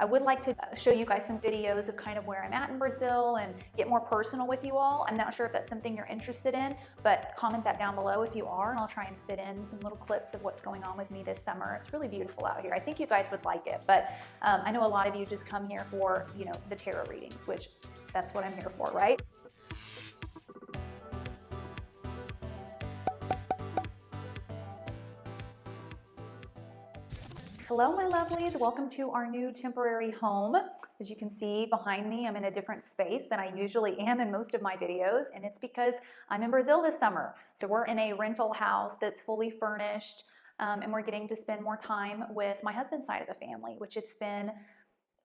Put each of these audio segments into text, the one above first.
I would like to show you guys some videos of kind of where I'm at in Brazil and get more personal with you all. I'm not sure if that's something you're interested in, but comment that down below if you are, and I'll try and fit in some little clips of what's going on with me this summer. It's really beautiful out here. I think you guys would like it, but I know a lot of you just come here for, you know, the tarot readings, which that's what I'm here for, right? Hello, my lovelies. Welcome to our new temporary home. As you can see behind me, I'm in a different space than I usually am in most of my videos, and it's because I'm in Brazil this summer. So we're in a rental house that's fully furnished, and we're getting to spend more time with my husband's side of the family, which it's been,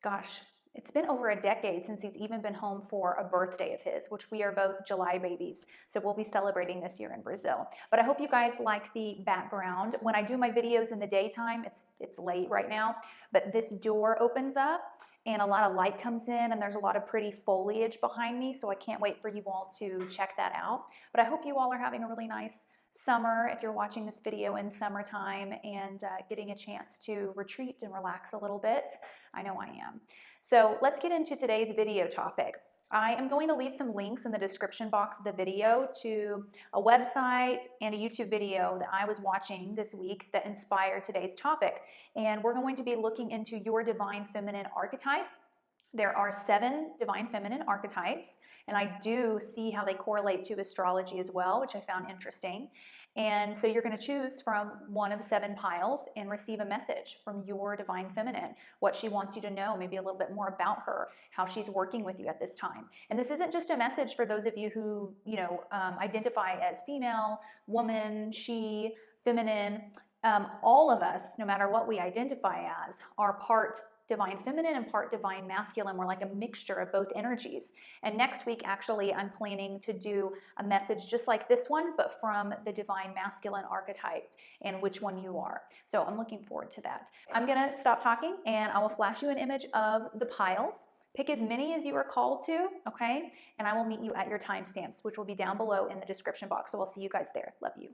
gosh, it's been over a decade since he's even been home for a birthday of his, which we are both July babies. So we'll be celebrating this year in Brazil. But I hope you guys like the background. When I do my videos in the daytime, it's late right now, but this door opens up and a lot of light comes in and there's a lot of pretty foliage behind me. So I can't wait for you all to check that out. But I hope you all are having a really nice summer if you're watching this video in summertime and getting a chance to retreat and relax a little bit. I know I am. So let's get into today's video topic. I am going to leave some links in the description box of the video to a website and a YouTube video that I was watching this week that inspired today's topic. And we're going to be looking into your divine feminine archetype. There are 7 divine feminine archetypes, and I do see how they correlate to astrology as well, which I found interesting. And so you're going to choose from one of 7 piles and receive a message from your divine feminine, what she wants you to know, maybe a little bit more about her, how she's working with you at this time. And this isn't just a message for those of you who, identify as female, woman, she, feminine. All of us, no matter what we identify as, are part divine feminine and part divine masculine. We're like a mixture of both energies. And next week, actually, I'm planning to do a message just like this one, but from the divine masculine archetype and which one you are. So I'm looking forward to that. I'm going to stop talking and I will flash you an image of the piles. Pick as many as you are called to, okay? And I will meet you at your timestamps, which will be down below in the description box. So I'll see you guys there. Love you.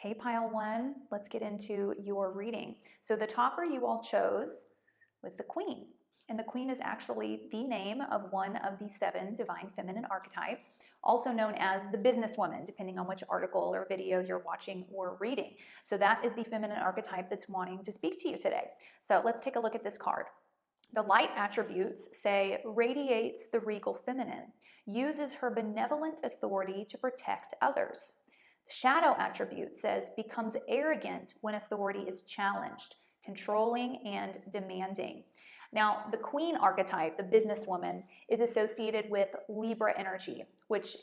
Hey, pile 1, let's get into your reading. So the topper you all chose was the Queen. And the Queen is actually the name of one of the 7 divine feminine archetypes, also known as the businesswoman, depending on which article or video you're watching or reading. So that is the feminine archetype that's wanting to speak to you today. So let's take a look at this card. The light attributes say radiates the regal feminine, uses her benevolent authority to protect others. Shadow attribute says becomes arrogant when authority is challenged, controlling and demanding. Now, the Queen archetype, the businesswoman, is associated with Libra energy, which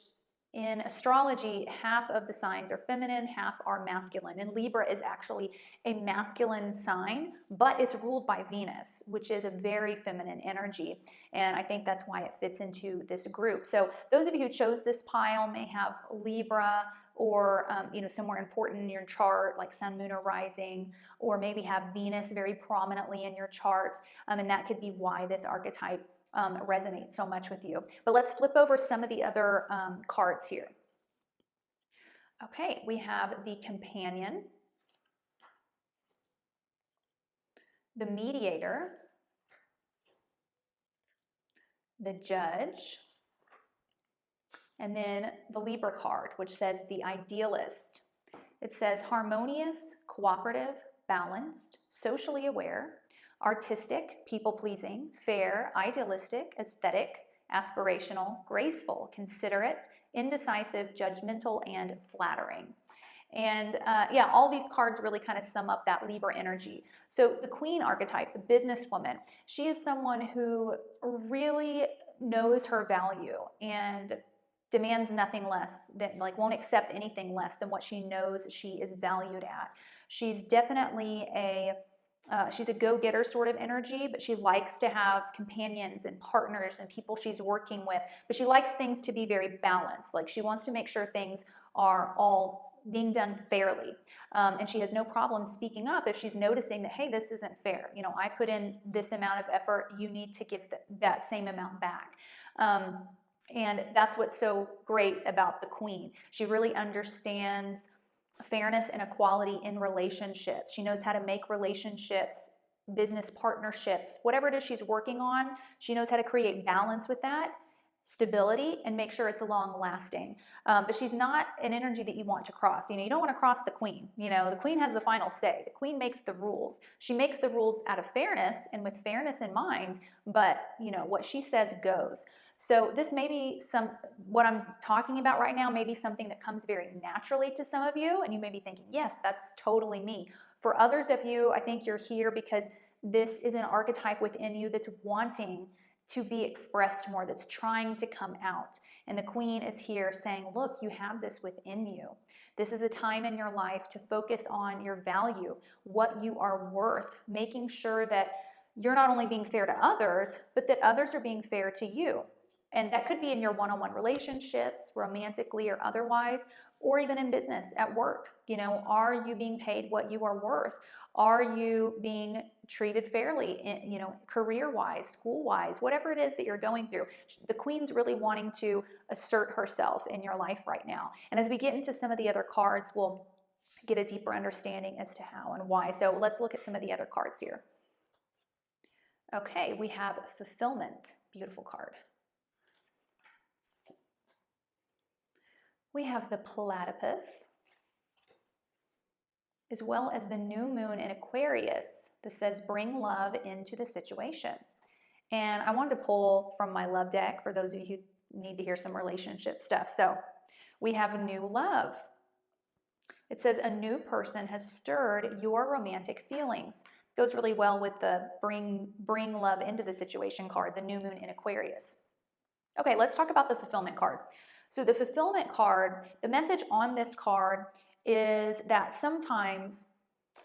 in astrology, half of the signs are feminine, half are masculine. And Libra is actually a masculine sign, but it's ruled by Venus, which is a very feminine energy. And I think that's why it fits into this group. So those of you who chose this pile may have Libra or somewhere important in your chart, like sun, moon, or rising, or maybe have Venus very prominently in your chart. And that could be why this archetype resonates so much with you. But let's flip over some of the other cards here. Okay, we have the Companion, the Mediator, the Judge, and then the Libra card, which says the Idealist. It says harmonious, cooperative, balanced, socially aware, artistic, people-pleasing, fair, idealistic, aesthetic, aspirational, graceful, considerate, indecisive, judgmental, and flattering. And yeah, all these cards really kind of sum up that Libra energy. So the Queen archetype, the businesswoman, she is someone who really knows her value and demands nothing less than, like, won't accept anything less than what she knows she is valued at. She's definitely she's a go-getter sort of energy, but she likes to have companions and partners and people she's working with, but she likes things to be very balanced. Like, she wants to make sure things are all being done fairly. And she has no problem speaking up if she's noticing that, hey, this isn't fair. You know, I put in this amount of effort, you need to give that same amount back. And that's what's so great about the Queen. She really understands fairness and equality in relationships. She knows how to make relationships, business partnerships, whatever it is she's working on, she knows how to create balance with that, stability, and make sure it's long lasting. But she's not an energy that you want to cross. You know, you don't want to cross the Queen. You know, the Queen has the final say. The Queen makes the rules. She makes the rules out of fairness and with fairness in mind, but, you know, what she says goes. So this may be what I'm talking about right now may be something that comes very naturally to some of you, and you may be thinking, yes, that's totally me. For others of you, I think you're here because this is an archetype within you that's wanting to be expressed more, that's trying to come out. And the Queen is here saying, look, you have this within you. This is a time in your life to focus on your value, what you are worth, making sure that you're not only being fair to others, but that others are being fair to you. And that could be in your one-on-one relationships, romantically or otherwise, or even in business, at work. You know, are you being paid what you are worth? Are you being treated fairly, you know, career-wise, school-wise, whatever it is that you're going through? The Queen's really wanting to assert herself in your life right now. And as we get into some of the other cards, we'll get a deeper understanding as to how and why. So let's look at some of the other cards here. Okay, we have Fulfillment. Beautiful card. We have the Platypus, as well as the new moon in Aquarius that says bring love into the situation. And I wanted to pull from my love deck for those of you who need to hear some relationship stuff. So we have new love. It says a new person has stirred your romantic feelings. Goes really well with the bring love into the situation card, the new moon in Aquarius. Okay, let's talk about the fulfillment card. So the fulfillment card, the message on this card is that sometimes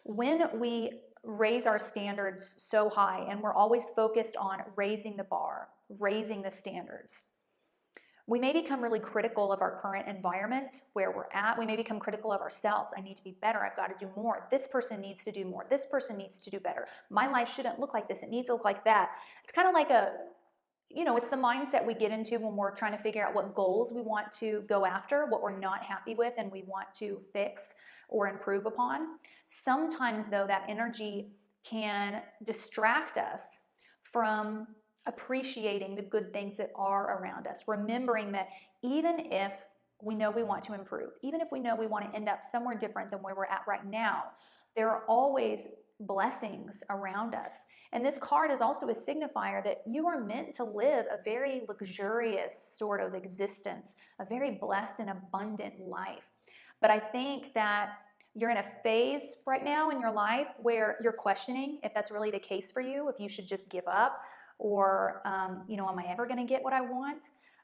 when we raise our standards so high and we're always focused on raising the bar, raising the standards, we may become really critical of our current environment where we're at. We may become critical of ourselves. I need to be better. I've got to do more. This person needs to do more. This person needs to do better. My life shouldn't look like this. It needs to look like that. It's kind of like it's the mindset we get into when we're trying to figure out what goals we want to go after, what we're not happy with and we want to fix or improve upon. Sometimes, though, that energy can distract us from appreciating the good things that are around us, remembering that even if we know we want to improve, even if we know we want to end up somewhere different than where we're at right now, there are always blessings around us. And this card is also a signifier that you are meant to live a very luxurious sort of existence, a very blessed and abundant life. But I think that you're in a phase right now in your life where you're questioning if that's really the case for you, if you should just give up, or, am I ever going to get what I want?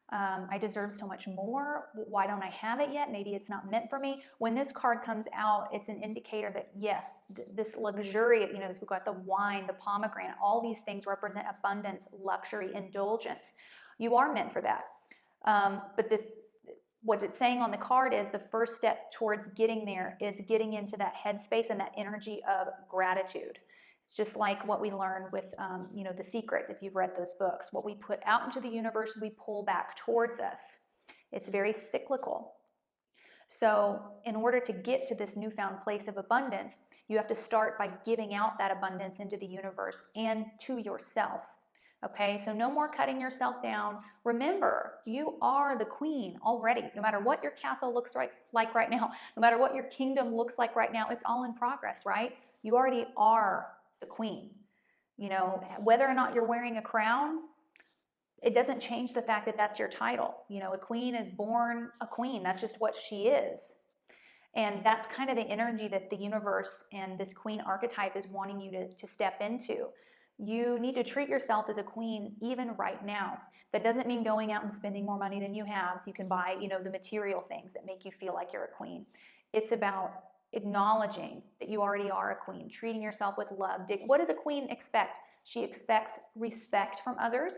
I deserve so much more. Why don't I have it yet? Maybe it's not meant for me. When this card comes out, it's an indicator that this luxury, we've got the wine, the pomegranate, all these things represent abundance, luxury, indulgence. You are meant for that. But what it's saying on the card is the first step towards getting there is getting into that headspace and that energy of gratitude. It's just like what we learned with, The Secret, if you've read those books. What we put out into the universe, we pull back towards us. It's very cyclical. So in order to get to this newfound place of abundance, you have to start by giving out that abundance into the universe and to yourself. Okay, so no more cutting yourself down. Remember, you are the queen already. No matter what your castle looks like right now, no matter what your kingdom looks like right now, it's all in progress, right? You already are the queen. Whether or not you're wearing a crown, it doesn't change the fact that that's your title. A queen is born a queen. That's just what she is. And that's kind of the energy that the universe and this queen archetype is wanting you to step into. You need to treat yourself as a queen even right now. That doesn't mean going out and spending more money than you have so you can buy, the material things that make you feel like you're a queen. It's about acknowledging that you already are a queen, treating yourself with love. What does a queen expect? She expects respect from others.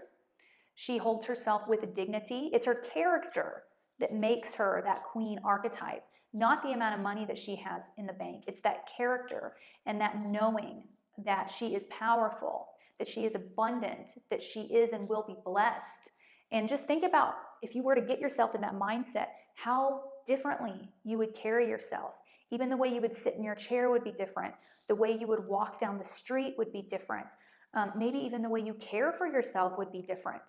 She holds herself with dignity. It's her character that makes her that queen archetype, not the amount of money that she has in the bank. It's that character and that knowing that she is powerful, that she is abundant, that she is and will be blessed. And just think about, if you were to get yourself in that mindset, how differently you would carry yourself. Even the way you would sit in your chair would be different. The way you would walk down the street would be different. Maybe even the way you care for yourself would be different.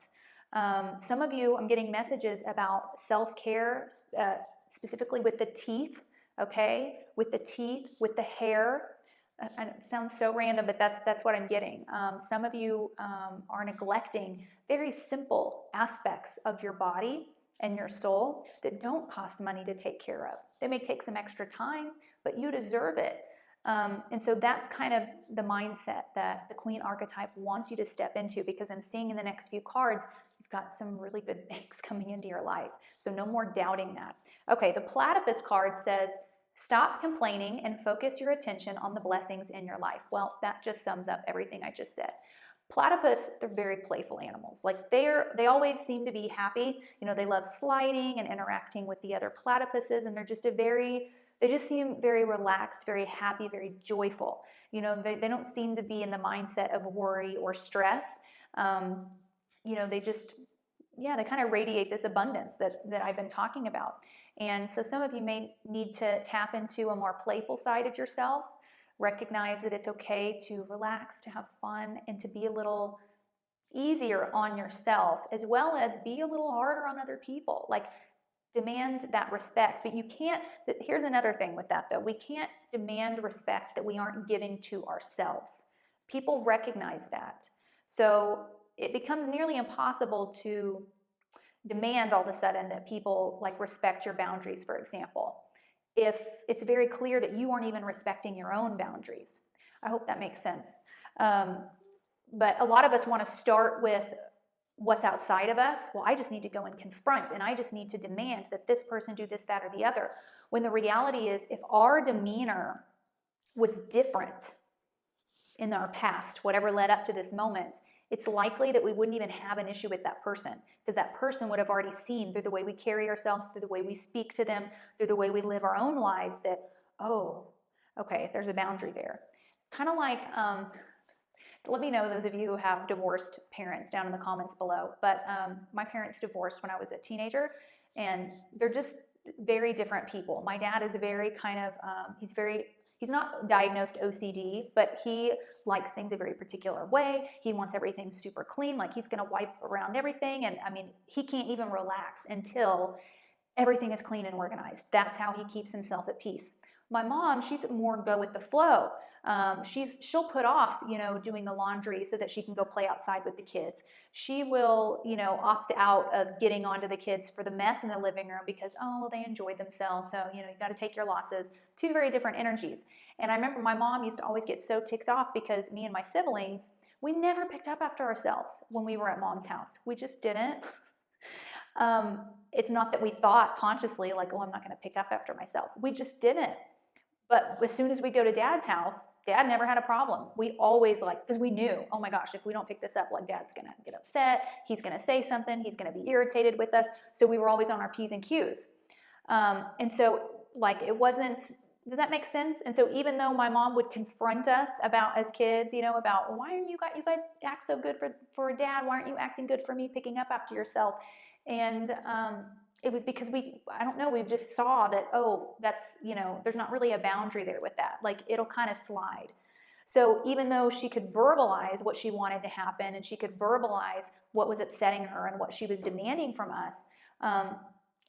Some of you, I'm getting messages about self-care, specifically with the teeth, okay? With the teeth, with the hair. And it sounds so random, but that's what I'm getting. Some of you are neglecting very simple aspects of your body and your soul that don't cost money to take care of. They may take some extra time, but you deserve it. And so that's kind of the mindset that the queen archetype wants you to step into, because I'm seeing in the next few cards, you've got some really good things coming into your life. So no more doubting that. Okay, the platypus card says, stop complaining and focus your attention on the blessings in your life. Well, that just sums up everything I just said. Platypus, they're very playful animals. Like they always seem to be happy. They love sliding and interacting with the other platypuses, and they're just they just seem very relaxed, very happy, very joyful. They don't seem to be in the mindset of worry or stress. They just, they kind of radiate this abundance that I've been talking about. And so some of you may need to tap into a more playful side of yourself, recognize that it's okay to relax, to have fun, and to be a little easier on yourself, as well as be a little harder on other people. Like, demand that respect, but you can't, here's another thing with that though, we can't demand respect that we aren't giving to ourselves. People recognize that. So it becomes nearly impossible to demand all of a sudden that people respect your boundaries, for example, if it's very clear that you aren't even respecting your own boundaries. I hope that makes sense. But a lot of us want to start with what's outside of us. Well, I just need to go and confront, and I just need to demand that this person do this, that, or the other. When the reality is, if our demeanor was different in our past, whatever led up to this moment, it's likely that we wouldn't even have an issue with that person, because that person would have already seen through the way we carry ourselves, through the way we speak to them, through the way we live our own lives, that, oh, okay, there's a boundary there. Kind of like, let me know, those of you who have divorced parents, down in the comments below. But my parents divorced when I was a teenager, and they're just very different people. My dad is a very kind of, he's not diagnosed OCD, but he likes things a very particular way. He wants everything super clean, like he's gonna wipe around everything. And I mean, he can't even relax until everything is clean and organized. That's how he keeps himself at peace. My mom, she's more go with the flow. She'll put off, doing the laundry so that she can go play outside with the kids. She will, opt out of getting onto the kids for the mess in the living room because, oh, well, they enjoyed themselves. So, you got to take your losses. Two very different energies. And I remember my mom used to always get so ticked off because me and my siblings, we never picked up after ourselves when we were at mom's house. We just didn't. It's not that we thought consciously like, oh, I'm not going to pick up after myself. We just didn't. But as soon as we go to dad's house, dad never had a problem. We always because we knew, oh my gosh, if we don't pick this up, dad's going to get upset. He's going to say something. He's going to be irritated with us. So we were always on our P's and Q's. And so it wasn't, does that make sense? And so even though my mom would confront us about, as kids, about, well, why aren't you guys act so good for dad? Why aren't you acting good for me picking up after yourself? And, it was because we just saw that, oh, that's, there's not really a boundary there with that. It'll kind of slide. So even though she could verbalize what she wanted to happen, and she could verbalize what was upsetting her and what she was demanding from us,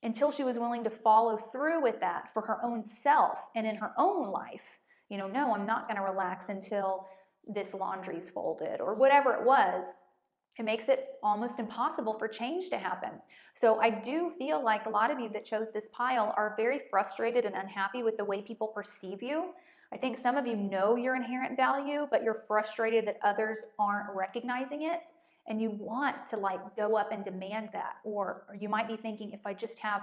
until she was willing to follow through with that for her own self and in her own life, no, I'm not going to relax until this laundry's folded or whatever it was. It makes it almost impossible for change to happen. So I do feel like a lot of you that chose this pile are very frustrated and unhappy with the way people perceive you. I think some of you know your inherent value, but you're frustrated that others aren't recognizing it. And you want to like go up and demand that. Or you might be thinking, if I just have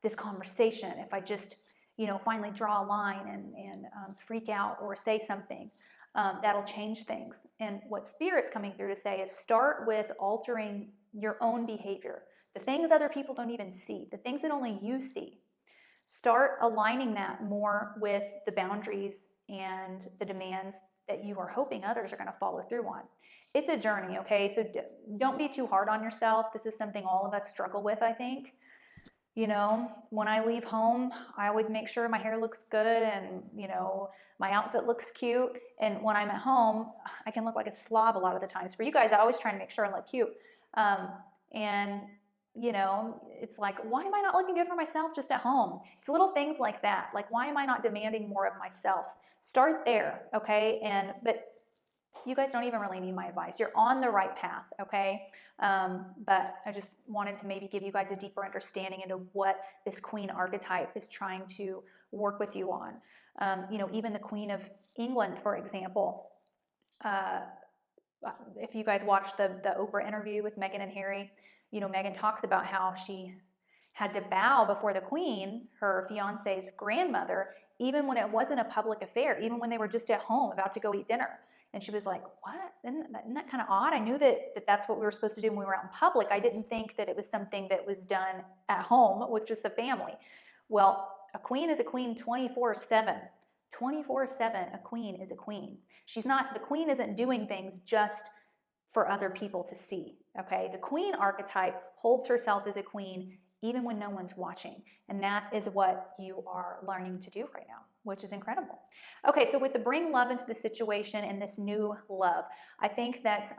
this conversation, if I just, finally draw a line and freak out or say something, that'll change things. And what Spirit's coming through to say is start with altering your own behavior, the things other people don't even see, the things that only you see. Start aligning that more with the boundaries and the demands that you are hoping others are going to follow through on. It's a journey, okay? So don't be too hard on yourself. This is something all of us struggle with, I think. When I leave home, I always make sure my hair looks good and, my outfit looks cute. And when I'm at home, I can look like a slob a lot of the times. For you guys, I always try to make sure I look cute. And it's like, why am I not looking good for myself just at home? It's little things like that. Like, why am I not demanding more of myself? Start there, okay? But you guys don't even really need my advice. You're on the right path, okay? But I just wanted to maybe give you guys a deeper understanding into what this Queen archetype is trying to work with you on. Even the Queen of England, for example, if you guys watched the Oprah interview with Meghan and Harry, Meghan talks about how she had to bow before the Queen, her fiance's grandmother, even when it wasn't a public affair, even when they were just at home about to go eat dinner. And she was like, what? Isn't that kind of odd? I knew that that's what we were supposed to do when we were out in public. I didn't think that it was something that was done at home with just the family. Well, a queen is a queen 24/7. 24/7, a queen is a queen. The queen isn't doing things just for other people to see, okay? The queen archetype holds herself as a queen even when no one's watching. And that is what you are learning to do right now, which is incredible. Okay, so with the bring love into the situation and this new love, I think that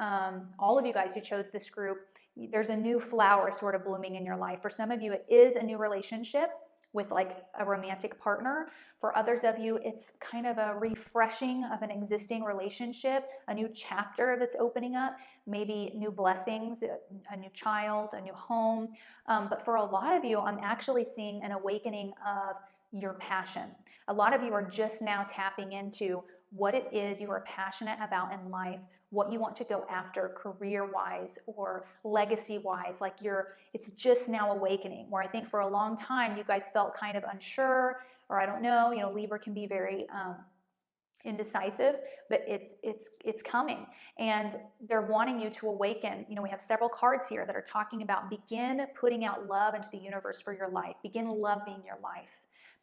all of you guys who chose this group, there's a new flower sort of blooming in your life. For some of you, it is a new relationship with like a romantic partner. For others of you, it's kind of a refreshing of an existing relationship, a new chapter that's opening up, maybe new blessings, a new child, a new home. But for a lot of you, I'm actually seeing an awakening of your passion. A lot of you are just now tapping into what it is you are passionate about in life, what you want to go after career-wise or legacy-wise. Like it's just now awakening, where I think for a long time you guys felt kind of unsure, or I don't know, Libra can be very indecisive, but it's coming, and they're wanting you to awaken. We have several cards here that are talking about begin putting out love into the universe for your life, begin loving your life,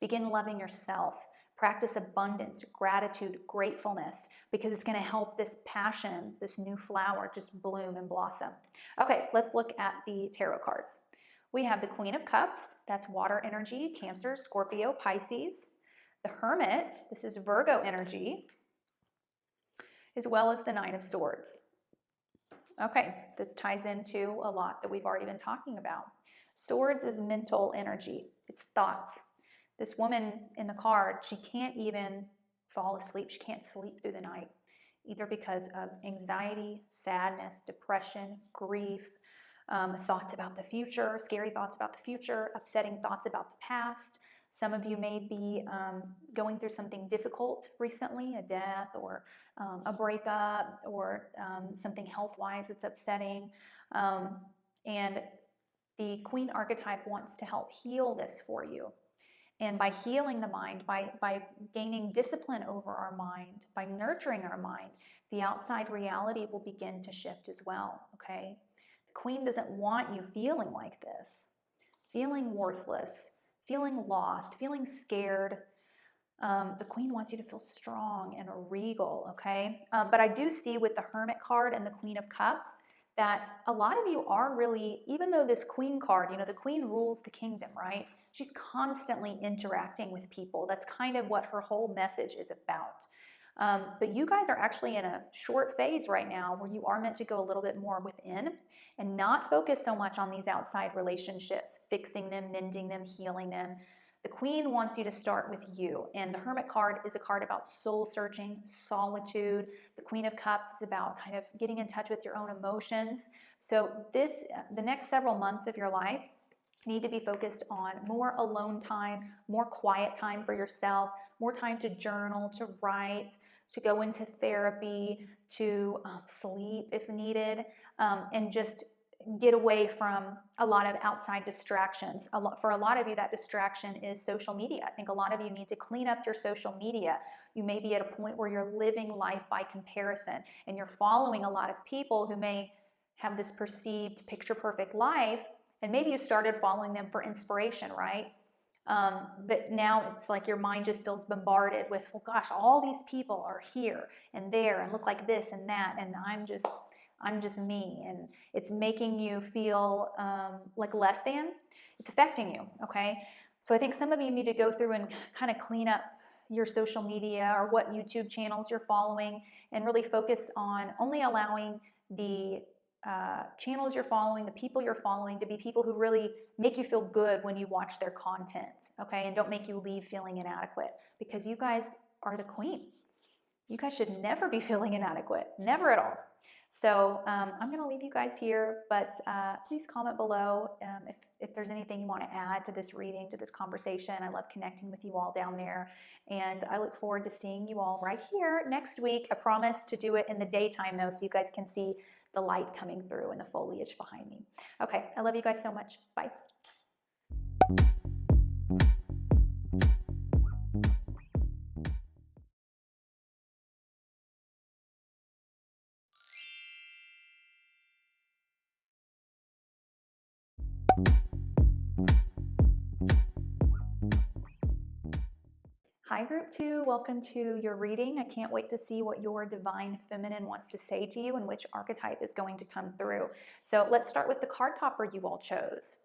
begin loving yourself. Practice abundance, gratitude, gratefulness, because it's going to help this passion, this new flower, just bloom and blossom. Okay, let's look at the tarot cards. We have the Queen of Cups, that's water energy, Cancer, Scorpio, Pisces. The Hermit, this is Virgo energy, as well as the Nine of Swords. Okay, this ties into a lot that we've already been talking about. Swords is mental energy, it's thoughts. This woman in the card, she can't even fall asleep. She can't sleep through the night, either because of anxiety, sadness, depression, grief, thoughts about the future, scary thoughts about the future, upsetting thoughts about the past. Some of you may be going through something difficult recently, a death or a breakup or something health-wise that's upsetting. And the Queen archetype wants to help heal this for you. And by healing the mind, by gaining discipline over our mind, by nurturing our mind, the outside reality will begin to shift as well, okay? The Queen doesn't want you feeling like this, feeling worthless, feeling lost, feeling scared. The Queen wants you to feel strong and regal, okay? But I do see with the Hermit card and the Queen of Cups that a lot of you are really, even though this Queen card, the Queen rules the kingdom, right? She's constantly interacting with people. That's kind of what her whole message is about. But you guys are actually in a short phase right now where you are meant to go a little bit more within and not focus so much on these outside relationships, fixing them, mending them, healing them. The Queen wants you to start with you. And the Hermit card is a card about soul searching, solitude. The Queen of Cups is about kind of getting in touch with your own emotions. So the next several months of your life, need to be focused on more alone time, more quiet time for yourself, more time to journal, to write, to go into therapy, to sleep if needed, and just get away from a lot of outside distractions. For a lot of you, that distraction is social media. I think a lot of you need to clean up your social media. You may be at a point where you're living life by comparison and you're following a lot of people who may have this perceived picture perfect life, and maybe you started following them for inspiration, right? But now it's like your mind just feels bombarded with, well, gosh, all these people are here and there and look like this and that, and I'm just me, and it's making you feel like less than. It's affecting you, okay? So I think some of you need to go through and kind of clean up your social media or what YouTube channels you're following, and really focus on only allowing the channels you're following, the people you're following, to be people who really make you feel good when you watch their content, okay? And don't make you leave feeling inadequate, because you guys are the queen. You guys should never be feeling inadequate, never at all. So I'm going to leave you guys here, but please comment below if there's anything you want to add to this reading, to this conversation. I love connecting with you all down there, and I look forward to seeing you all right here next week. I promise to do it in the daytime, though, so you guys can see the light coming through and the foliage behind me. Okay, I love you guys so much. Bye. Hi, Group 2. Welcome to your reading. I can't wait to see what your divine feminine wants to say to you and which archetype is going to come through. So let's start with the card topper you all chose,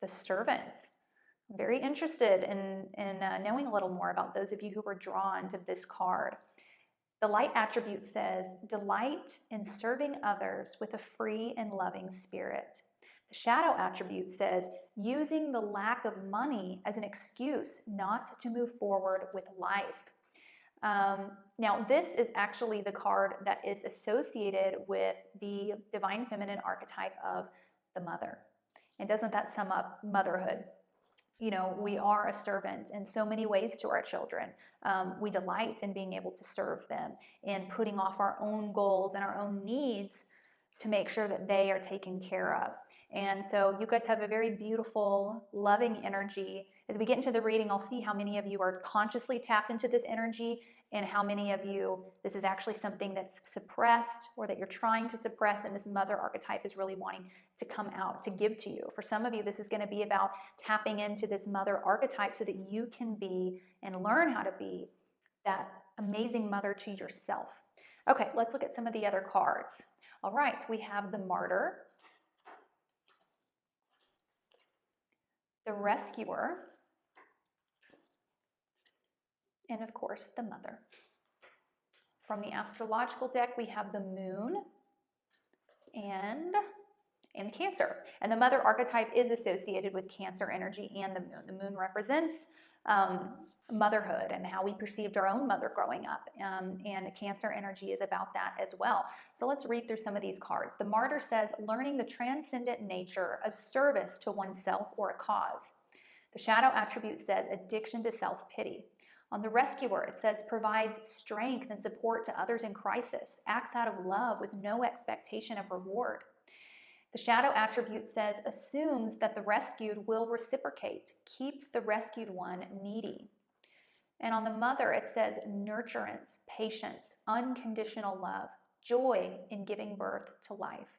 the Servant. I'm very interested in knowing a little more about those of you who were drawn to this card. The light attribute says, delight in serving others with a free and loving spirit. The shadow attribute says, using the lack of money as an excuse not to move forward with life. Now, this is actually the card that is associated with the divine feminine archetype of the mother. And doesn't that sum up motherhood? You know, we are a servant in so many ways to our children. We delight in being able to serve them and putting off our own goals and our own needs to make sure that they are taken care of. And so you guys have a very beautiful, loving energy. As we get into the reading, I'll see how many of you are consciously tapped into this energy and how many of you, this is actually something that's suppressed or that you're trying to suppress, and this mother archetype is really wanting to come out, to give to you. For some of you, this is going to be about tapping into this mother archetype so that you can be and learn how to be that amazing mother to yourself. Okay, let's look at some of the other cards. All right, we have the Martyr, the Rescuer, and of course, the Mother. From the astrological deck, we have the Moon and Cancer. And the Mother archetype is associated with Cancer energy and the Moon. The Moon represents motherhood and how we perceived our own mother growing up. And Cancer energy is about that as well. So let's read through some of these cards. The Martyr says, learning the transcendent nature of service to oneself or a cause. The Shadow attribute says, addiction to self-pity. On the Rescuer, it says, provides strength and support to others in crisis, acts out of love with no expectation of reward. The Shadow attribute says, assumes that the rescued will reciprocate, keeps the rescued one needy. And on the Mother, it says, nurturance, patience, unconditional love, joy in giving birth to life.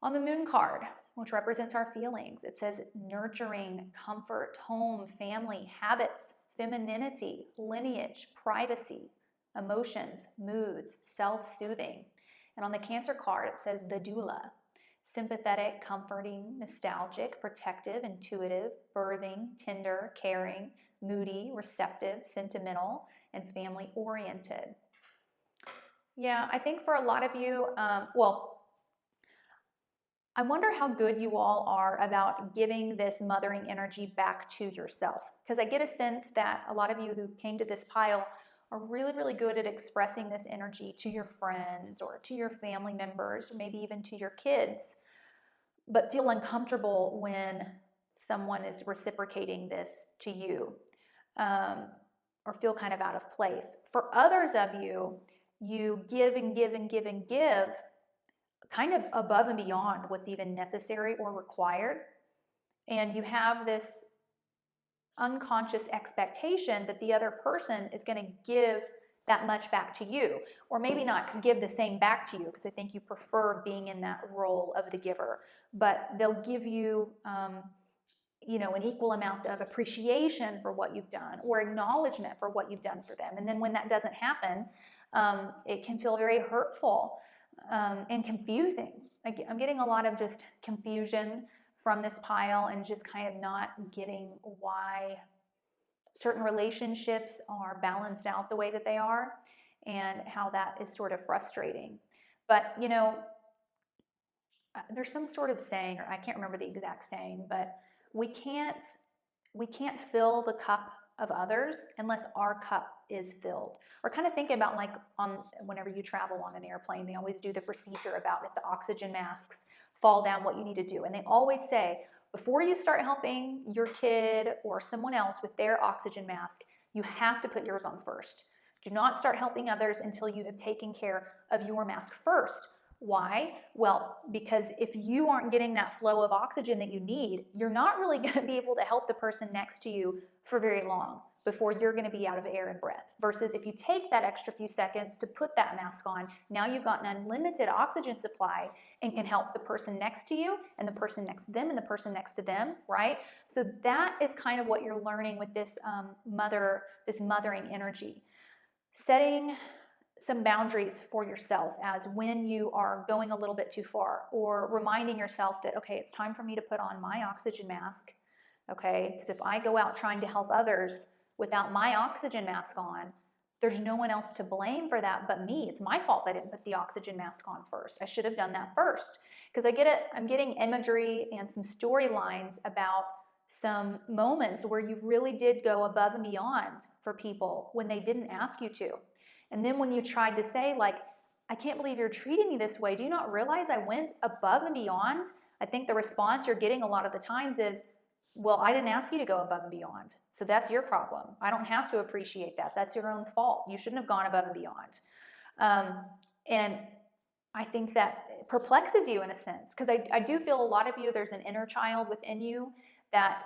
On the Moon card, which represents our feelings, it says nurturing, comfort, home, family, habits, femininity, lineage, privacy, emotions, moods, self-soothing. And on the Cancer card, it says the doula, sympathetic, comforting, nostalgic, protective, intuitive, birthing, tender, caring, moody, receptive, sentimental, and family-oriented. Yeah, I think for a lot of you, I wonder how good you all are about giving this mothering energy back to yourself. Because I get a sense that a lot of you who came to this pile are really, really good at expressing this energy to your friends or to your family members, or maybe even to your kids. but feel uncomfortable when someone is reciprocating this to you, or feel kind of out of place. For others of you, you give and give and give and give kind of above and beyond what's even necessary or required. And you have this unconscious expectation that the other person is going to give that much back to you, or maybe not give the same back to you, because I think you prefer being in that role of the giver, but they'll give you an equal amount of appreciation for what you've done, or acknowledgement for what you've done for them. And then when that doesn't happen, it can feel very hurtful and confusing. I'm getting a lot of just confusion from this pile, and just kind of not getting why certain relationships are balanced out the way that they are, and how that is sort of frustrating. But there's some sort of saying, or I can't remember the exact saying, but we can't fill the cup of others unless our cup is filled. Or kind of think about, like, whenever you travel on an airplane, they always do the procedure about if the oxygen masks fall down, what you need to do. And they always say, before you start helping your kid or someone else with their oxygen mask, you have to put yours on first. Do not start helping others until you have taken care of your mask first. Why? Well, because if you aren't getting that flow of oxygen that you need, you're not really going to be able to help the person next to you for very long before you're going to be out of air and breath. Versus if you take that extra few seconds to put that mask on, now you've got an unlimited oxygen supply and can help the person next to you and the person next to them and the person next to them, right? So that is kind of what you're learning with this mothering energy. Setting some boundaries for yourself, as when you are going a little bit too far, or reminding yourself that, okay, it's time for me to put on my oxygen mask, okay? Because if I go out trying to help others without my oxygen mask on, there's no one else to blame for that but me. It's my fault I didn't put the oxygen mask on first. I should have done that first. Because I get it, I'm getting imagery and some storylines about some moments where you really did go above and beyond for people when they didn't ask you to. And then when you tried to say, like, I can't believe you're treating me this way, do you not realize I went above and beyond? I think the response you're getting a lot of the times is, well, I didn't ask you to go above and beyond, so that's your problem. I don't have to appreciate that. That's your own fault. You shouldn't have gone above and beyond. And I think that perplexes you in a sense, because I do feel a lot of you, there's an inner child within you that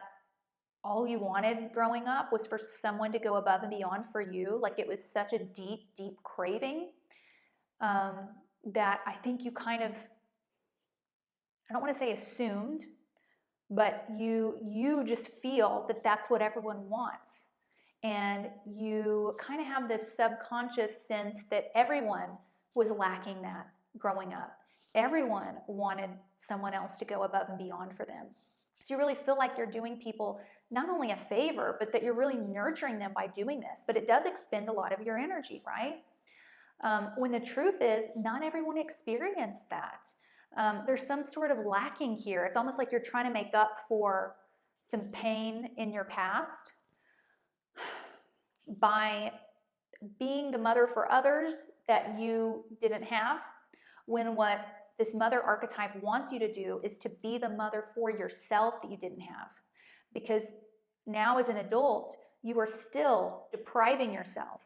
all you wanted growing up was for someone to go above and beyond for you. Like, it was such a deep, deep craving that I think you kind of, I don't want to say assumed, but you just feel that that's what everyone wants. And you kind of have this subconscious sense that everyone was lacking that growing up. Everyone wanted someone else to go above and beyond for them. So you really feel like you're doing people not only a favor, but that you're really nurturing them by doing this. But it does expend a lot of your energy, right? When the truth is, not everyone experienced that. There's some sort of lacking here. It's almost like you're trying to make up for some pain in your past by being the mother for others that you didn't have, when what this mother archetype wants you to do is to be the mother for yourself that you didn't have. Because now as an adult, you are still depriving yourself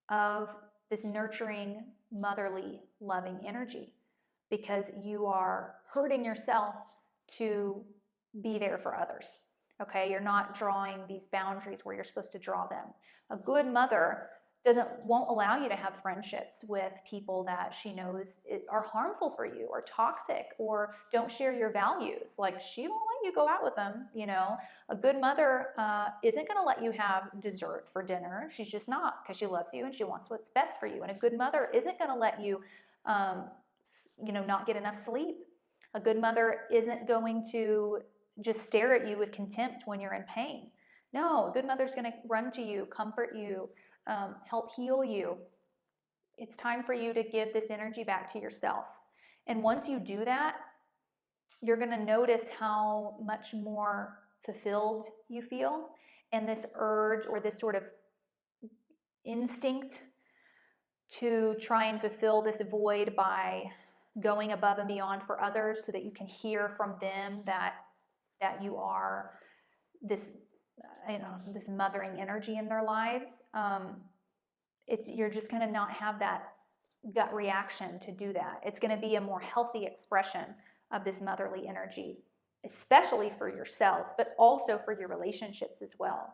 of this nurturing, motherly, loving energy, because you are hurting yourself to be there for others. Okay, you're not drawing these boundaries where you're supposed to draw them. A good mother won't allow you to have friendships with people that she knows are harmful for you, or toxic, or don't share your values. Like, she won't let you go out with them. A good mother isn't going to let you have dessert for dinner. She's just not, because she loves you and she wants what's best for you. And a good mother isn't going to let you not get enough sleep. A good mother isn't going to just stare at you with contempt when you're in pain. No, a good mother's going to run to you, comfort you, help heal you. It's time for you to give this energy back to yourself. And once you do that, you're going to notice how much more fulfilled you feel. And this urge, or this sort of instinct to try and fulfill this void by going above and beyond for others so that you can hear from them that you are this, this mothering energy in their lives. You're just going to not have that gut reaction to do that. It's going to be a more healthy expression of this motherly energy, especially for yourself, but also for your relationships as well,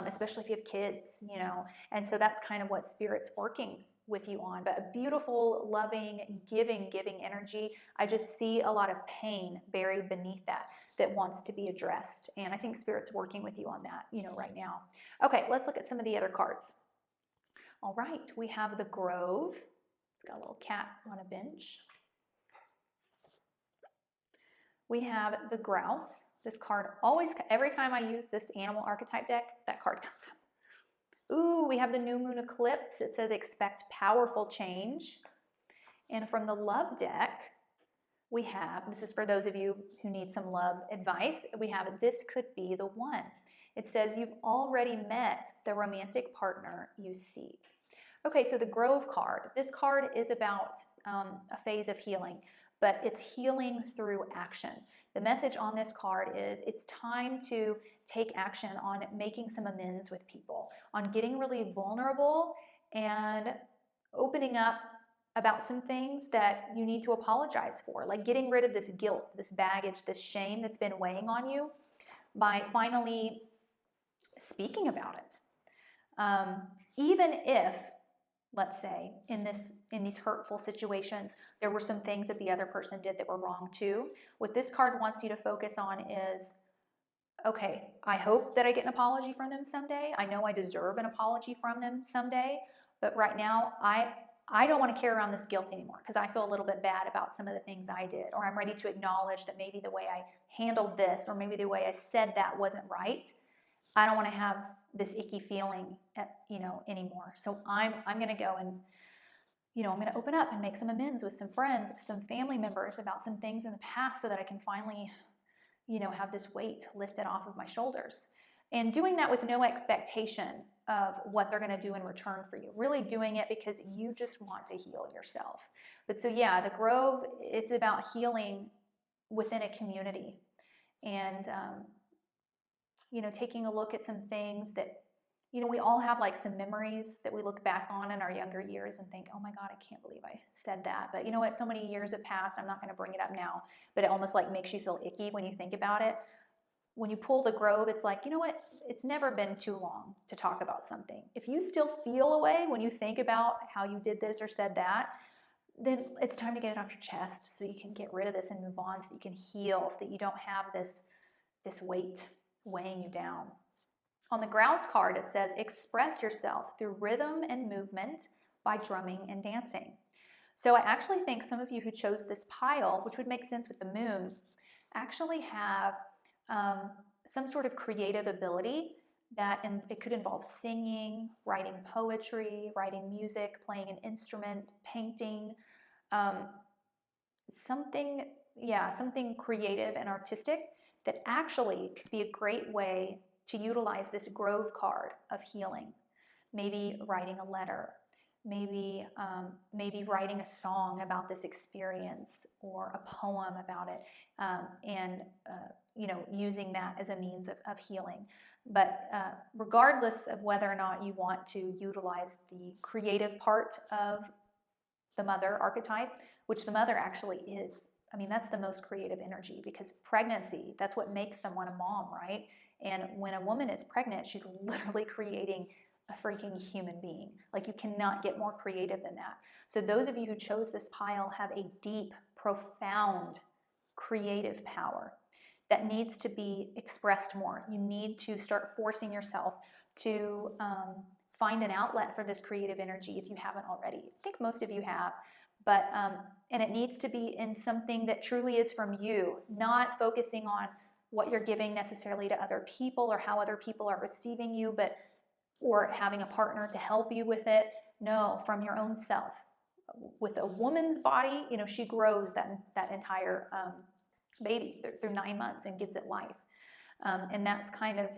especially if you have kids, And so that's kind of what Spirit's working with you on. But a beautiful, loving, giving energy. I just see a lot of pain buried beneath that wants to be addressed. And I think Spirit's working with you on that, right now. Okay, let's look at some of the other cards. All right, we have the Grove. It's got a little cat on a bench. We have the Grouse. This card always, every time I use this animal archetype deck, that card comes up. Ooh, we have the New Moon Eclipse. It says expect powerful change. And from the Love deck, we have, this is for those of you who need some love advice, we have this could be the one. It says you've already met the romantic partner you seek. Okay, so the Grove card. This card is about a phase of healing, but it's healing through action. The message on this card is it's time to take action on making some amends with people, on getting really vulnerable and opening up about some things that you need to apologize for, like getting rid of this guilt, this baggage, this shame that's been weighing on you by finally speaking about it. Even if, let's say, in these hurtful situations, there were some things that the other person did that were wrong too. What this card wants you to focus on is, okay, I hope that I get an apology from them someday. I know I deserve an apology from them someday, but right now I don't want to carry around this guilt anymore because I feel a little bit bad about some of the things I did, or I'm ready to acknowledge that maybe the way I handled this, or maybe the way I said that wasn't right. I don't want to have this icky feeling, anymore. So I'm going to go and, I'm going to open up and make some amends with some friends, with some family members about some things in the past so that I can finally, have this weight lifted off of my shoulders. And doing that with no expectation of what they're going to do in return for you. Really doing it because you just want to heal yourself. But so yeah, the Grove, it's about healing within a community. And, taking a look at some things that, we all have like some memories that we look back on in our younger years and think, oh my God, I can't believe I said that. But you know what? So many years have passed. I'm not going to bring it up now, but it almost like makes you feel icky when you think about it. When you pull the Grove, it's like, you know what? It's never been too long to talk about something. If you still feel a way when you think about how you did this or said that, then it's time to get it off your chest so you can get rid of this and move on, so that you can heal, so that you don't have this weight weighing you down. On the Grouse card, it says, express yourself through rhythm and movement by drumming and dancing. So I actually think some of you who chose this pile, which would make sense with the moon, actually have some sort of creative ability it could involve singing, writing poetry, writing music, playing an instrument, painting, something creative and artistic that actually could be a great way to utilize this Grove card of healing. Maybe writing a letter, maybe writing a song about this experience, or a poem about it, and using that as a means of healing. But regardless of whether or not you want to utilize the creative part of the mother archetype, which the mother actually is. I mean, that's the most creative energy, because pregnancy, that's what makes someone a mom, right? And when a woman is pregnant, she's literally creating a freaking human being. Like, you cannot get more creative than that. So those of you who chose this pile have a deep, profound creative power that needs to be expressed more. You need to start forcing yourself to find an outlet for this creative energy if you haven't already. I think most of you have. But and it needs to be in something that truly is from you, not focusing on what you're giving necessarily to other people or how other people are receiving you, or having a partner to help you with it. No, from your own self. With a woman's body, she grows that entire baby through 9 months and gives it life. And that's kind of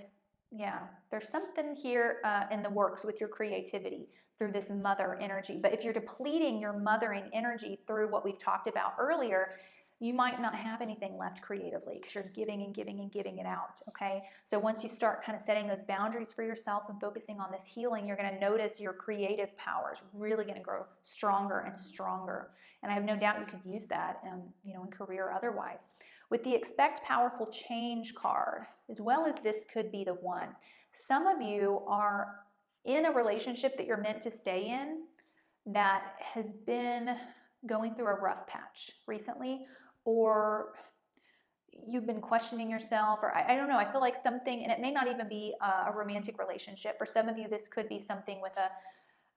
Yeah, there's something here in the works with your creativity through this mother energy. But if you're depleting your mothering energy through what we've talked about earlier, you might not have anything left creatively because you're giving and giving and giving it out. Okay. So once you start kind of setting those boundaries for yourself and focusing on this healing, you're going to notice your creative powers really going to grow stronger and stronger. And I have no doubt you could use that, in career or otherwise. With the expect powerful change card, as well as this could be the one. Some of you are in a relationship that you're meant to stay in that has been going through a rough patch recently, or you've been questioning yourself, or I don't know, I feel like something, and it may not even be a romantic relationship. For some of you, this could be something with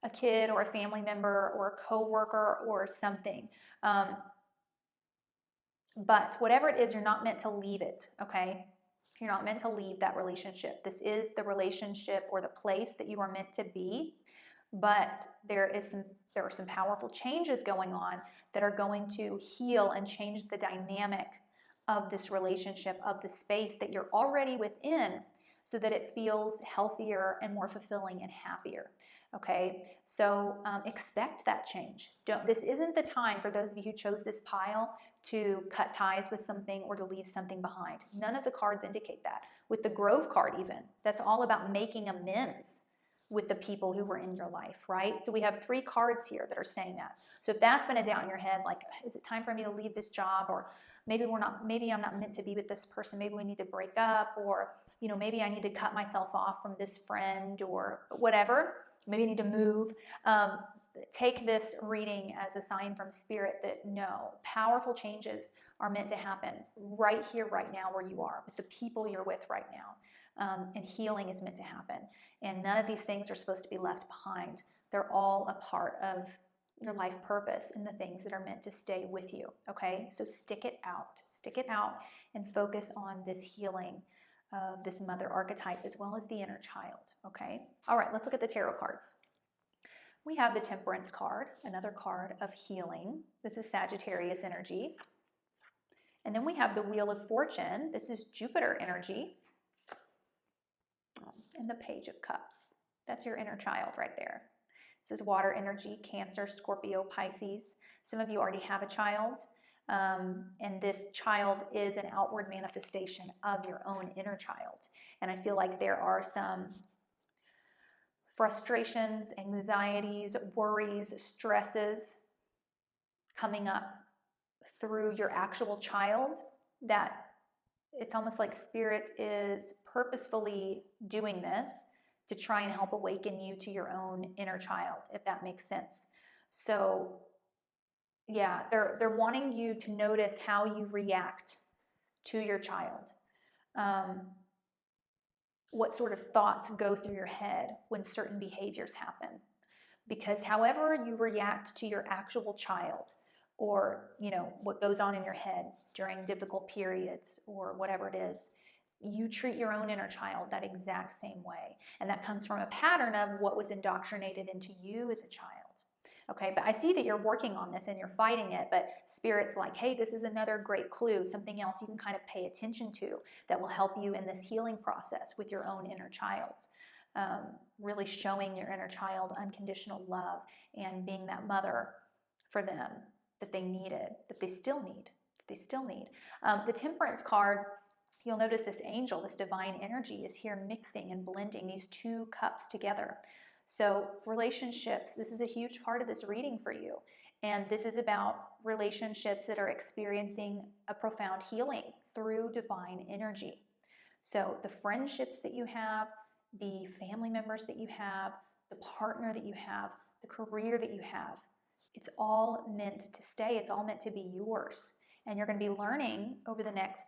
a kid or a family member or a coworker or something. But whatever it is, you're not meant to leave it, okay? You're not meant to leave that relationship. This is the relationship or the place that you are meant to be, but there are some powerful changes going on that are going to heal and change the dynamic of this relationship, of the space that you're already within, so that it feels healthier and more fulfilling and happier. Okay, so expect that change. This isn't the time for those of you who chose this pile to cut ties with something or to leave something behind. None of the cards indicate that. With the Grove card even, that's all about making amends with the people who were in your life, right? So we have 3 cards here that are saying that. So if that's been a doubt in your head, like, is it time for me to leave this job? Or maybe I'm not meant to be with this person. Maybe we need to break up, or, maybe I need to cut myself off from this friend or whatever. Maybe I need to move. Take this reading as a sign from Spirit that no, powerful changes are meant to happen right here, right now, where you are, with the people you're with right now. And healing is meant to happen. And none of these things are supposed to be left behind. They're all a part of your life purpose and the things that are meant to stay with you. Okay, so stick it out and focus on this healing of this mother archetype as well as the inner child. Okay, all right, let's look at the tarot cards. We have the Temperance card, another card of healing. This is Sagittarius energy. And then we have the Wheel of Fortune. This is Jupiter energy. And the Page of Cups. That's your inner child right there. This is water energy, Cancer, Scorpio, Pisces. Some of you already have a child. And this child is an outward manifestation of your own inner child. And I feel like there are some frustrations, anxieties, worries, stresses coming up through your actual child that it's almost like Spirit is purposefully doing this to try and help awaken you to your own inner child, if that makes sense. So yeah, they're wanting you to notice how you react to your child. What sort of thoughts go through your head when certain behaviors happen. Because however you react to your actual child, or what goes on in your head during difficult periods or whatever it is, you treat your own inner child that exact same way. And that comes from a pattern of what was indoctrinated into you as a child. Okay, but I see that you're working on this and you're fighting it, but Spirit's like, hey, this is another great clue, something else you can kind of pay attention to that will help you in this healing process with your own inner child. Really showing your inner child unconditional love and being that mother for them that they needed, that they still need. The Temperance card, you'll notice this angel, this divine energy is here mixing and blending these 2 cups together. So relationships, this is a huge part of this reading for you. And this is about relationships that are experiencing a profound healing through divine energy. So the friendships that you have, the family members that you have, the partner that you have, the career that you have, it's all meant to stay. It's all meant to be yours. And you're going to be learning over the next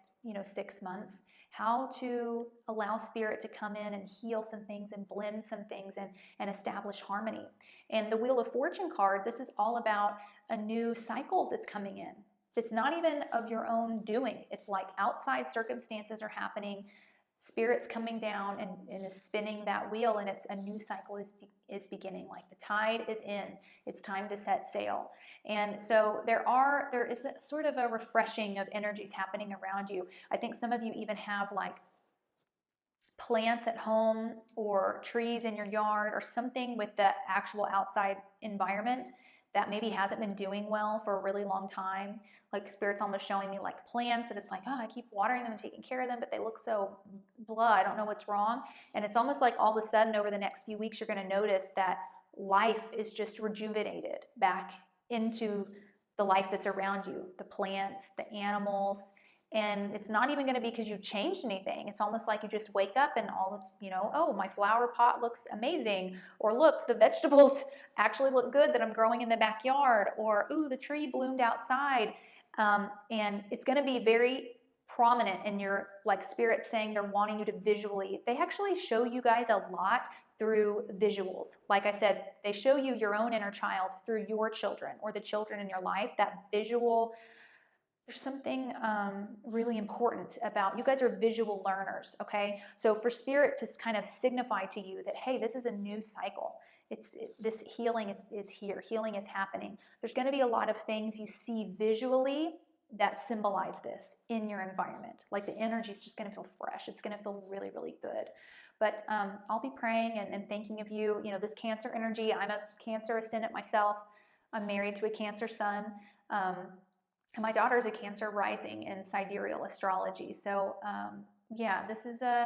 6 months how to allow Spirit to come in and heal some things and blend some things and establish harmony. And the Wheel of Fortune card, this is all about a new cycle that's coming in. It's not even of your own doing. It's like outside circumstances are happening. Spirit's coming down and is spinning that wheel, and it's a new cycle is beginning. Like the tide is in. It's time to set sail. And so there is a sort of a refreshing of energies happening around you. I think some of you even have like plants at home or trees in your yard or something with the actual outside environment that maybe hasn't been doing well for a really long time. Like Spirit's almost showing me like plants that it's like, oh, I keep watering them and taking care of them, but they look so blah, I don't know what's wrong. And it's almost like all of a sudden over the next few weeks, you're going to notice that life is just rejuvenated back into the life that's around you, the plants, the animals. And it's not even going to be because you've changed anything. It's almost like you just wake up and all of, you know, oh, my flower pot looks amazing. Or look, the vegetables actually look good that I'm growing in the backyard. Or, ooh, the tree bloomed outside. And it's going to be very prominent in your, like Spirit saying they're wanting you to visually, they actually show you guys a lot through visuals. Like I said, they show you your own inner child through your children or the children in your life. That visual, there's something really important about, you guys are visual learners, okay? So for Spirit to kind of signify to you that, hey, this is a new cycle. This healing is here. Healing is happening. There's going to be a lot of things you see visually that symbolize this in your environment. Like the energy is just going to feel fresh. It's going to feel really, really good. But I'll be praying and thinking of you. You know, this Cancer energy, I'm a Cancer ascendant myself. I'm married to a Cancer sun. And my daughter's a Cancer rising in sidereal astrology. So yeah, this is a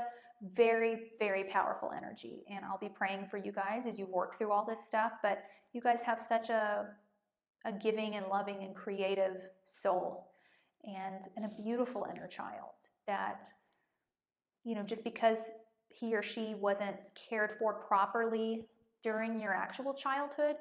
very, very powerful energy. And I'll be praying for you guys as you work through all this stuff. But you guys have such a giving and loving and creative soul and a beautiful inner child that, you know, just because he or she wasn't cared for properly during your actual childhood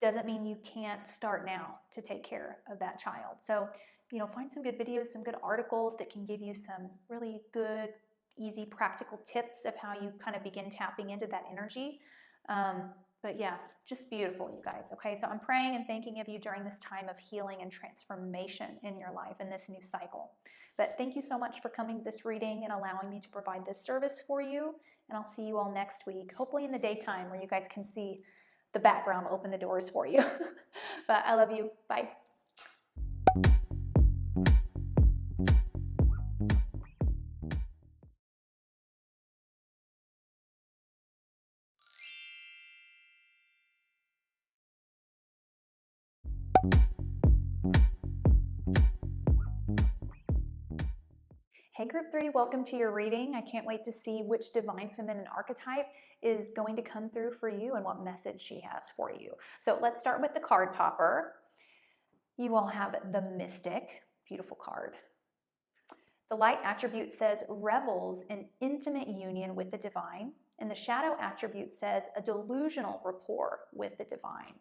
doesn't mean you can't start now to take care of that child. So, you know, find some good videos, some good articles that can give you some really good, easy, practical tips of how you kind of begin tapping into that energy. But yeah, just beautiful, you guys. Okay, so I'm praying and thanking of you during this time of healing and transformation in your life in this new cycle. But thank you so much for coming to this reading and allowing me to provide this service for you. And I'll see you all next week, hopefully in the daytime where you guys can see the background open the doors for you. But I love you. Bye. Hey group 3, welcome to your reading. I can't wait to see which divine feminine archetype is going to come through for you and what message she has for you. So let's start with the card topper. You all have the Mystic, beautiful card. The light attribute says revels in intimate union with the divine, and the shadow attribute says a delusional rapport with the divine.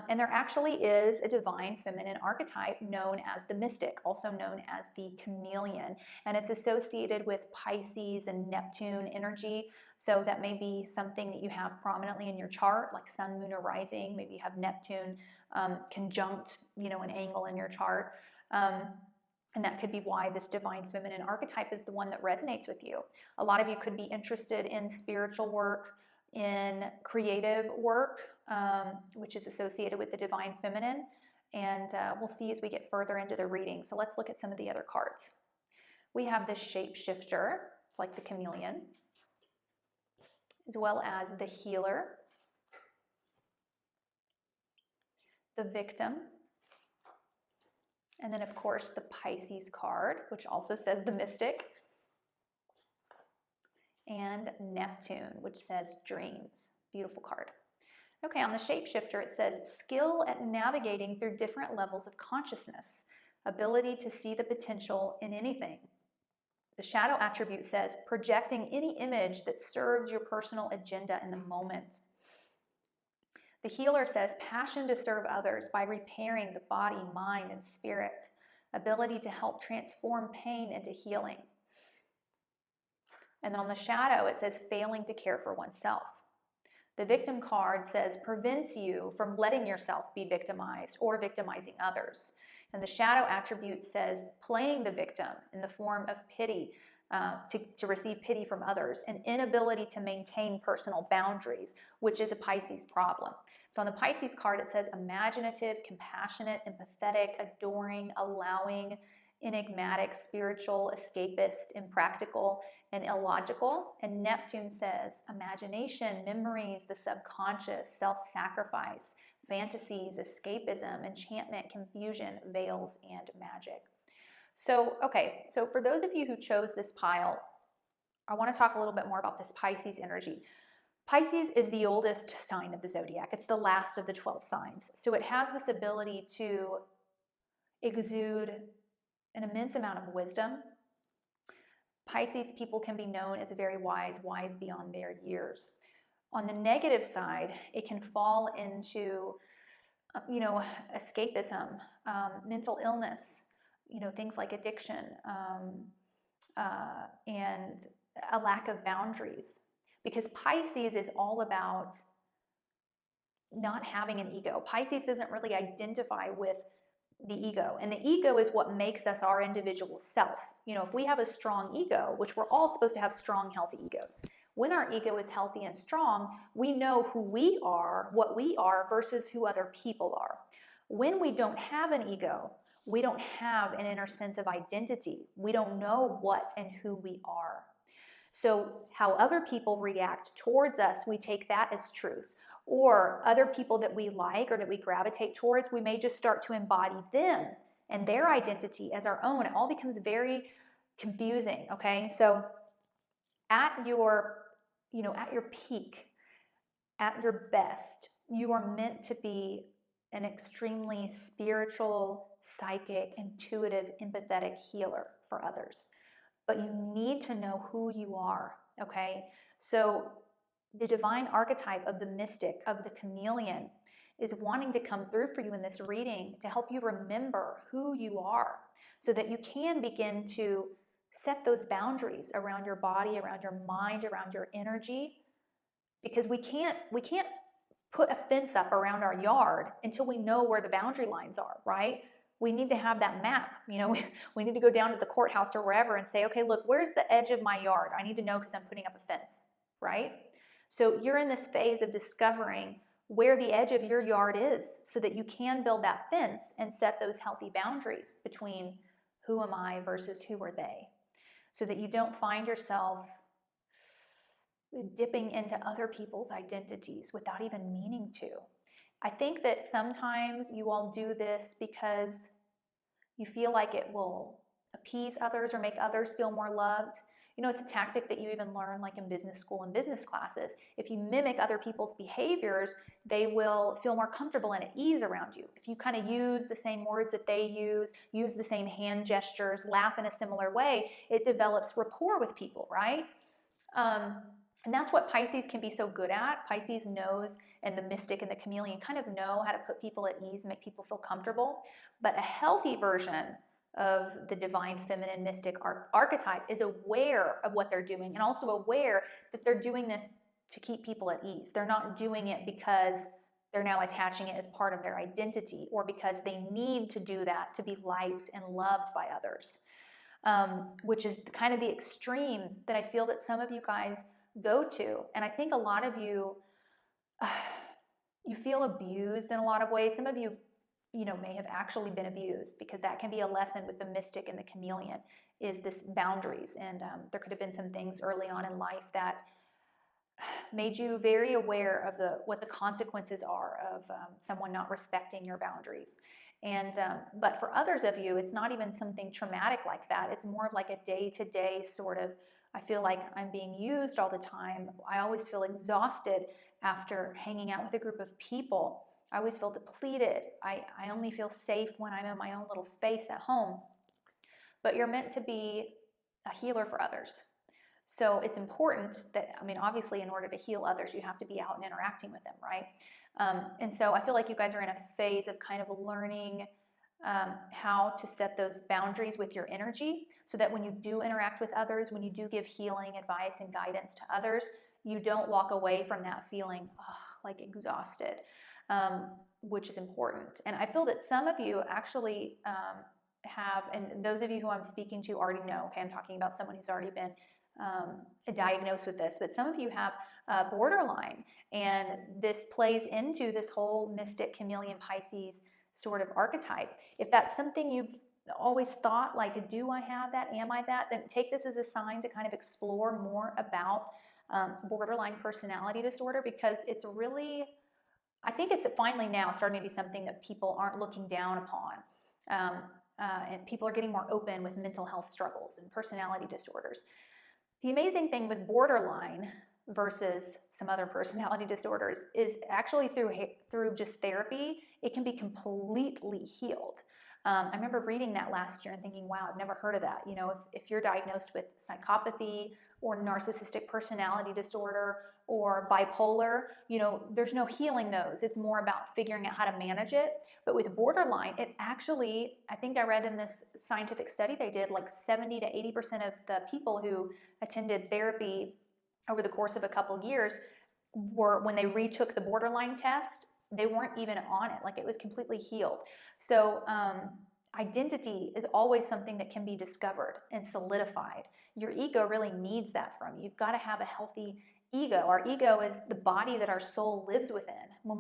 And there actually is a divine feminine archetype known as the Mystic, also known as the Chameleon, and it's associated with Pisces and Neptune energy. So that may be something that you have prominently in your chart, like Sun, Moon, or Rising. Maybe you have Neptune conjunct, you know, an angle in your chart. And that could be why this divine feminine archetype is the one that resonates with you. A lot of you could be interested in spiritual work, in creative work, which is associated with the divine feminine. And we'll see as we get further into the reading. So let's look at some of the other cards. We have the Shapeshifter. It's like the chameleon, as well as the Healer, the Victim, and then of course the Pisces card, which also says the Mystic, and Neptune, which says Dreams. Beautiful card. Okay, on the Shapeshifter, it says skill at navigating through different levels of consciousness, ability to see the potential in anything. The shadow attribute says projecting any image that serves your personal agenda in the moment. The Healer says passion to serve others by repairing the body, mind, and spirit, ability to help transform pain into healing. And on the shadow, it says failing to care for oneself. The Victim card says prevents you from letting yourself be victimized or victimizing others. And the shadow attribute says playing the victim in the form of pity, to receive pity from others, and inability to maintain personal boundaries, which is a Pisces problem. So on the Pisces card, it says imaginative, compassionate, empathetic, adoring, allowing, enigmatic, spiritual, escapist, impractical, and illogical. And Neptune says imagination, memories, the subconscious, self-sacrifice, fantasies, escapism, enchantment, confusion, veils, and magic. So, okay, so for those of you who chose this pile, I want to talk a little bit more about this Pisces energy. Pisces is the oldest sign of the zodiac. It's the last of the 12 signs. So it has this ability to exude an immense amount of wisdom. Pisces people can be known as very wise, wise beyond their years. On the negative side, it can fall into, escapism, mental illness, things like addiction, and a lack of boundaries. Because Pisces is all about not having an ego. Pisces doesn't really identify with the ego, and the ego is what makes us our individual self. If we have a strong ego, which we're all supposed to have strong, healthy egos, when our ego is healthy and strong, we know who we are, what we are, versus who other people are. When we don't have an ego, we don't have an inner sense of identity. We don't know what and who we are. So how other people react towards us, we take that as truth. Or other people that we like or that we gravitate towards, we may just start to embody them and their identity as our own. It all becomes very confusing, okay? So at your peak, at your best, you are meant to be an extremely spiritual, psychic, intuitive, empathetic healer for others. But you need to know who you are, okay? So the divine archetype of the mystic, of the chameleon, is wanting to come through for you in this reading to help you remember who you are so that you can begin to set those boundaries around your body, around your mind, around your energy, because we can't put a fence up around our yard until we know where the boundary lines are, right? We need to have that map. We need to go down to the courthouse or wherever and say, okay, look, where's the edge of my yard? I need to know because I'm putting up a fence, right? So you're in this phase of discovering where the edge of your yard is so that you can build that fence and set those healthy boundaries between who am I versus who are they, so that you don't find yourself dipping into other people's identities without even meaning to. I think that sometimes you all do this because you feel like it will appease others or make others feel more loved. It's a tactic that you even learn like in business school and business classes. If you mimic other people's behaviors, they will feel more comfortable and at ease around you. If you kind of use the same words that they use the same hand gestures, laugh in a similar way, it develops rapport with people, right? And that's what Pisces can be so good at. Pisces knows, and the mystic and the chameleon kind of know how to put people at ease and make people feel comfortable. But a healthy version of the divine feminine mystic archetype is aware of what they're doing and also aware that they're doing this to keep people at ease. They're not doing it because they're now attaching it as part of their identity or because they need to do that to be liked and loved by others, which is kind of the extreme that I feel that some of you guys go to. And I think a lot of you, you feel abused in a lot of ways. Some of you, may have actually been abused, because that can be a lesson with the mystic and the chameleon, is this boundaries. And there could have been some things early on in life that made you very aware of what the consequences are of someone not respecting your boundaries. And but for others of you, it's not even something traumatic like that. It's more of like a day-to-day sort of, I feel like I'm being used all the time. I always feel exhausted after hanging out with a group of people. I always feel depleted. I only feel safe when I'm in my own little space at home. But you're meant to be a healer for others. So it's important that, obviously in order to heal others, you have to be out and interacting with them, right? And so I feel like you guys are in a phase of kind of learning how to set those boundaries with your energy so that when you do interact with others, when you do give healing advice and guidance to others, you don't walk away from that feeling like exhausted, which is important. And I feel that some of you actually have, and those of you who I'm speaking to already know, okay, I'm talking about someone who's already been diagnosed with this, but some of you have borderline, and this plays into this whole mystic chameleon Pisces sort of archetype. If that's something you've always thought like, do I have that? Am I that? Then take this as a sign to kind of explore more about borderline personality disorder, because it's really, I think it's finally now starting to be something that people aren't looking down upon. And people are getting more open with mental health struggles and personality disorders. The amazing thing with borderline versus some other personality disorders is actually through just therapy, it can be completely healed. I remember reading that last year and thinking, wow, I've never heard of that. You know, if you're diagnosed with psychopathy or narcissistic personality disorder or bipolar, you know, there's no healing those. It's more about figuring out how to manage it. But with borderline, it actually, I think I read in this scientific study they did, like 70 to 80% of the people who attended therapy over the course of a couple years were, when they retook the borderline test, they weren't even on it. Like, it was completely healed. So identity is always something that can be discovered and solidified. Your ego really needs that from you. You've got to have a healthy ego. Our ego is the body that our soul lives within. When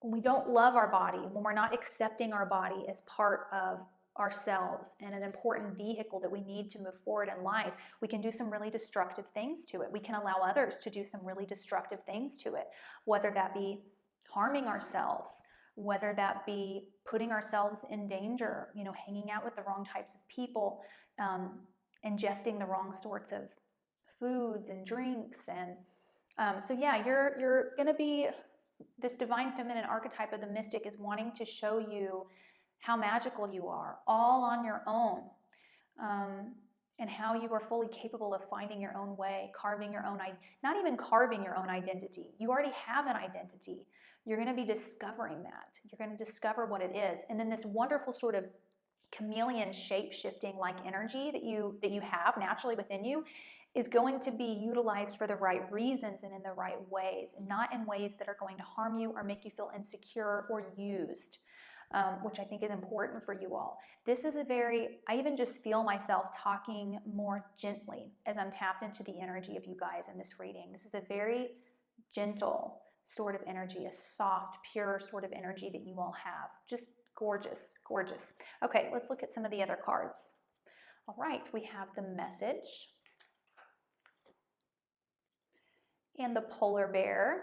we don't love our body, when we're not accepting our body as part of ourselves and an important vehicle that we need to move forward in life, we can do some really destructive things to it. We can allow others to do some really destructive things to it, whether that be harming ourselves, whether that be putting ourselves in danger, you know, hanging out with the wrong types of people, ingesting the wrong sorts of foods and drinks. And so yeah, you're going to be, this divine feminine archetype of the mystic is wanting to show you how magical you are, all on your own, and how you are fully capable of finding your own way, carving your own, not even carving your own identity. You already have an identity. You're going to be discovering that. You're going to discover what it is. And then this wonderful sort of chameleon shape-shifting like energy that you have naturally within you is going to be utilized for the right reasons and in the right ways, not in ways that are going to harm you or make you feel insecure or used, which I think is important for you all. This is I even just feel myself talking more gently as I'm tapped into the energy of you guys in this reading. This is a very gentle sort of energy, a soft, pure sort of energy that you all have. Just gorgeous, gorgeous. Okay, let's look at some of the other cards. All right, we have the Message and the Polar Bear.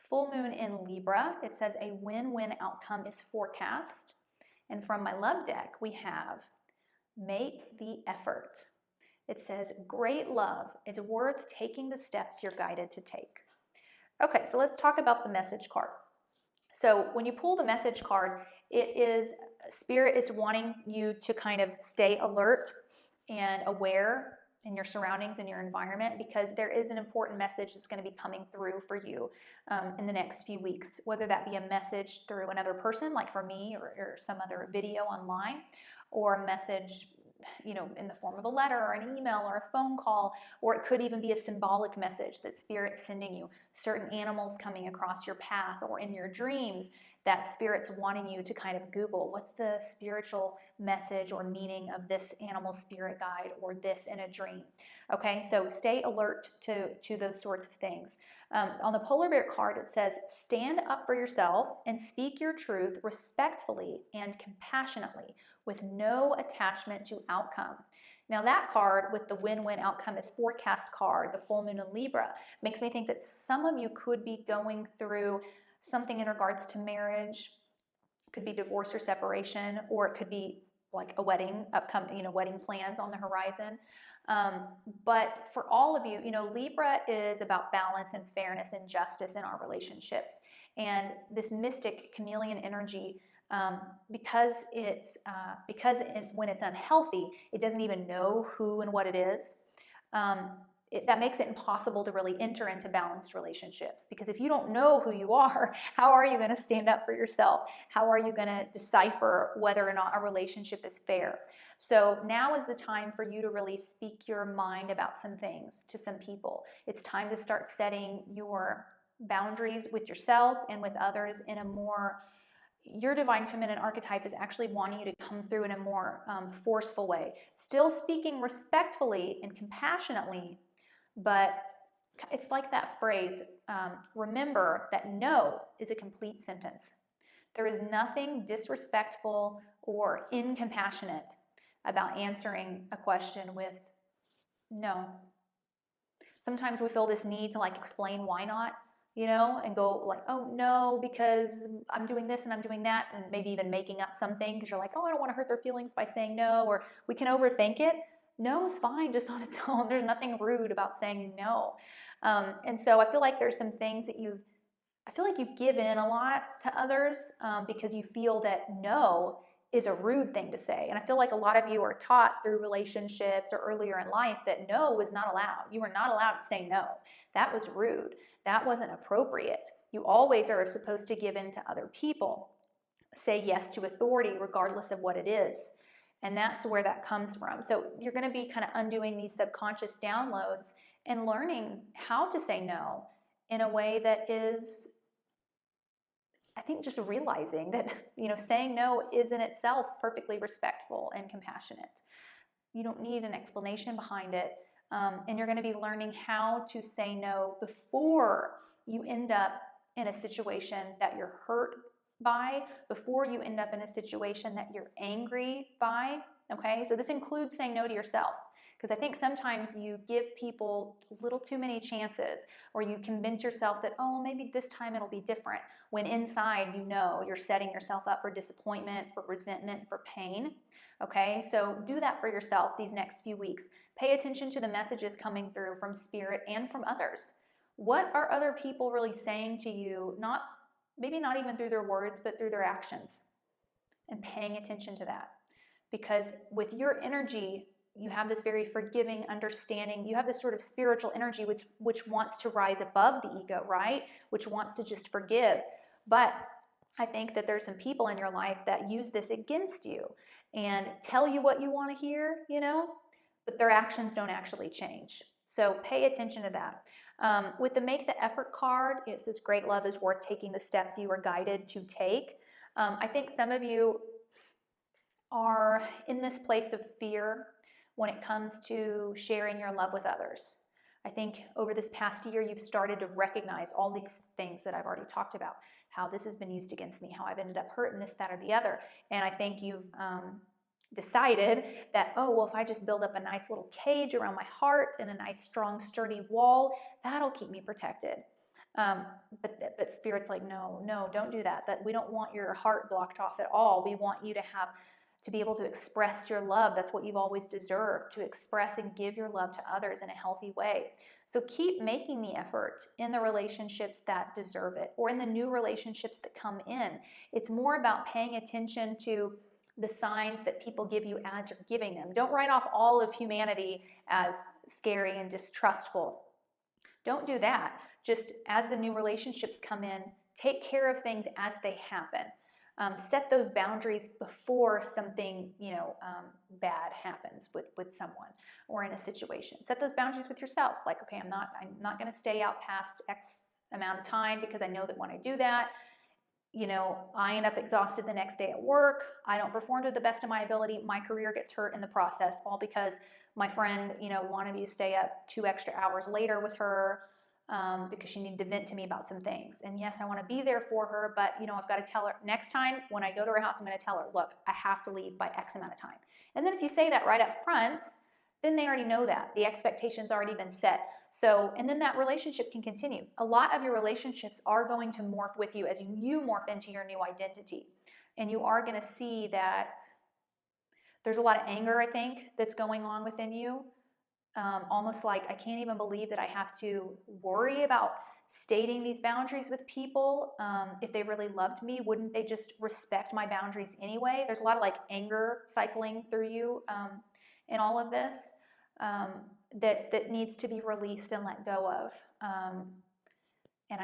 Full moon in Libra. It says a win-win outcome is forecast. And from my love deck, we have Make the Effort. It says great love is worth taking the steps you're guided to take. Okay, so let's talk about the Message card. So when you pull the Message card, it is, Spirit is wanting you to kind of stay alert and aware in your surroundings and your environment, because there is an important message that's going to be coming through for you in the next few weeks, whether that be a message through another person, like for me, or some other video online, or a message, you know, in the form of a letter or an email or a phone call, or it could even be a symbolic message that Spirit's sending you, certain animals coming across your path or in your dreams that Spirit's wanting you to kind of Google, what's the spiritual message or meaning of this animal spirit guide or this in a dream. Okay, so stay alert to those sorts of things. On the Polar Bear card, it says, stand up for yourself and speak your truth respectfully and compassionately with no attachment to outcome. Now that card with the win-win outcome is forecast card, the full moon in Libra, makes me think that some of you could be going through something in regards to marriage. It could be divorce or separation, or it could be like a wedding, upcoming, you know, wedding plans on the horizon. But for all of you, you know, Libra is about balance and fairness and justice in our relationships. And this mystic chameleon energy, because when it's unhealthy, it doesn't even know who and what it is. That makes it impossible to really enter into balanced relationships, because if you don't know who you are, how are you going to stand up for yourself? How are you going to decipher whether or not a relationship is fair? So now is the time for you to really speak your mind about some things to some people. It's time to start setting your boundaries with yourself and with others in a more, your divine feminine archetype is actually wanting you to come through in a more forceful way, still speaking respectfully and compassionately. But it's like that phrase, remember that no is a complete sentence. There is nothing disrespectful or incompassionate about answering a question with no. Sometimes we feel this need to like explain why not, you know, and go like, oh no, because I'm doing this and I'm doing that, and maybe even making up something because you're like, oh, I don't want to hurt their feelings by saying no, or we can overthink it. No is fine just on its own. There's nothing rude about saying no. And so I feel like there's some things that I feel like you give in a lot to others because you feel that no is a rude thing to say. And I feel like a lot of you are taught through relationships or earlier in life that no was not allowed. You were not allowed to say no. That was rude. That wasn't appropriate. You always are supposed to give in to other people. Say yes to authority regardless of what it is. And that's where that comes from. So you're going to be kind of undoing these subconscious downloads and learning how to say no in a way that is, I think, just realizing that, you know, saying no is in itself perfectly respectful and compassionate. You don't need an explanation behind it. And you're going to be learning how to say no before you end up in a situation that you're hurt by, before you end up in a situation that you're angry by. Okay, so this includes saying no to yourself. Because I think sometimes you give people a little too many chances, or you convince yourself that, oh, maybe this time it'll be different, when inside you know you're setting yourself up for disappointment, for resentment, for pain. Okay, so do that for yourself these next few weeks. Pay attention to the messages coming through from spirit and from others. What are other people really saying to you? Maybe not even through their words, but through their actions. And paying attention to that. Because with your energy, you have this very forgiving understanding. You have this sort of spiritual energy which wants to rise above the ego, right? Which wants to just forgive. But I think that there's some people in your life that use this against you and tell you what you want to hear, you know, but their actions don't actually change. So pay attention to that. With the Make the Effort card, it says, great love is worth taking the steps you were guided to take. I think some of you are in this place of fear when it comes to sharing your love with others. I think over this past year, you've started to recognize all these things that I've already talked about, how this has been used against me, how I've ended up hurt in this, that, or the other. And I think you've decided that, oh, well, if I just build up a nice little cage around my heart and a nice, strong, sturdy wall, that'll keep me protected. But Spirit's like, no, don't do that. That we don't want your heart blocked off at all. We want you to be able to express your love. That's what you've always deserved, to express and give your love to others in a healthy way. So keep making the effort in the relationships that deserve it, or in the new relationships that come in. It's more about paying attention to the signs that people give you as you're giving them. Don't write off all of humanity as scary and distrustful. Don't do that. Just as the new relationships come in, take care of things as they happen. Set those boundaries before something, bad happens with someone or in a situation. Set those boundaries with yourself. Like, okay, I'm not going to stay out past X amount of time, because I know that when I do that, I end up exhausted the next day at work. I don't perform to the best of my ability. My career gets hurt in the process, all because my friend, wanted me to stay up 2 extra hours later with her. Because she needed to vent to me about some things. And yes, I want to be there for her, but I've got to tell her next time when I go to her house, I'm going to tell her, look, I have to leave by X amount of time. And then if you say that right up front, then they already know that. The expectation's already been set. So, and then that relationship can continue. A lot of your relationships are going to morph with you as you morph into your new identity. And you are going to see that there's a lot of anger, I think, that's going on within you. Almost like, I can't even believe that I have to worry about stating these boundaries with people. If they really loved me, wouldn't they just respect my boundaries anyway? There's a lot of like anger cycling through you in all of this that needs to be released and let go of. And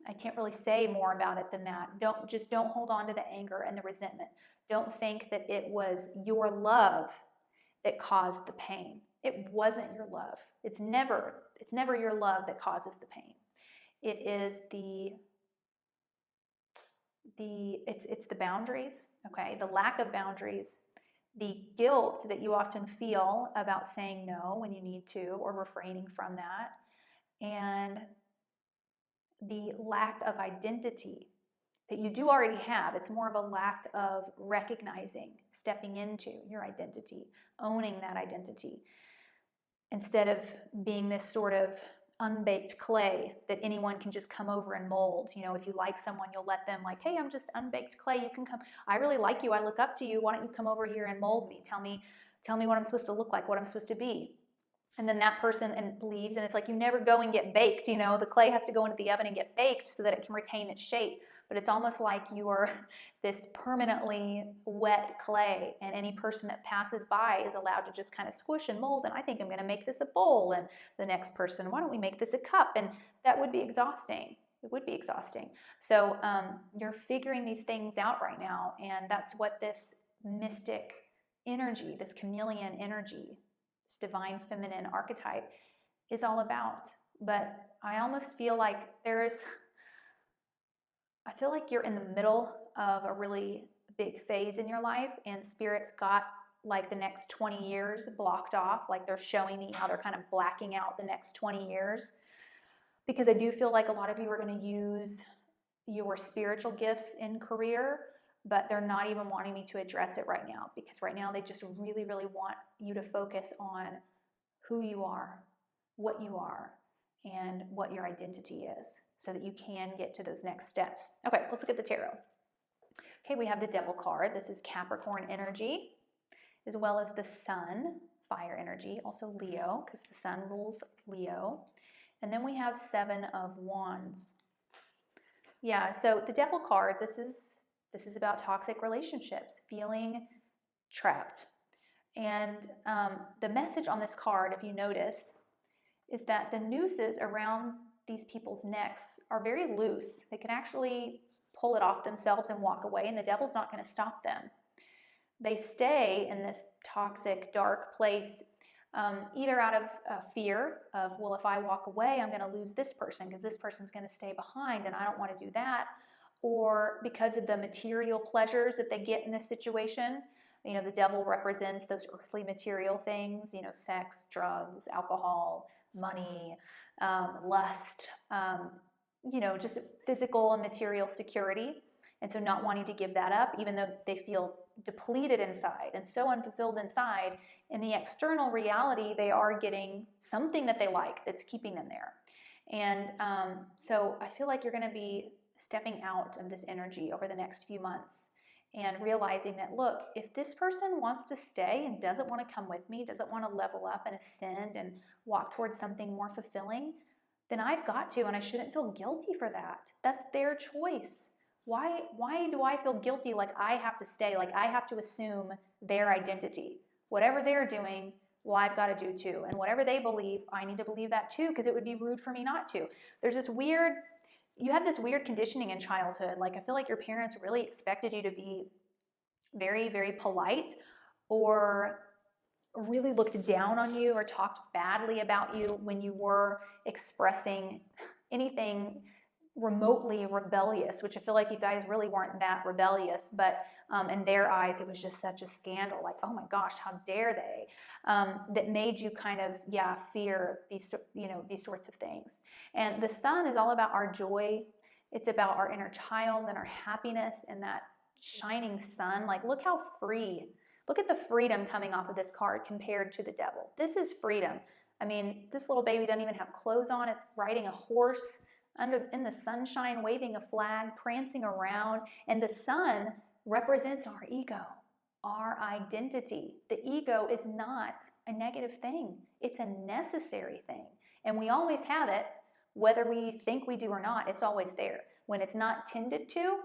I can't really say more about it than that. Don't hold on to the anger and the resentment. Don't think that it was your love that caused the pain. It wasn't your love. It's never your love that causes the pain. It is it's the boundaries, okay? The lack of boundaries, the guilt that you often feel about saying no when you need to, or refraining from that, and the lack of identity that you do already have. It's more of a lack of recognizing, stepping into your identity, owning that identity, instead of being this sort of unbaked clay that anyone can just come over and mold. You know, if you like someone, you'll let them, like, hey, I'm just unbaked clay. You can come. I really like you. I look up to you. Why don't you come over here and mold me? Tell me what I'm supposed to look like, what I'm supposed to be. And then that person leaves, and it's like you never go and get baked. You know, the clay has to go into the oven and get baked so that it can retain its shape. But it's almost like you are this permanently wet clay, and any person that passes by is allowed to just kind of squish and mold. And I think I'm going to make this a bowl, and the next person, why don't we make this a cup? And that would be exhausting. It would be exhausting. So you're figuring these things out right now, and that's what this mystic energy, this chameleon energy, this divine feminine archetype is all about. But I almost feel like I feel like you're in the middle of a really big phase in your life, and Spirit's got like the next 20 years blocked off. Like they're showing me how they're kind of blacking out the next 20 years, because I do feel like a lot of you are going to use your spiritual gifts in career, but they're not even wanting me to address it right now, because right now they just really, really want you to focus on who you are, what you are, and what your identity is, so that you can get to those next steps. Okay, let's look at the tarot. Okay, we have the Devil card. This is Capricorn energy, as well as the Sun, fire energy, also Leo, because the Sun rules Leo. And then we have Seven of Wands. Yeah, so the Devil card, this is about toxic relationships, feeling trapped. And the message on this card, if you notice, is that the nooses around these people's necks are very loose. They can actually pull it off themselves and walk away, and the devil's not going to stop them. They stay in this toxic, dark place, either out of fear of, well, if I walk away, I'm going to lose this person because this person's going to stay behind, and I don't want to do that, or because of the material pleasures that they get in this situation. You know, the devil represents those earthly material things, you know, sex, drugs, alcohol, money, lust, you know, just physical and material security. And so not wanting to give that up, even though they feel depleted inside and so unfulfilled inside, in the external reality, they are getting something that they like that's keeping them there. And so I feel like you're going to be stepping out of this energy over the next few months and realizing that, look, if this person wants to stay and doesn't want to come with me, doesn't want to level up and ascend and walk towards something more fulfilling, then I've got to, and I shouldn't feel guilty for that. That's their choice. Why do I feel guilty like I have to stay, like I have to assume their identity? Whatever they're doing, well, I've got to do too. And whatever they believe, I need to believe that too, because it would be rude for me not to. There's this weird, you have this weird conditioning in childhood. Like I feel like your parents really expected you to be very, very polite, or really looked down on you or talked badly about you when you were expressing anything remotely rebellious, which I feel like you guys really weren't that rebellious, but in their eyes, it was just such a scandal. Like, oh my gosh, how dare they? That made you kind of, fear these, these sorts of things. And the Sun is all about our joy. It's about our inner child and our happiness and that shining sun. Like, look how free. Look at the freedom coming off of this card compared to the devil. This is freedom. I mean, this little baby doesn't even have clothes on. It's riding a horse in the sunshine, waving a flag, prancing around. And the sun represents our ego, our identity. The ego is not a negative thing. It's a necessary thing. And we always have it, whether we think we do or not. It's always there. When it's not tended to,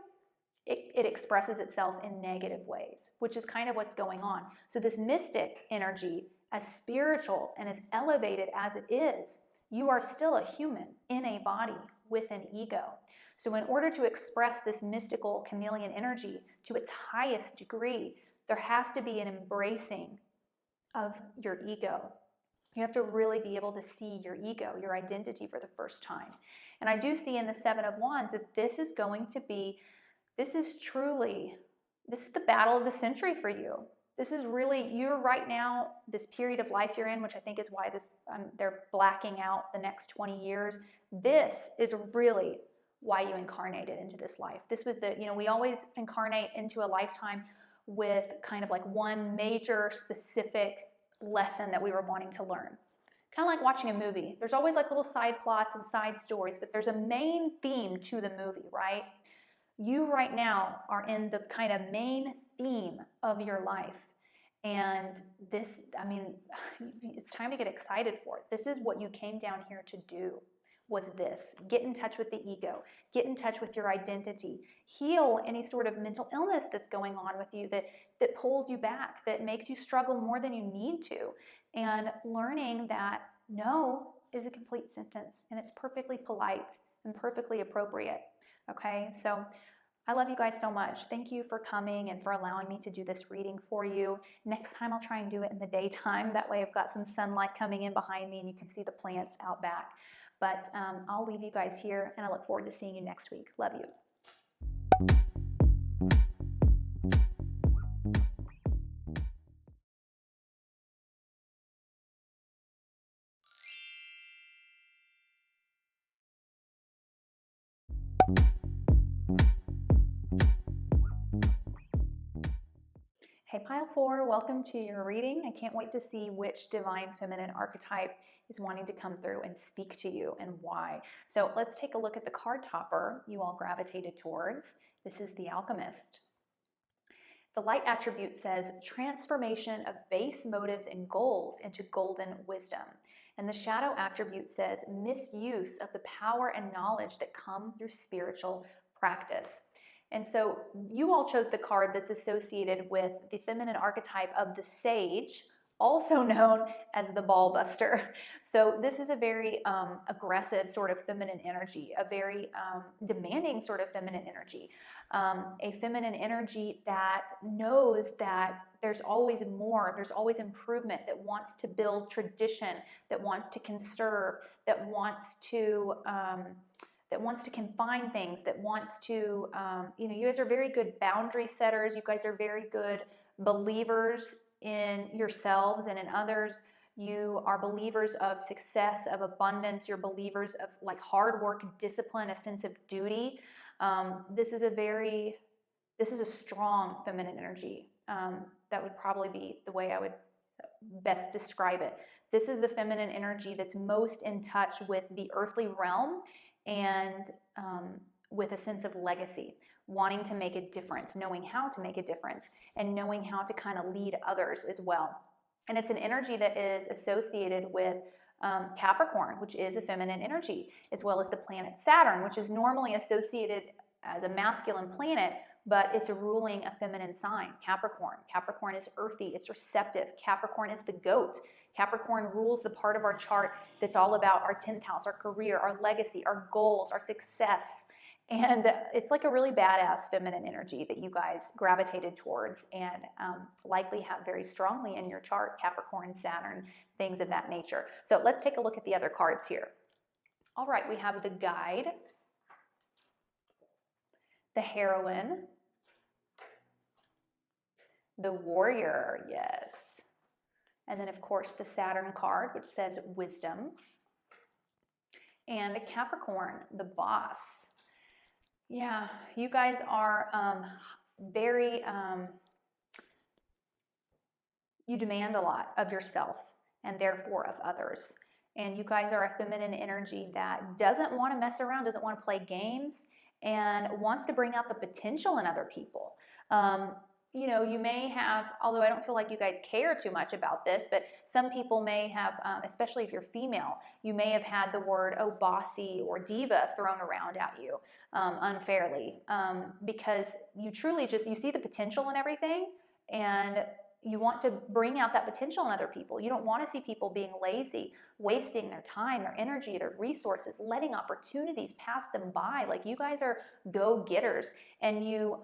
it expresses itself in negative ways, which is kind of what's going on. So this mystic energy, as spiritual and as elevated as it is, you are still a human in a body with an ego. So in order to express this mystical chameleon energy to its highest degree, there has to be an embracing of your ego. You have to really be able to see your ego, your identity, for the first time. And I do see in the Seven of Wands that this is the battle of the century for you. This is really, you're right now, this period of life you're in, which I think is why they're blacking out the next 20 years. This is really why you incarnated into this life. This was the, we always incarnate into a lifetime with kind of like one major specific lesson that we were wanting to learn. Kind of like watching a movie. There's always like little side plots and side stories, but there's a main theme to the movie, right? You right now are in the kind of main theme of your life. And this, I mean, it's time to get excited for it. This is what you came down here to do, was this. Get in touch with the ego. Get in touch with your identity. Heal any sort of mental illness that's going on with you that pulls you back, that makes you struggle more than you need to. And learning that no is a complete sentence and it's perfectly polite and perfectly appropriate. Okay, so I love you guys so much. Thank you for coming and for allowing me to do this reading for you. Next time I'll try and do it in the daytime. That way I've got some sunlight coming in behind me and you can see the plants out back. But I'll leave you guys here and I look forward to seeing you next week. Love you. Hey Pile 4, welcome to your reading. I can't wait to see which divine feminine archetype is wanting to come through and speak to you and why. So let's take a look at the card topper you all gravitated towards. This is the Alchemist. The light attribute says transformation of base motives and goals into golden wisdom. And the shadow attribute says misuse of the power and knowledge that come through spiritual practice. And so you all chose the card that's associated with the feminine archetype of the sage, also known as the ball buster. So this is a very aggressive sort of feminine energy, a very demanding sort of feminine energy, a feminine energy that knows that there's always more, there's always improvement, that wants to build tradition, that wants to conserve, that wants to confine things, that wants to, you guys are very good boundary setters. You guys are very good believers in yourselves and in others. You are believers of success, of abundance. You're believers of like hard work, discipline, a sense of duty. This is a strong feminine energy. That would probably be the way I would best describe it. This is the feminine energy that's most in touch with the earthly realm and with a sense of legacy, wanting to make a difference, knowing how to make a difference, and knowing how to kind of lead others as well. And it's an energy that is associated with Capricorn, which is a feminine energy, as well as the planet Saturn, which is normally associated as a masculine planet, but it's ruling a feminine sign, Capricorn. Capricorn is earthy, it's receptive. Capricorn is the goat. Capricorn rules the part of our chart that's all about our 10th house, our career, our legacy, our goals, our success. And it's like a really badass feminine energy that you guys gravitated towards and likely have very strongly in your chart, Capricorn, Saturn, things of that nature. So let's take a look at the other cards here. All right, we have the Guide, the Heroine, the Warrior, yes. And then, of course, the Saturn card, which says Wisdom. And the Capricorn, the Boss. Yeah, you guys are very, you demand a lot of yourself and therefore of others. And you guys are a feminine energy that doesn't want to mess around, doesn't want to play games, and wants to bring out the potential in other people. You may have, although I don't feel like you guys care too much about this, but some people may have, especially if you're female, you may have had the word, oh, bossy or diva thrown around at you unfairly because you truly you see the potential in everything and you want to bring out that potential in other people. You don't want to see people being lazy, wasting their time, their energy, their resources, letting opportunities pass them by. Like you guys are go-getters and you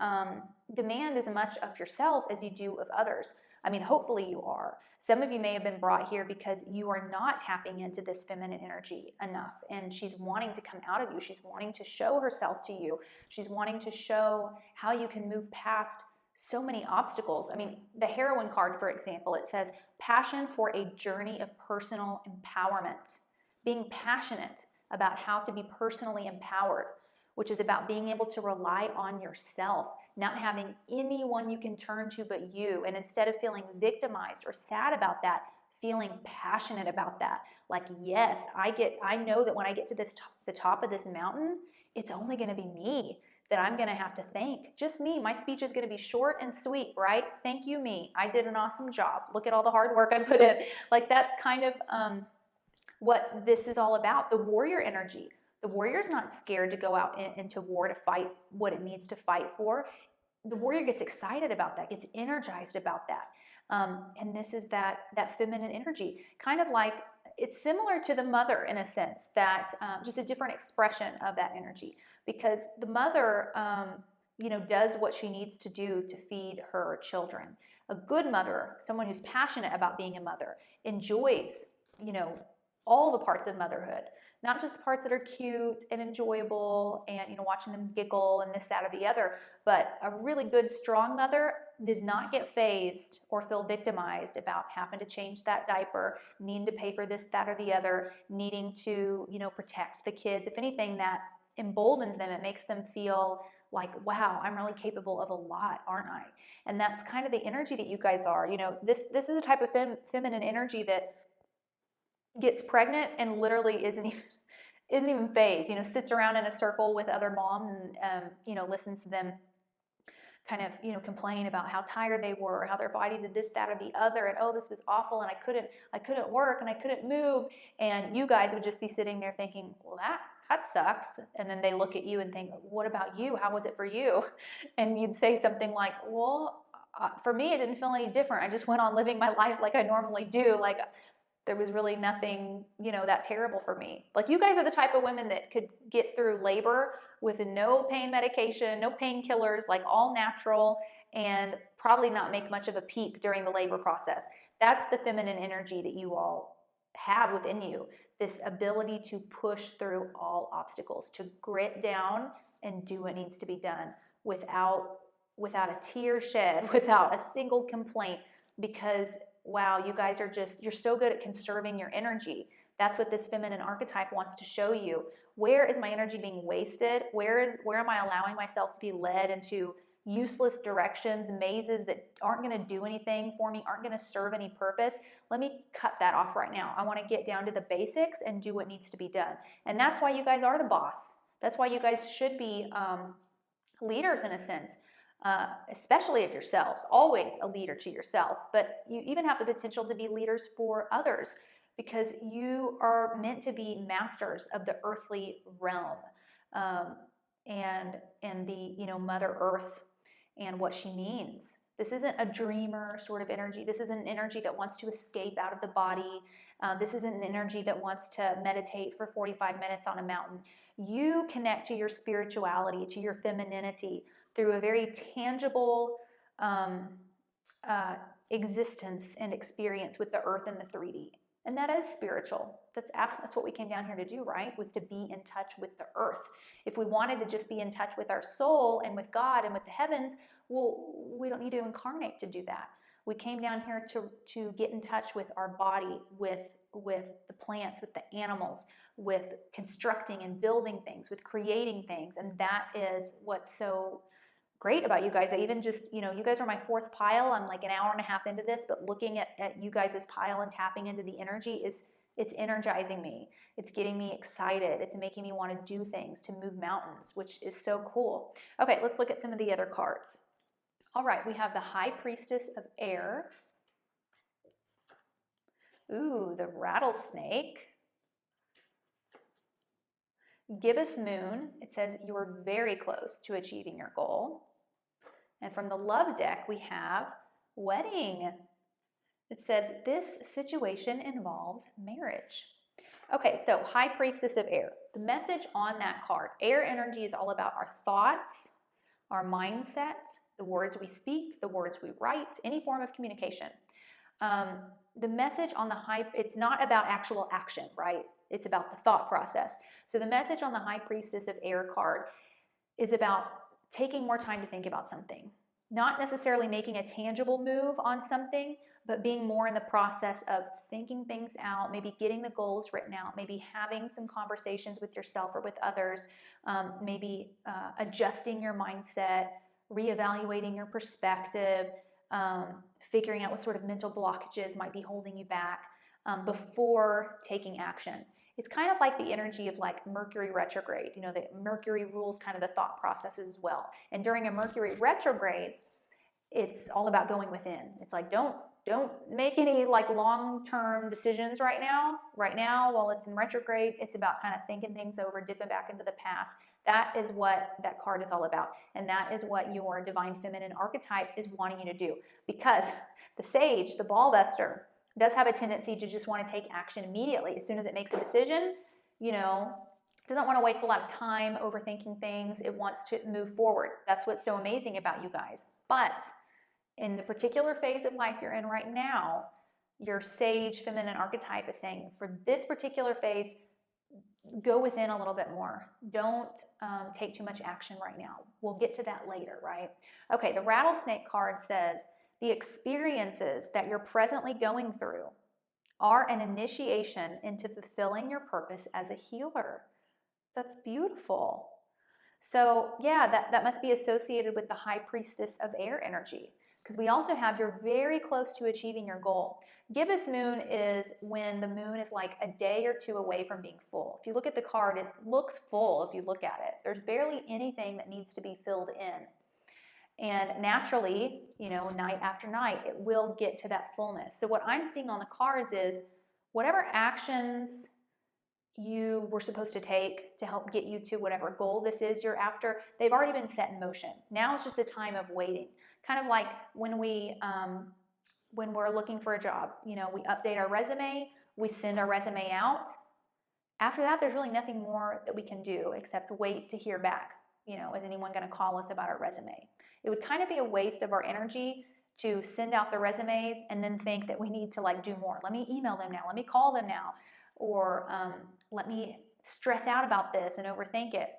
demand as much of yourself as you do of others. I mean, hopefully you are. Some of you may have been brought here because you are not tapping into this feminine energy enough and she's wanting to come out of you. She's wanting to show herself to you. She's wanting to show how you can move past so many obstacles. I mean, the Heroine card, for example, it says passion for a journey of personal empowerment, being passionate about how to be personally empowered, which is about being able to rely on yourself, not having anyone you can turn to but you. And instead of feeling victimized or sad about that, feeling passionate about that. Like, yes, I know that when I get to the top of this mountain, it's only going to be me that I'm going to have to thank. Just me. My speech is going to be short and sweet, right? Thank you, me. I did an awesome job. Look at all the hard work I put in. Like, that's kind of what this is all about, the warrior energy. The warrior's not scared to go out into war to fight what it needs to fight for. The warrior gets excited about that, gets energized about that. And this is that feminine energy, kind of like, it's similar to the mother in a sense, that just a different expression of that energy, because the mother, does what she needs to do to feed her children. A good mother, someone who's passionate about being a mother, enjoys, all the parts of motherhood, not just the parts that are cute and enjoyable and, watching them giggle and this, that, or the other, but a really good, strong mother does not get fazed or feel victimized about having to change that diaper, needing to pay for this, that, or the other, needing to, protect the kids. If anything, that emboldens them. It makes them feel like, wow, I'm really capable of a lot, aren't I? And that's kind of the energy that you guys are. This is a type of feminine energy that gets pregnant and literally isn't even phased, sits around in a circle with other moms and, listens to them kind of, complain about how tired they were, how their body did this, that, or the other, and oh, this was awful, and I couldn't work, and I couldn't move, and you guys would just be sitting there thinking, well, that sucks, and then they look at you and think, what about you? How was it for you? And you'd say something like, well, for me, it didn't feel any different. I just went on living my life like I normally do. Like, there was really nothing, that terrible for me. Like, you guys are the type of women that could get through labor with no pain medication, no painkillers, like all natural, and probably not make much of a peep during the labor process. That's the feminine energy that you all have within you. This ability to push through all obstacles, to grit down and do what needs to be done without a tear shed, without a single complaint, because wow, you guys are you're so good at conserving your energy. That's what this feminine archetype wants to show you. Where is my energy being wasted? Where am I allowing myself to be led into useless directions, mazes that aren't going to do anything for me, aren't going to serve any purpose? Let me cut that off right now. I want to get down to the basics and do what needs to be done. And that's why you guys are the boss. That's why you guys should be leaders in a sense. Especially of yourselves, always a leader to yourself, but you even have the potential to be leaders for others, because you are meant to be masters of the earthly realm, and the Mother Earth and what she means. This isn't a dreamer sort of energy. This isn't an energy that wants to escape out of the body. This isn't an energy that wants to meditate for 45 minutes on a mountain. You connect to your spirituality, to your femininity, through a very tangible existence and experience with the earth and the 3D. And that is spiritual. That's what we came down here to do, right? Was to be in touch with the earth. If we wanted to just be in touch with our soul and with God and with the heavens, well, we don't need to incarnate to do that. We came down here to get in touch with our body, with the plants, with the animals, with constructing and building things, with creating things. And that is what's so great about you guys. I even just, you guys are my fourth pile. I'm like an hour and a half into this, but looking at you guys' pile and tapping into the energy it's energizing me. It's getting me excited. It's making me want to do things, to move mountains, which is so cool. Okay, let's look at some of the other cards. All right, we have the High Priestess of Air. Ooh, the Rattlesnake. Gibbous Moon. It says you're very close to achieving your goal. And from the Love deck, we have Wedding. It says this situation involves marriage. Okay, so High Priestess of Air. The message on that card, air energy is all about our thoughts, our mindset, the words we speak, the words we write, any form of communication. The message on the it's not about actual action, right? It's about the thought process. So the message on the High Priestess of Air card is about taking more time to think about something. Not necessarily making a tangible move on something, but being more in the process of thinking things out, maybe getting the goals written out, maybe having some conversations with yourself or with others, maybe adjusting your mindset, reevaluating your perspective, figuring out what sort of mental blockages might be holding you back before taking action. It's kind of like the energy of like Mercury retrograde. You know, that Mercury rules kind of the thought processes as well. And during a Mercury retrograde, it's all about going within. It's like, don't make any like long-term decisions right now. Right now, while it's in retrograde, it's about kind of thinking things over, dipping back into the past. That is what that card is all about. And that is what your divine feminine archetype is wanting you to do. Because the sage, the ball buster, does have a tendency to just want to take action immediately. As soon as it makes a decision, you know, doesn't want to waste a lot of time overthinking things. It wants to move forward. That's what's so amazing about you guys. But in the particular phase of life you're in right now, your sage feminine archetype is saying, for this particular phase, go within a little bit more. Don't take too much action right now. We'll get to that later, right? Okay, the rattlesnake card says, the experiences that you're presently going through are an initiation into fulfilling your purpose as a healer. That's beautiful. So yeah, that must be associated with the high priestess of air energy, because we also have you're very close to achieving your goal. Gibbous moon is when the moon is like a day or two away from being full. If you look at the card, it looks full if you look at it. There's barely anything that needs to be filled in. And naturally, you know, night after night, it will get to that fullness. So what I'm seeing on the cards is whatever actions you were supposed to take to help get you to whatever goal this is you're after, they've already been set in motion. Now it's just a time of waiting. Kind of like when we're looking for a job, you know, we update our resume, we send our resume out. After that, there's really nothing more that we can do except wait to hear back. You know, is anyone going to call us about our resume? It would kind of be a waste of our energy to send out the resumes and then think that we need to like do more. Let me email them now. Let me call them now. Or let me stress out about this and overthink it.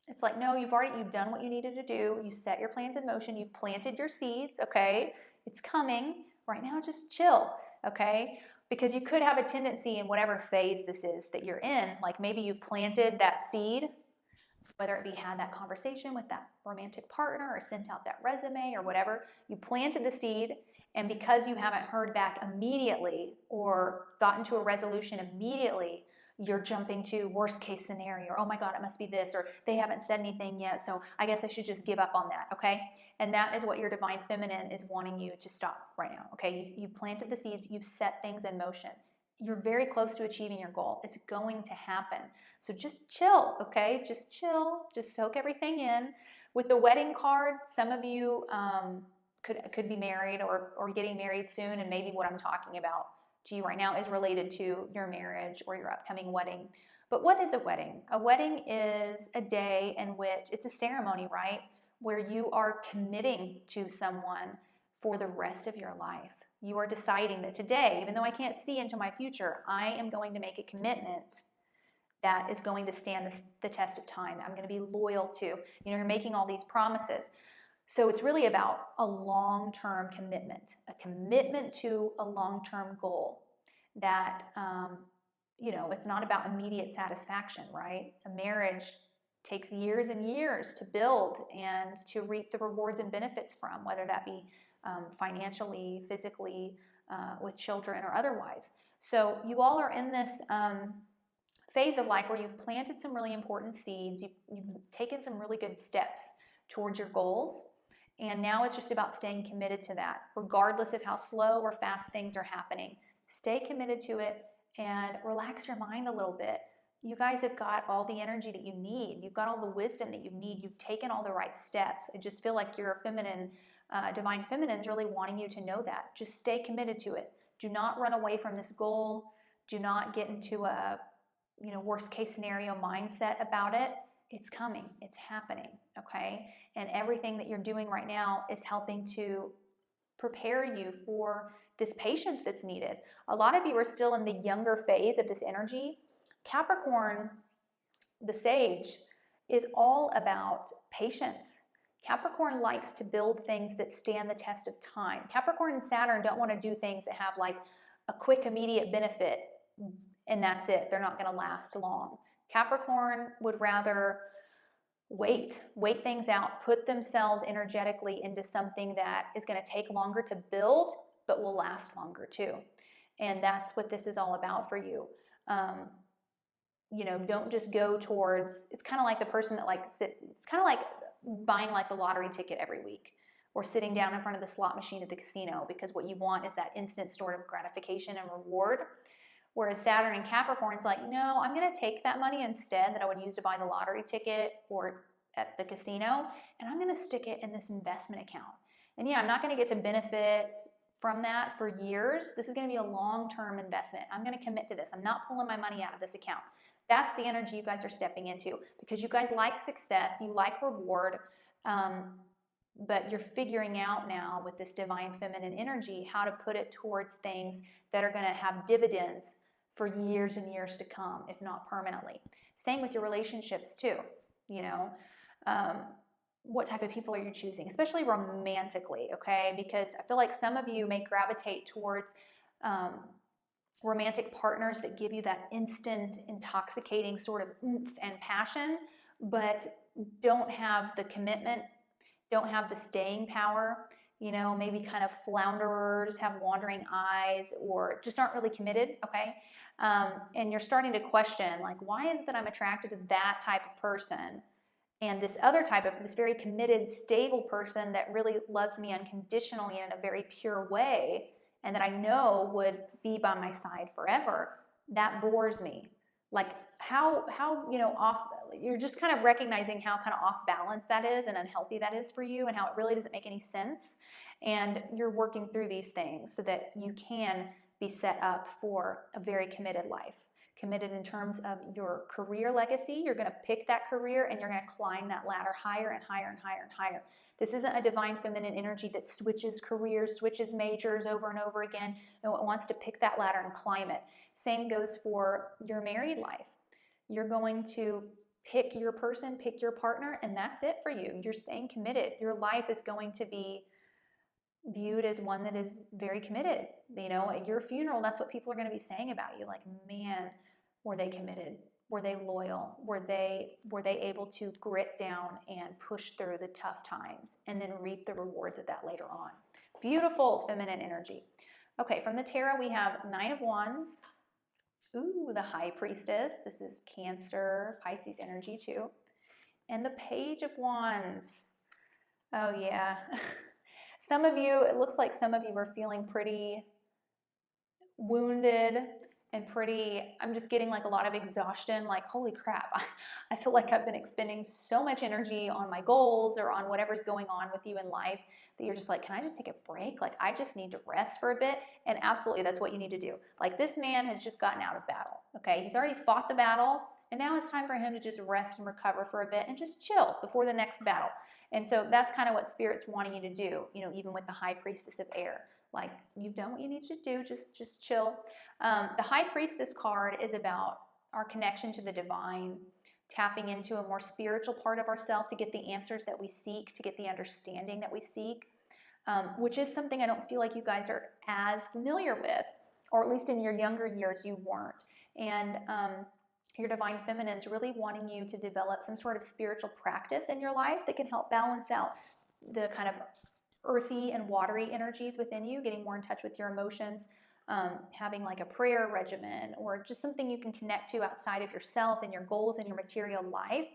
It's like, no, you've done what you needed to do. You set your plans in motion. You've planted your seeds, okay? It's coming. Right now, just chill, okay? Because you could have a tendency in whatever phase this is that you're in, like maybe you've planted that seed, whether it be had that conversation with that romantic partner or sent out that resume or whatever, you planted the seed, and because you haven't heard back immediately or gotten to a resolution immediately, you're jumping to worst case scenario, or oh my God, it must be this, or they haven't said anything yet, so I guess I should just give up on that, okay? And that is what your divine feminine is wanting you to stop right now, okay? You planted the seeds, you've set things in motion. You're very close to achieving your goal. It's going to happen. So just chill, okay? Just chill, just soak everything in. With the wedding card, some of you could be married or getting married soon, and maybe what I'm talking about to you right now is related to your marriage or your upcoming wedding. But what is a wedding? A wedding is a day in which it's a ceremony, right? Where you are committing to someone for the rest of your life. You are deciding that today, even though I can't see into my future, I am going to make a commitment that is going to stand the test of time, that I'm going to be loyal to. You know, you're making all these promises. So it's really about a long-term commitment, a commitment to a long-term goal that, you know, it's not about immediate satisfaction, right? A marriage takes years and years to build and to reap the rewards and benefits from, whether that be financially, physically, with children or otherwise. So you all are in this phase of life where you've planted some really important seeds, you've taken some really good steps towards your goals, and now it's just about staying committed to that, regardless of how slow or fast things are happening. Stay committed to it and relax your mind a little bit. You guys have got all the energy that you need. You've got all the wisdom that you need. You've taken all the right steps. I just feel like your feminine, divine feminine is really wanting you to know that. Just stay committed to it. Do not run away from this goal. Do not get into a worst case scenario mindset about it. It's coming. It's happening, okay? And everything that you're doing right now is helping to prepare you for this patience that's needed. A lot of you are still in the younger phase of this energy. Capricorn, the sage, is all about patience. Capricorn likes to build things that stand the test of time. Capricorn and Saturn don't want to do things that have like a quick, immediate benefit and that's it. They're not going to last long. Capricorn would rather wait things out, put themselves energetically into something that is going to take longer to build, but will last longer too. And that's what this is all about for you. You know, don't just go towards, it's kind of like the person that it's kind of like buying like the lottery ticket every week or sitting down in front of the slot machine at the casino, because what you want is that instant sort of gratification and reward. Whereas Saturn and Capricorn's like, no, I'm going to take that money instead that I would use to buy the lottery ticket or at the casino, and I'm going to stick it in this investment account. And yeah, I'm not going to get to benefit from that for years. This is going to be a long-term investment. I'm going to commit to this. I'm not pulling my money out of this account. That's the energy you guys are stepping into, because you guys like success, you like reward, but you're figuring out now with this divine feminine energy how to put it towards things that are going to have dividends for years and years to come, if not permanently. Same with your relationships too. You know, what type of people are you choosing, especially romantically, okay? Because I feel like some of you may gravitate towards romantic partners that give you that instant, intoxicating sort of oomph and passion, but don't have the commitment, don't have the staying power, you know, maybe kind of flounderers, have wandering eyes, or just aren't really committed, okay? And you're starting to question, like, why is it that I'm attracted to that type of person? And this other type of, this very committed, stable person that really loves me unconditionally and in a very pure way, and that I know would be by my side forever, that bores me. Like how you know, off, you're just kind of recognizing how kind of off balance that is and unhealthy that is for you, and how it really doesn't make any sense. And you're working through these things so that you can be set up for a very committed life. Committed in terms of your career legacy. You're going to pick that career and you're going to climb that ladder higher and higher and higher and higher. This isn't a divine feminine energy that switches careers, switches majors over and over again. No, it wants to pick that ladder and climb it. Same goes for your married life. You're going to pick your person, pick your partner, and that's it for you. You're staying committed. Your life is going to be viewed as one that is very committed. You know, at your funeral, that's what people are going to be saying about you. Like, man, were they committed? Were they loyal? Were they able to grit down and push through the tough times and then reap the rewards of that later on? Beautiful feminine energy. Okay, from the tarot, we have Nine of Wands. Ooh, the High Priestess. This is Cancer, Pisces energy too. And the Page of Wands. Oh yeah. Some of you, it looks like some of you are feeling pretty wounded and pretty, I'm just getting like a lot of exhaustion, like, holy crap, I feel like I've been expending so much energy on my goals or on whatever's going on with you in life that you're just like, can I just take a break? Like, I just need to rest for a bit. And absolutely, that's what you need to do. Like, this man has just gotten out of battle, okay? He's already fought the battle, and now it's time for him to just rest and recover for a bit and just chill before the next battle. And so that's kind of what Spirit's wanting you to do, you know, even with the High Priestess of Air. Like, you've done what you need to do, just chill. The High Priestess card is about our connection to the divine, tapping into a more spiritual part of ourselves to get the answers that we seek, to get the understanding that we seek, which is something I don't feel like you guys are as familiar with, or at least in your younger years you weren't. And your divine feminine is really wanting you to develop some sort of spiritual practice in your life that can help balance out the kind of earthy and watery energies within you, getting more in touch with your emotions, having like a prayer regimen or just something you can connect to outside of yourself and your goals and your material life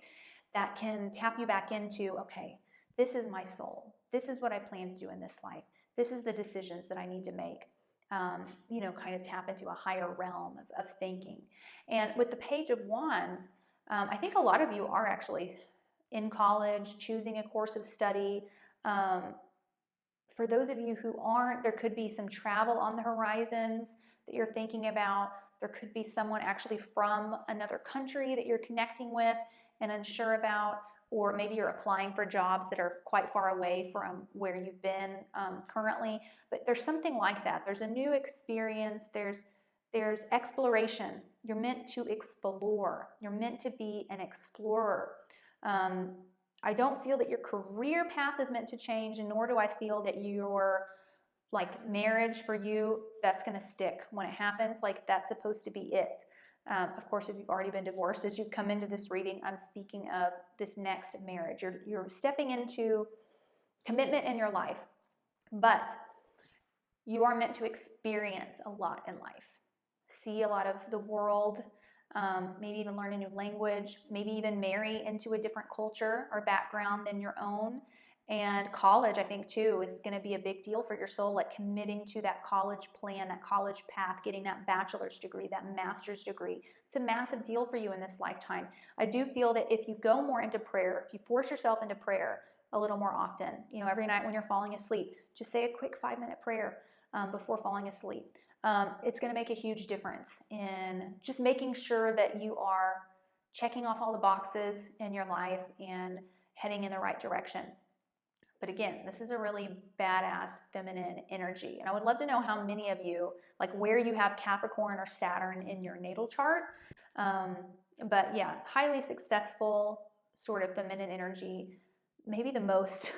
that can tap you back into, okay, this is my soul. This is what I plan to do in this life. This is the decisions that I need to make. You know, kind of tap into a higher realm of thinking. And with the Page of Wands, I think a lot of you are actually in college, choosing a course of study. For those of you who aren't, there could be some travel on the horizons that you're thinking about. There could be someone actually from another country that you're connecting with and unsure about, or maybe you're applying for jobs that are quite far away from where you've been currently. But there's something like that. There's a new experience. There's exploration. You're meant to explore. You're meant to be an explorer. I don't feel that your career path is meant to change, nor do I feel that your like marriage for you, that's going to stick when it happens. Like that's supposed to be it. Of course, if you've already been divorced, as you've come into this reading, I'm speaking of this next marriage. You're stepping into commitment in your life, but you are meant to experience a lot in life, see a lot of the world, maybe even learn a new language, maybe even marry into a different culture or background than your own. And college, I think, too, is going to be a big deal for your soul, like committing to that college plan, that college path, getting that bachelor's degree, that master's degree. It's a massive deal for you in this lifetime. I do feel that if you go more into prayer, if you force yourself into prayer a little more often, you know, every night when you're falling asleep, just say a quick 5-minute prayer before falling asleep. It's going to make a huge difference in just making sure that you are checking off all the boxes in your life and heading in the right direction. But again, this is a really badass feminine energy. And I would love to know how many of you, like where you have Capricorn or Saturn in your natal chart. But yeah, highly successful sort of feminine energy, maybe the most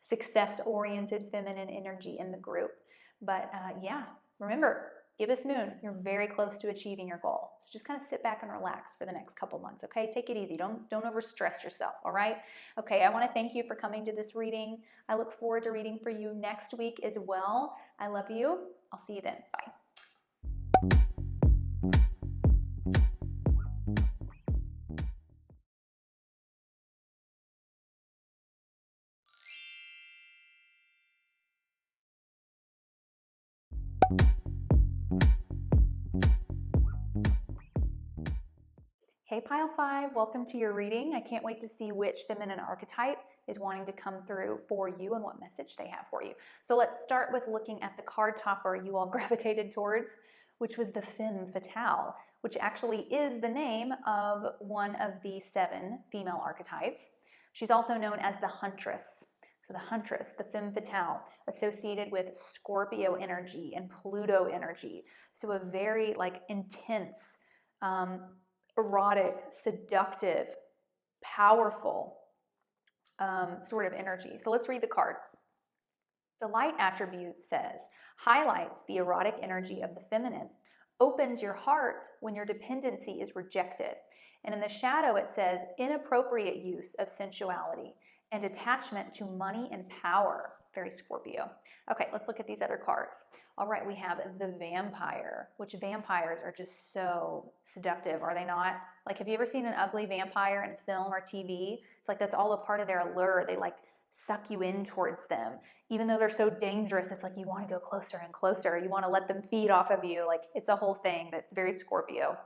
success-oriented feminine energy in the group. But yeah, remember, Gibbous Moon, you're very close to achieving your goal. So just kind of sit back and relax for the next couple months, okay? Take it easy. Don't overstress yourself, all right? Okay, I want to thank you for coming to this reading. I look forward to reading for you next week as well. I love you. I'll see you then. Bye. Hey Pile 5, welcome to your reading. I can't wait to see which feminine archetype is wanting to come through for you and what message they have for you. So let's start with looking at the card topper you all gravitated towards, which was the Femme Fatale, which actually is the name of one of the 7 female archetypes. She's also known as the Huntress. So the Huntress, the Femme Fatale, associated with Scorpio energy and Pluto energy. So a very like intense, erotic, seductive, powerful sort of energy. So let's read the card. The light attribute says, highlights the erotic energy of the feminine, opens your heart when your dependency is rejected. And in the shadow it says, inappropriate use of sensuality and attachment to money and power. Very Scorpio. Okay, let's look at these other cards. All right, we have the Vampire, which vampires are just so seductive, are they not? Like, have you ever seen an ugly vampire in film or TV? It's like that's all a part of their allure. They like suck you in towards them. Even though they're so dangerous, it's like you want to go closer and closer. You want to let them feed off of you. Like, it's a whole thing, but it's very Scorpio.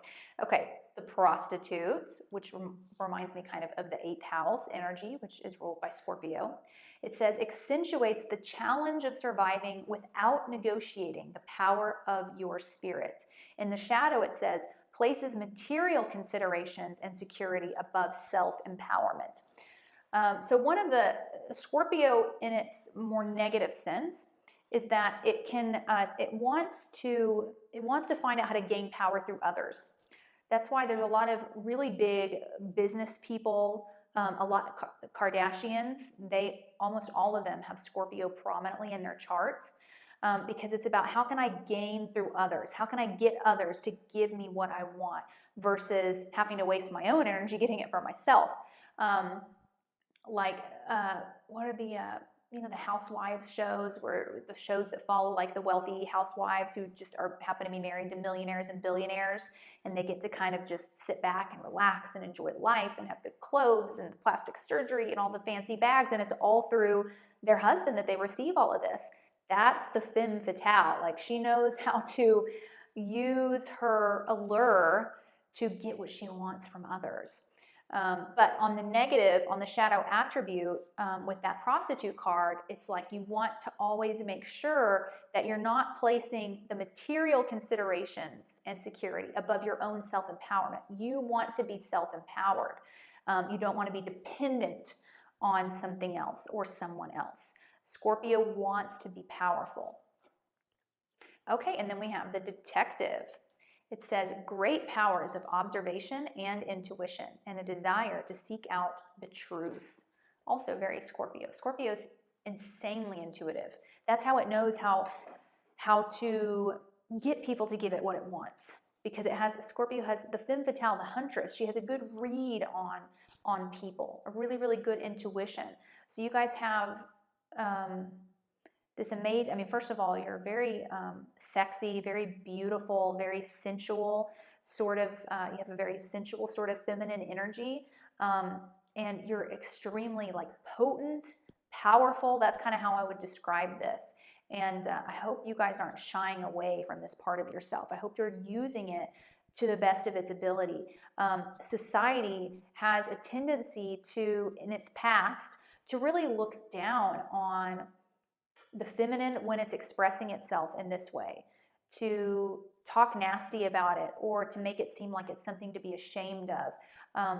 Okay, the Prostitutes, which reminds me kind of the 8th house energy, which is ruled by Scorpio. It says, accentuates the challenge of surviving without negotiating the power of your spirit. In the shadow, it says, places material considerations and security above self-empowerment. So one of the Scorpio in its more negative sense is that it wants to find out how to gain power through others. That's why there's a lot of really big business people, a lot of Kardashians. Almost all of them have Scorpio prominently in their charts because it's about how can I gain through others? How can I get others to give me what I want versus having to waste my own energy getting it for myself. What are the the housewives shows, where the shows that follow like the wealthy housewives who just happen to be married to millionaires and billionaires, and they get to kind of just sit back and relax and enjoy life and have the clothes and the plastic surgery and all the fancy bags, and it's all through their husband that they receive all of this. That's the Femme Fatale. Like, she knows how to use her allure to get what she wants from others. But on the negative, on the shadow attribute, with that prostitute card, it's like you want to always make sure that you're not placing the material considerations and security above your own self-empowerment. You want to be self-empowered. You don't want to be dependent on something else or someone else. Scorpio wants to be powerful. Okay, and then we have the Detective. It says, great powers of observation and intuition, and a desire to seek out the truth. also very Scorpio. Scorpio's insanely intuitive. That's how it knows how to get people to give it what it wants, because Scorpio has the femme fatale, the huntress. She has a good read on people, a really, really good intuition. So you guys have this amazing, I mean, first of all, you're very sexy, very beautiful, very sensual sort of, you have a very sensual sort of feminine energy, and you're extremely like potent, powerful. That's kind of how I would describe this. And I hope you guys aren't shying away from this part of yourself. I hope you're using it to the best of its ability. Society has a tendency to, in its past, to really look down on the feminine when it's expressing itself in this way, to talk nasty about it or to make it seem like it's something to be ashamed of,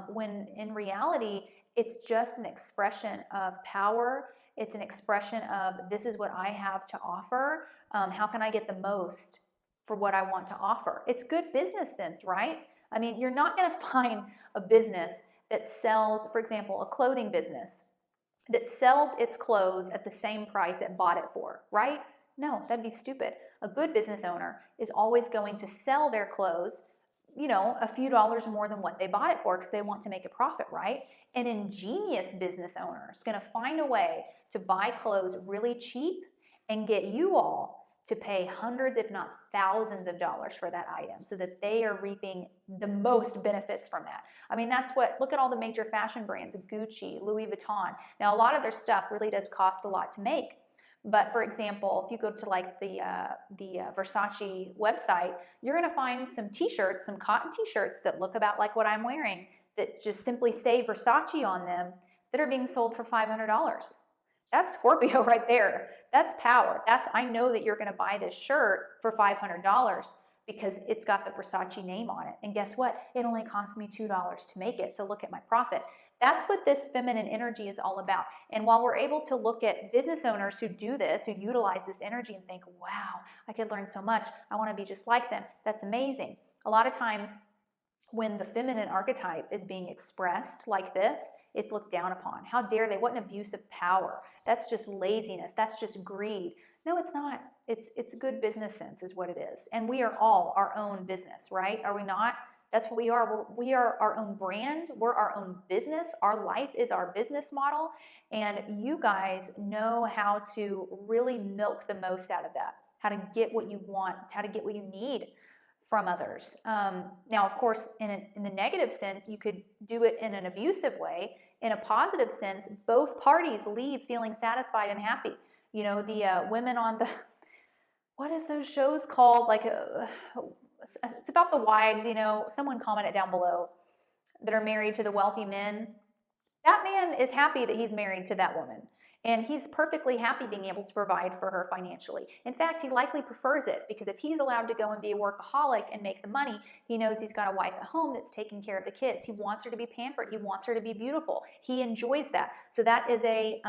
when in reality, it's just an expression of power. It's an expression of, this is what I have to offer. How can I get the most for what I want to offer? It's good business sense, right? I mean, you're not going to find a business that sells, for example, a clothing business that sells its clothes at the same price it bought it for, right? No, that'd be stupid. A good business owner is always going to sell their clothes, you know, a few dollars more than what they bought it for because they want to make a profit, right? An ingenious business owner is going to find a way to buy clothes really cheap and get you all to pay hundreds, if not thousands of dollars for that item so that they are reaping the most benefits from that. I mean, that's what, look at all the major fashion brands, Gucci, Louis Vuitton. Now, a lot of their stuff really does cost a lot to make. But for example, if you go to like the Versace website, you're gonna find some t-shirts, some cotton t-shirts that look about like what I'm wearing that just simply say Versace on them that are being sold for $500. That's Scorpio right there. That's power. That's, I know that you're going to buy this shirt for $500 because it's got the Versace name on it. And guess what? It only cost me $2 to make it. So look at my profit. That's what this feminine energy is all about. And while we're able to look at business owners who do this, who utilize this energy and think, wow, I could learn so much. I want to be just like them. That's amazing. A lot of times when the feminine archetype is being expressed like this, it's looked down upon. How dare they? What an abuse of power. That's just laziness. That's just greed. No, it's not. It's good business sense is what it is. And we are all our own business, right? Are we not? That's what we are. We are our own brand. We're our own business. Our life is our business model. And you guys know how to really milk the most out of that, how to get what you want, how to get what you need from others. Now, of course, in the negative sense, you could do it in an abusive way. In a positive sense, both parties leave feeling satisfied and happy. You know, the women on the, what is those shows called? Like, it's about the wives, you know, someone commented down below, that are married to the wealthy men. That man is happy that he's married to that woman. And he's perfectly happy being able to provide for her financially. In fact, he likely prefers it because if he's allowed to go and be a workaholic and make the money, he knows he's got a wife at home that's taking care of the kids. He wants her to be pampered. He wants her to be beautiful. He enjoys that. So that is a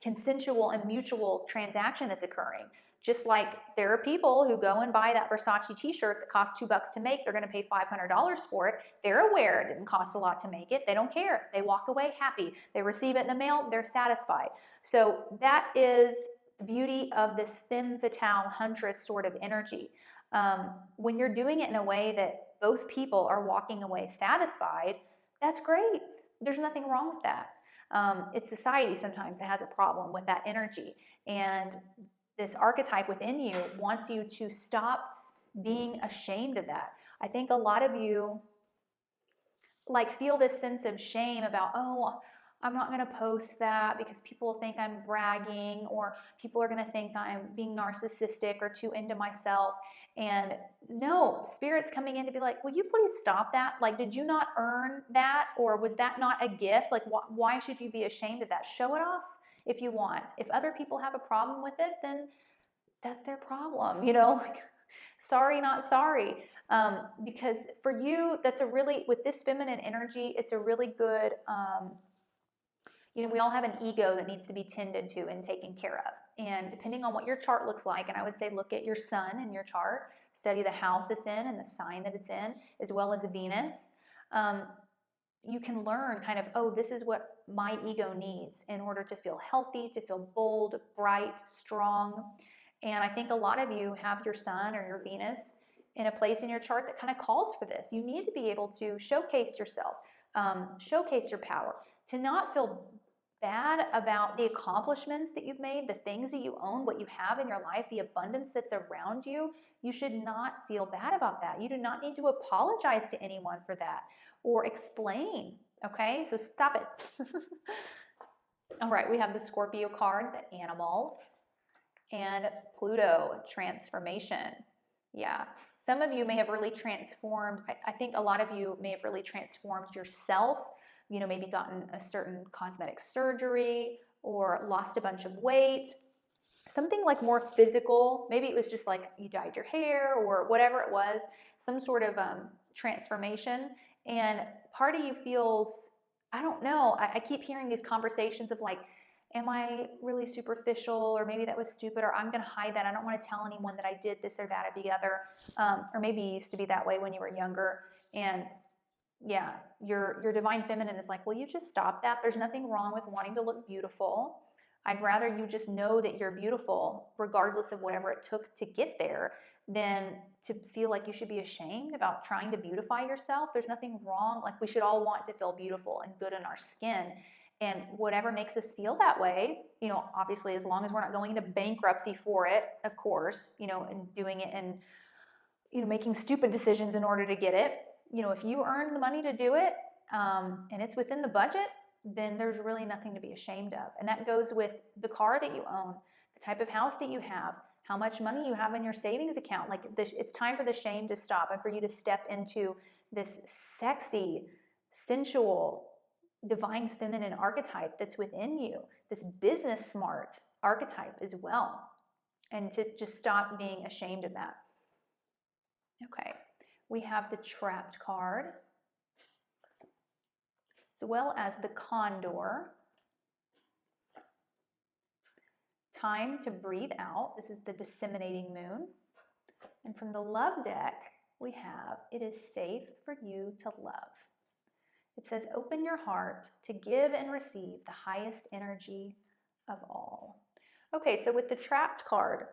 consensual and mutual transaction that's occurring. Just like there are people who go and buy that Versace t-shirt that costs $2 to make, they're going to pay $500 for it. They're aware it didn't cost a lot to make it. They don't care. They walk away happy. They receive it in the mail. They're satisfied. So that is the beauty of this femme fatale huntress sort of energy. When you're doing it in a way that both people are walking away satisfied, that's great. There's nothing wrong with that. It's society sometimes that has a problem with that energy. And this archetype within you wants you to stop being ashamed of that. I think a lot of you like feel this sense of shame about, oh, I'm not going to post that because people think I'm bragging, or people are going to think I'm being narcissistic or too into myself. And no, Spirit's coming in to be like, will you please stop that? Like, did you not earn that? Or was that not a gift? Like, why should you be ashamed of that? Show it off if you want. If other people have a problem with it, then that's their problem, you know, like, sorry, not sorry. Because for you, that's a really, with this feminine energy, it's a really good, you know, we all have an ego that needs to be tended to and taken care of. And depending on what your chart looks like, and I would say look at your sun in your chart, study the house it's in and the sign that it's in, as well as Venus. you can learn kind of, oh, this is what my ego needs in order to feel healthy, to feel bold, bright, strong. And I think a lot of you have your sun or your Venus in a place in your chart that kind of calls for this. You need to be able to showcase yourself, showcase your power, to not feel bad about the accomplishments that you've made, the things that you own, what you have in your life, the abundance that's around you. You should not feel bad about that. You do not need to apologize to anyone for that or explain, okay? So stop it. All right, we have the Scorpio card, the animal, and Pluto, transformation. Yeah, some of you may have really transformed. I think a lot of you may have really transformed yourself, you know, maybe gotten a certain cosmetic surgery or lost a bunch of weight, something like more physical. Maybe it was just like you dyed your hair or whatever it was, some sort of transformation. And part of you feels, I don't know, I keep hearing these conversations of like, am I really superficial, or maybe that was stupid, or I'm going to hide that. I don't want to tell anyone that I did this or that or the other. Or maybe you used to be that way when you were younger. And yeah, your divine feminine is like, well, you just stop that. There's nothing wrong with wanting to look beautiful. I'd rather you just know that you're beautiful, regardless of whatever it took to get there, than to feel like you should be ashamed about trying to beautify yourself. There's nothing wrong. Like, we should all want to feel beautiful and good in our skin. And whatever makes us feel that way, you know, obviously, as long as we're not going into bankruptcy for it, of course, you know, and doing it and, you know, making stupid decisions in order to get it. You know, if you earn the money to do it, and it's within the budget, then there's really nothing to be ashamed of. And that goes with the car that you own, the type of house that you have, how much money you have in your savings account. Like, it's time for the shame to stop and for you to step into this sexy, sensual, divine feminine archetype that's within you, this business smart archetype as well, and to just stop being ashamed of that. Okay, we have the Trapped card, as well as the Condor. Time to breathe out. This is the Disseminating Moon. And from the Love deck, we have, it is safe for you to love. It says, open your heart to give and receive the highest energy of all. Okay, so with the Trapped card,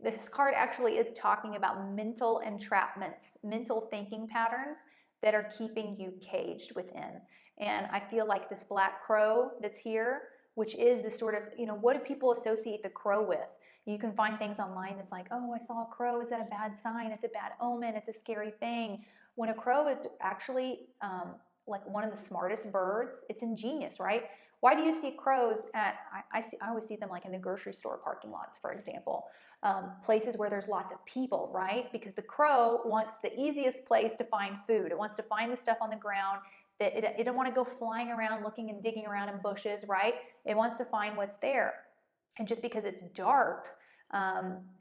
this card actually is talking about mental entrapments, mental thinking patterns that are keeping you caged within. And I feel like this black crow that's here, which is this sort of, you know, what do people associate the crow with? You can find things online that's like, oh, I saw a crow. Is that a bad sign? It's a bad omen. It's a scary thing. When a crow is actually like one of the smartest birds, it's ingenious, right? Why do you see crows at, I always see them like in the grocery store parking lots, for example, places where there's lots of people, right? Because the crow wants the easiest place to find food. It wants to find the stuff on the ground. That it don't want to go flying around looking and digging around in bushes, right? It wants to find what's there. And just because it's dark,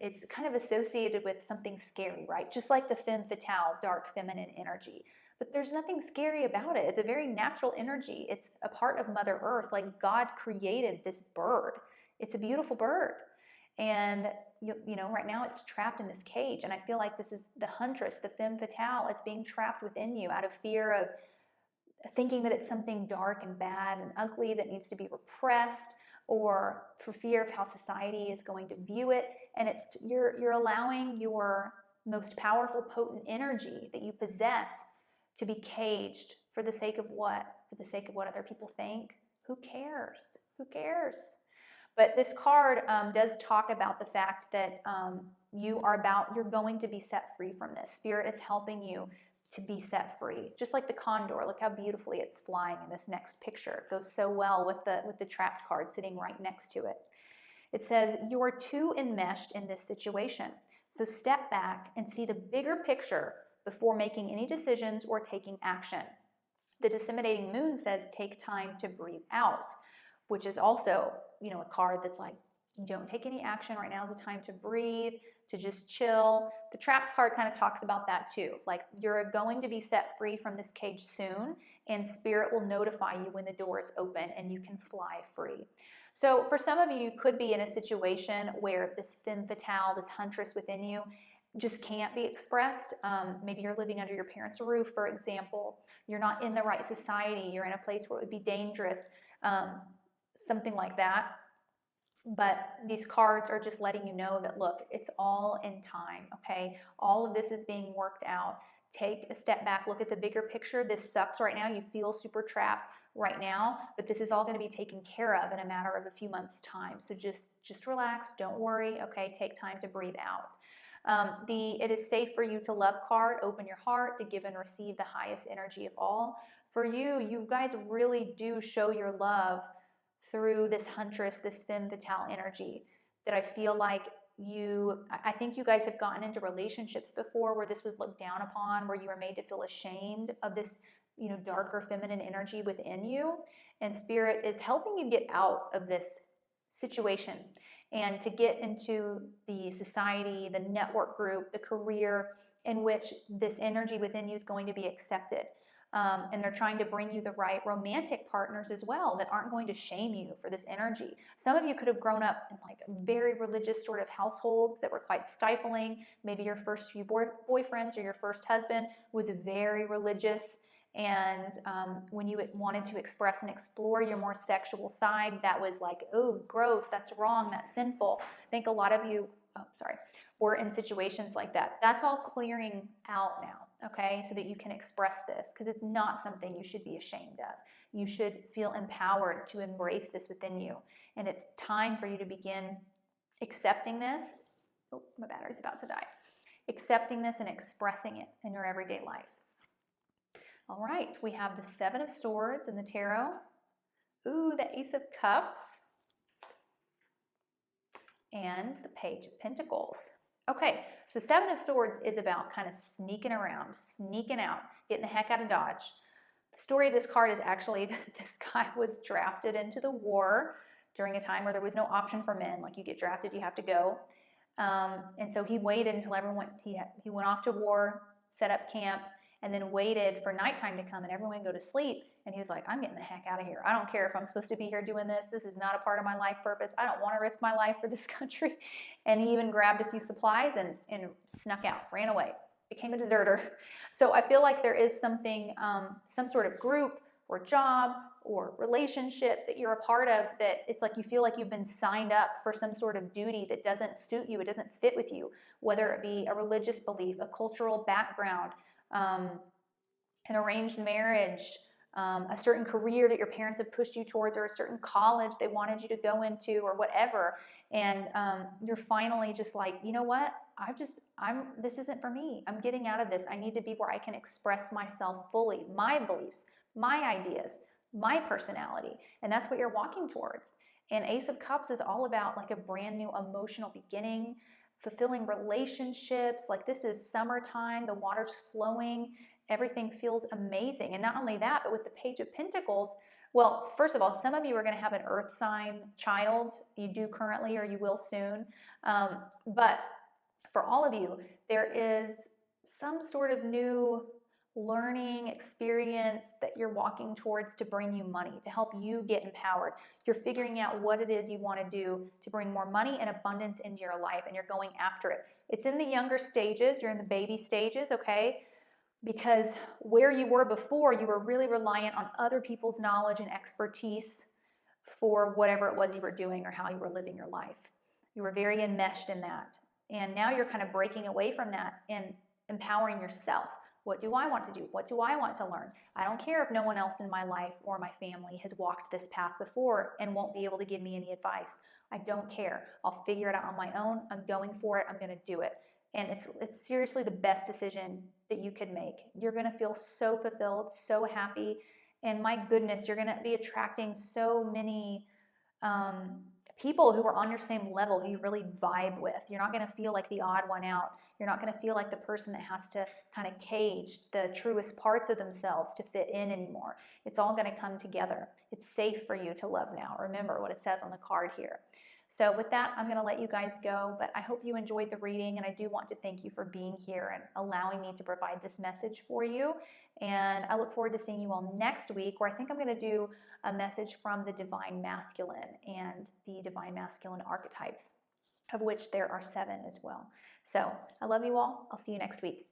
it's kind of associated with something scary, right? Just like the femme fatale, dark feminine energy. But there's nothing scary about it. It's a very natural energy. It's a part of Mother Earth. Like, God created this bird. It's a beautiful bird. And you know, right now it's trapped in this cage. And I feel like this is the huntress, the femme fatale. It's being trapped within you out of fear of thinking that it's something dark and bad and ugly that needs to be repressed, or for fear of how society is going to view it. And it's you're allowing your most powerful, potent energy that you possess to be caged for the sake of what? For the sake of what other people think? Who cares? Who cares? But this card does talk about the fact that you're going to be set free from this. Spirit is helping you to be set free. Just like the condor, look how beautifully it's flying in this next picture. It goes so well with the Trapped card sitting right next to it. It says, you are too enmeshed in this situation. So step back and see the bigger picture before making any decisions or taking action. The Disseminating Moon says, take time to breathe out, which is also, you know, a card that's like, don't take any action. Right now is the time to breathe, to just chill. The Trapped card kind of talks about that too. Like, you're going to be set free from this cage soon, and Spirit will notify you when the door is open and you can fly free. So for some of you, you could be in a situation where this femme fatale, this huntress within you, just can't be expressed. Maybe you're living under your parents' roof, for example. You're not in the right society. You're in a place where it would be dangerous, something like that. But these cards are just letting you know that, look, it's all in time, okay? All of this is being worked out. Take a step back, look at the bigger picture. This sucks right now. You feel super trapped right now, but this is all going to be taken care of in a matter of a few months' time. So just relax. Don't worry, okay? Take time to breathe out. It is safe for you to love card. Open your heart to give and receive the highest energy of all. For you, you guys really do show your love through this huntress, this femme fatale energy that I feel like I think you guys have gotten into relationships before where this was looked down upon, where you were made to feel ashamed of this, darker feminine energy within you. And Spirit is helping you get out of this situation and to get into the society, the network group, the career in which this energy within you is going to be accepted. And they're trying to bring you the right romantic partners as well that aren't going to shame you for this energy. Some of you could have grown up in like very religious sort of households that were quite stifling. Maybe your first few boyfriends or your first husband was very religious. And when you wanted to express and explore your more sexual side, that was like, oh, gross, that's wrong, that's sinful. I think a lot of you, were in situations like that. That's all clearing out now, okay, so that you can express this, because it's not something you should be ashamed of. You should feel empowered to embrace this within you. And it's time for you to begin accepting this. Oh, my battery's about to die. Accepting this and expressing it in your everyday life. All right, we have the Seven of Swords in the tarot. Ooh, the Ace of Cups. And the Page of Pentacles. Okay, so Seven of Swords is about kind of sneaking around, sneaking out, getting the heck out of Dodge. The story of this card is actually that this guy was drafted into the war during a time where there was no option for men. Like, you get drafted, you have to go. And so he waited until everyone, he went off to war, set up camp, and then waited for nighttime to come and everyone go to sleep. And he was like, I'm getting the heck out of here. I don't care if I'm supposed to be here doing this. This is not a part of my life purpose. I don't want to risk my life for this country. And he even grabbed a few supplies and snuck out, ran away, became a deserter. So I feel like there is something, some sort of group or job or relationship that you're a part of that it's like you feel like you've been signed up for some sort of duty that doesn't suit you. It doesn't fit with you, whether it be a religious belief, a cultural background, an arranged marriage, a certain career that your parents have pushed you towards, or a certain college they wanted you to go into, or whatever. And you're finally just like, you know what? This isn't for me. I'm getting out of this. I need to be where I can express myself fully, my beliefs, my ideas, my personality. And that's what you're walking towards. And Ace of Cups is all about like a brand new emotional beginning, fulfilling relationships. Like, this is summertime, the water's flowing, everything feels amazing. And not only that, but with the Page of Pentacles, well, first of all, some of you are going to have an earth sign child. You do currently, or you will soon. But for all of you, there is some sort of new learning experience that you're walking towards to bring you money, to help you get empowered. You're figuring out what it is you want to do to bring more money and abundance into your life, and you're going after it. It's in the younger stages. You're in the baby stages, okay? Because where you were before, you were really reliant on other people's knowledge and expertise for whatever it was you were doing or how you were living your life. You were very enmeshed in that. And now you're kind of breaking away from that and empowering yourself. What do I want to do? What do I want to learn? I don't care if no one else in my life or my family has walked this path before and won't be able to give me any advice. I don't care. I'll figure it out on my own. I'm going for it. I'm going to do it. And it's seriously the best decision that you could make. You're going to feel so fulfilled, so happy. And my goodness, you're going to be attracting so many people who are on your same level, who you really vibe with. You're not going to feel like the odd one out. You're not going to feel like the person that has to kind of cage the truest parts of themselves to fit in anymore. It's all going to come together. It's safe for you to love now. Remember what it says on the card here. So with that, I'm going to let you guys go, but I hope you enjoyed the reading, and I do want to thank you for being here and allowing me to provide this message for you. And I look forward to seeing you all next week, where I think I'm going to do a message from the Divine Masculine and the Divine Masculine archetypes. of which there are 7 as well. So I love you all. I'll see you next week.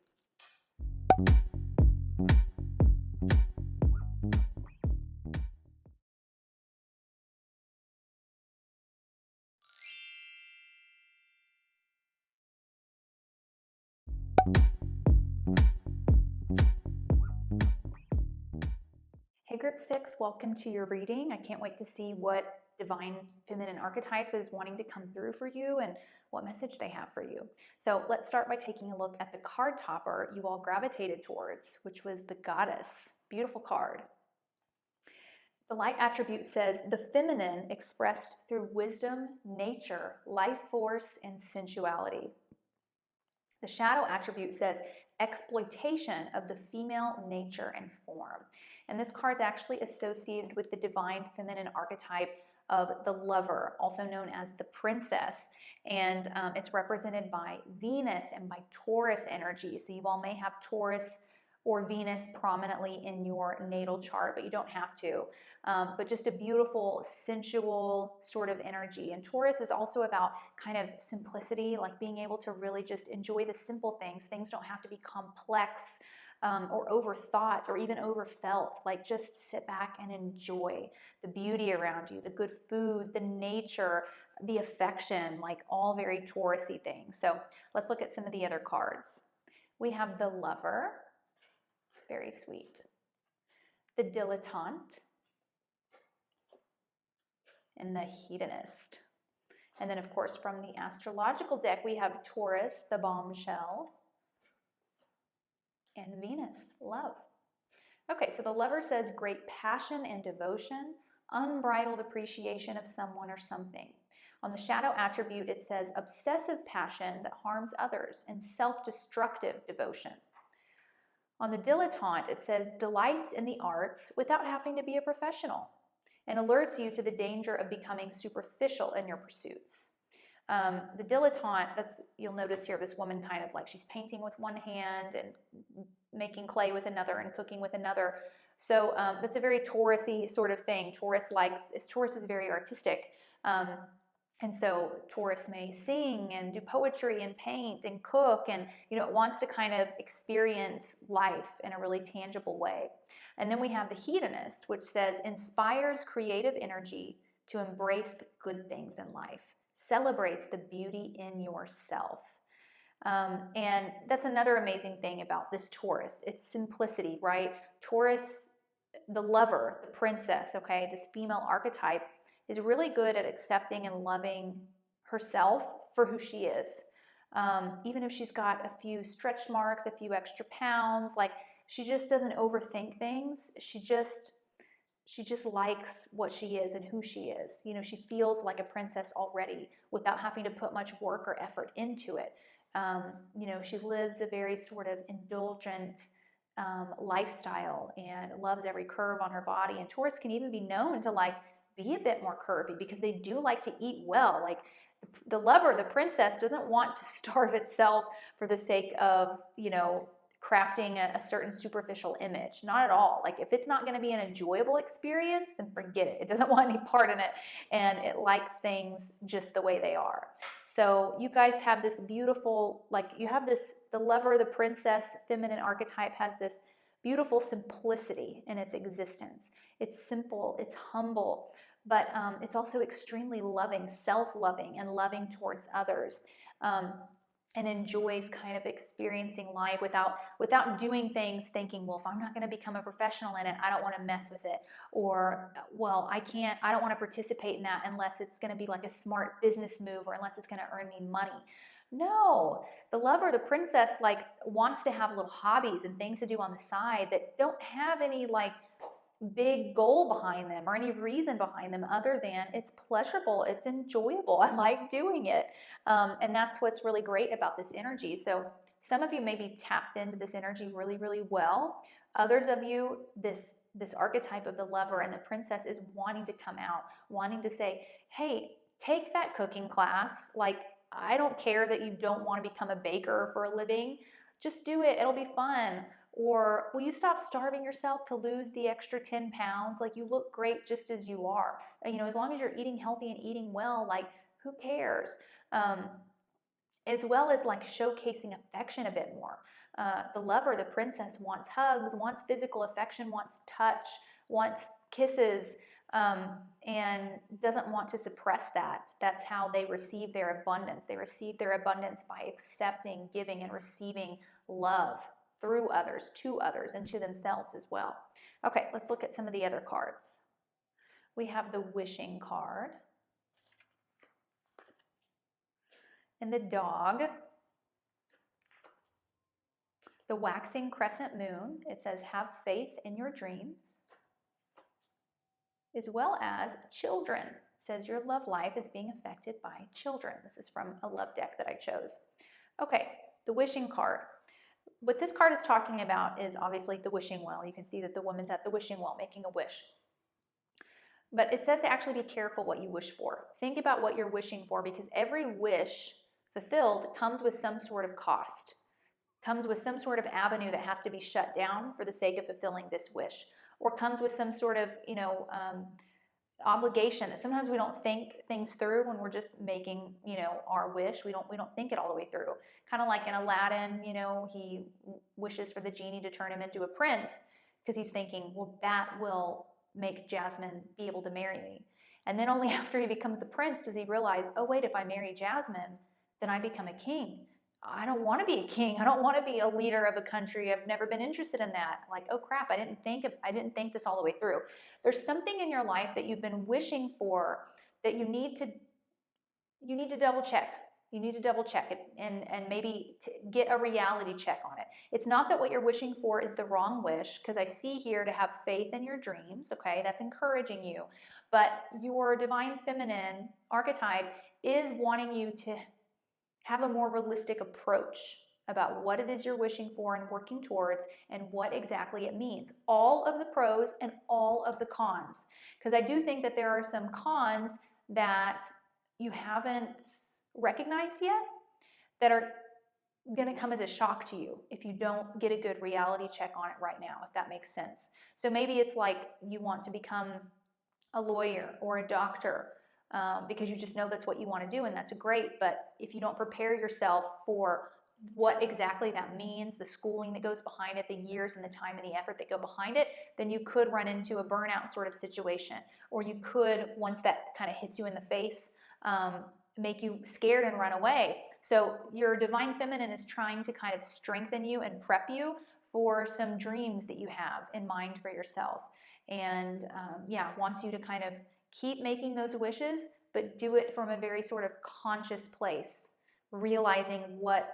Hey group 6, welcome to your reading. I can't wait to see what divine feminine archetype is wanting to come through for you and what message they have for you. So let's start by taking a look at the card topper you all gravitated towards, which was the Goddess. Beautiful card. The light attribute says the feminine expressed through wisdom, nature, life force, and sensuality. The shadow attribute says exploitation of the female nature and form. And this card's actually associated with the divine feminine archetype of the lover, also known as the princess. And it's represented by Venus and by Taurus energy. So you all may have Taurus or Venus prominently in your natal chart, but you don't have to. But just a beautiful, sensual sort of energy. And Taurus is also about kind of simplicity, like being able to really just enjoy the simple things. Things don't have to be complex or overthought or even overfelt. Like just sit back and enjoy the beauty around you, the good food, the nature, the affection, like all very Taurus-y things. So let's look at some of the other cards. We have the Lover, very sweet. The Dilettante, and the Hedonist. And then, of course, from the astrological deck, we have Taurus, the Bombshell, and Venus, Love. Okay, so the Lover says great passion and devotion, unbridled appreciation of someone or something. On the shadow attribute, it says obsessive passion that harms others and self-destructive devotion. On the Dilettante, it says delights in the arts without having to be a professional, and alerts you to the danger of becoming superficial in your pursuits. The Dilettante, you'll notice here, this woman kind of like she's painting with one hand and making clay with another and cooking with another. So it's a very Taurus-y sort of thing. Taurus is very artistic. And so Taurus may sing and do poetry and paint and cook, and it wants to kind of experience life in a really tangible way. And then we have the Hedonist, which says inspires creative energy to embrace the good things in life, celebrates the beauty in yourself. And that's another amazing thing about this Taurus. It's simplicity, right? Taurus, the lover, the princess, okay, this female archetype, is really good at accepting and loving herself for who she is. Even if she's got a few stretch marks, a few extra pounds, like she just doesn't overthink things. She just likes what she is and who she is. She feels like a princess already without having to put much work or effort into it. She lives a very sort of indulgent lifestyle and loves every curve on her body. And Taurus can even be known to like be a bit more curvy because they do like to eat well. Like the lover, the princess, doesn't want to starve itself for the sake of, crafting a certain superficial image. Not at all. Like if it's not going to be an enjoyable experience, then forget it. It doesn't want any part in it, and it likes things just the way they are. So you guys have this beautiful, the lover, the princess, feminine archetype has this beautiful simplicity in its existence. It's simple, it's humble, but it's also extremely loving, self-loving, and loving towards others. And enjoys kind of experiencing life without doing things thinking, well, if I'm not going to become a professional in it, I don't want to mess with it. Or, well, I don't want to participate in that unless it's going to be like a smart business move or unless it's going to earn me money. No, the lover, the princess, wants to have little hobbies and things to do on the side that don't have any big goal behind them or any reason behind them other than it's pleasurable, it's enjoyable, I like doing it. And that's what's really great about this energy. So some of you may be tapped into this energy really, really well. Others of you, this archetype of the lover and the princess is wanting to come out, wanting to say, hey, take that cooking class. I don't care that you don't want to become a baker for a living. Just do it. It'll be fun. Or will you stop starving yourself to lose the extra 10 pounds? You look great just as you are. As long as you're eating healthy and eating well, who cares? as well as like showcasing affection a bit more. The lover, the princess, wants hugs, wants physical affection, wants touch, wants kisses, and doesn't want to suppress that. That's how they receive their abundance. They receive their abundance by accepting, giving, and receiving love through others, to others, and to themselves as well. Okay, let's look at some of the other cards. We have the wishing card and the dog. The waxing crescent moon, it says have faith in your dreams, as well as children. It says your love life is being affected by children. This is from a love deck that I chose. Okay, the wishing card. What this card is talking about is obviously the wishing well. You can see that the woman's at the wishing well making a wish. But it says to actually be careful what you wish for. Think about what you're wishing for, because every wish fulfilled comes with some sort of cost, comes with some sort of avenue that has to be shut down for the sake of fulfilling this wish, or comes with some sort of, obligation that sometimes we don't think things through when we're just making, our wish. We don't think it all the way through. Kind of like in Aladdin, he wishes for the genie to turn him into a prince because he's thinking, well, that will make Jasmine be able to marry me. And then only after he becomes the prince does he realize, oh wait, if I marry Jasmine, then I become a king. I don't want to be a king. I don't want to be a leader of a country. I've never been interested in that. Like, oh crap, I didn't think this all the way through. There's something in your life that you've been wishing for that you need to double check. You need to double check it and maybe get a reality check on it. It's not that what you're wishing for is the wrong wish, because I see here to have faith in your dreams, okay? That's encouraging you. But your divine feminine archetype is wanting you to have a more realistic approach about what it is you're wishing for and working towards and what exactly it means. All of the pros and all of the cons. Because I do think that there are some cons that you haven't recognized yet that are going to come as a shock to you if you don't get a good reality check on it right now, if that makes sense. So maybe it's like you want to become a lawyer or a doctor, because you just know that's what you want to do, and that's great. But if you don't prepare yourself for what exactly that means, the schooling that goes behind it, the years and the time and the effort that go behind it, then you could run into a burnout sort of situation. Or you could, once that kind of hits you in the face, make you scared and run away. So your divine feminine is trying to kind of strengthen you and prep you for some dreams that you have in mind for yourself. And wants you to kind of keep making those wishes, but do it from a very sort of conscious place, realizing what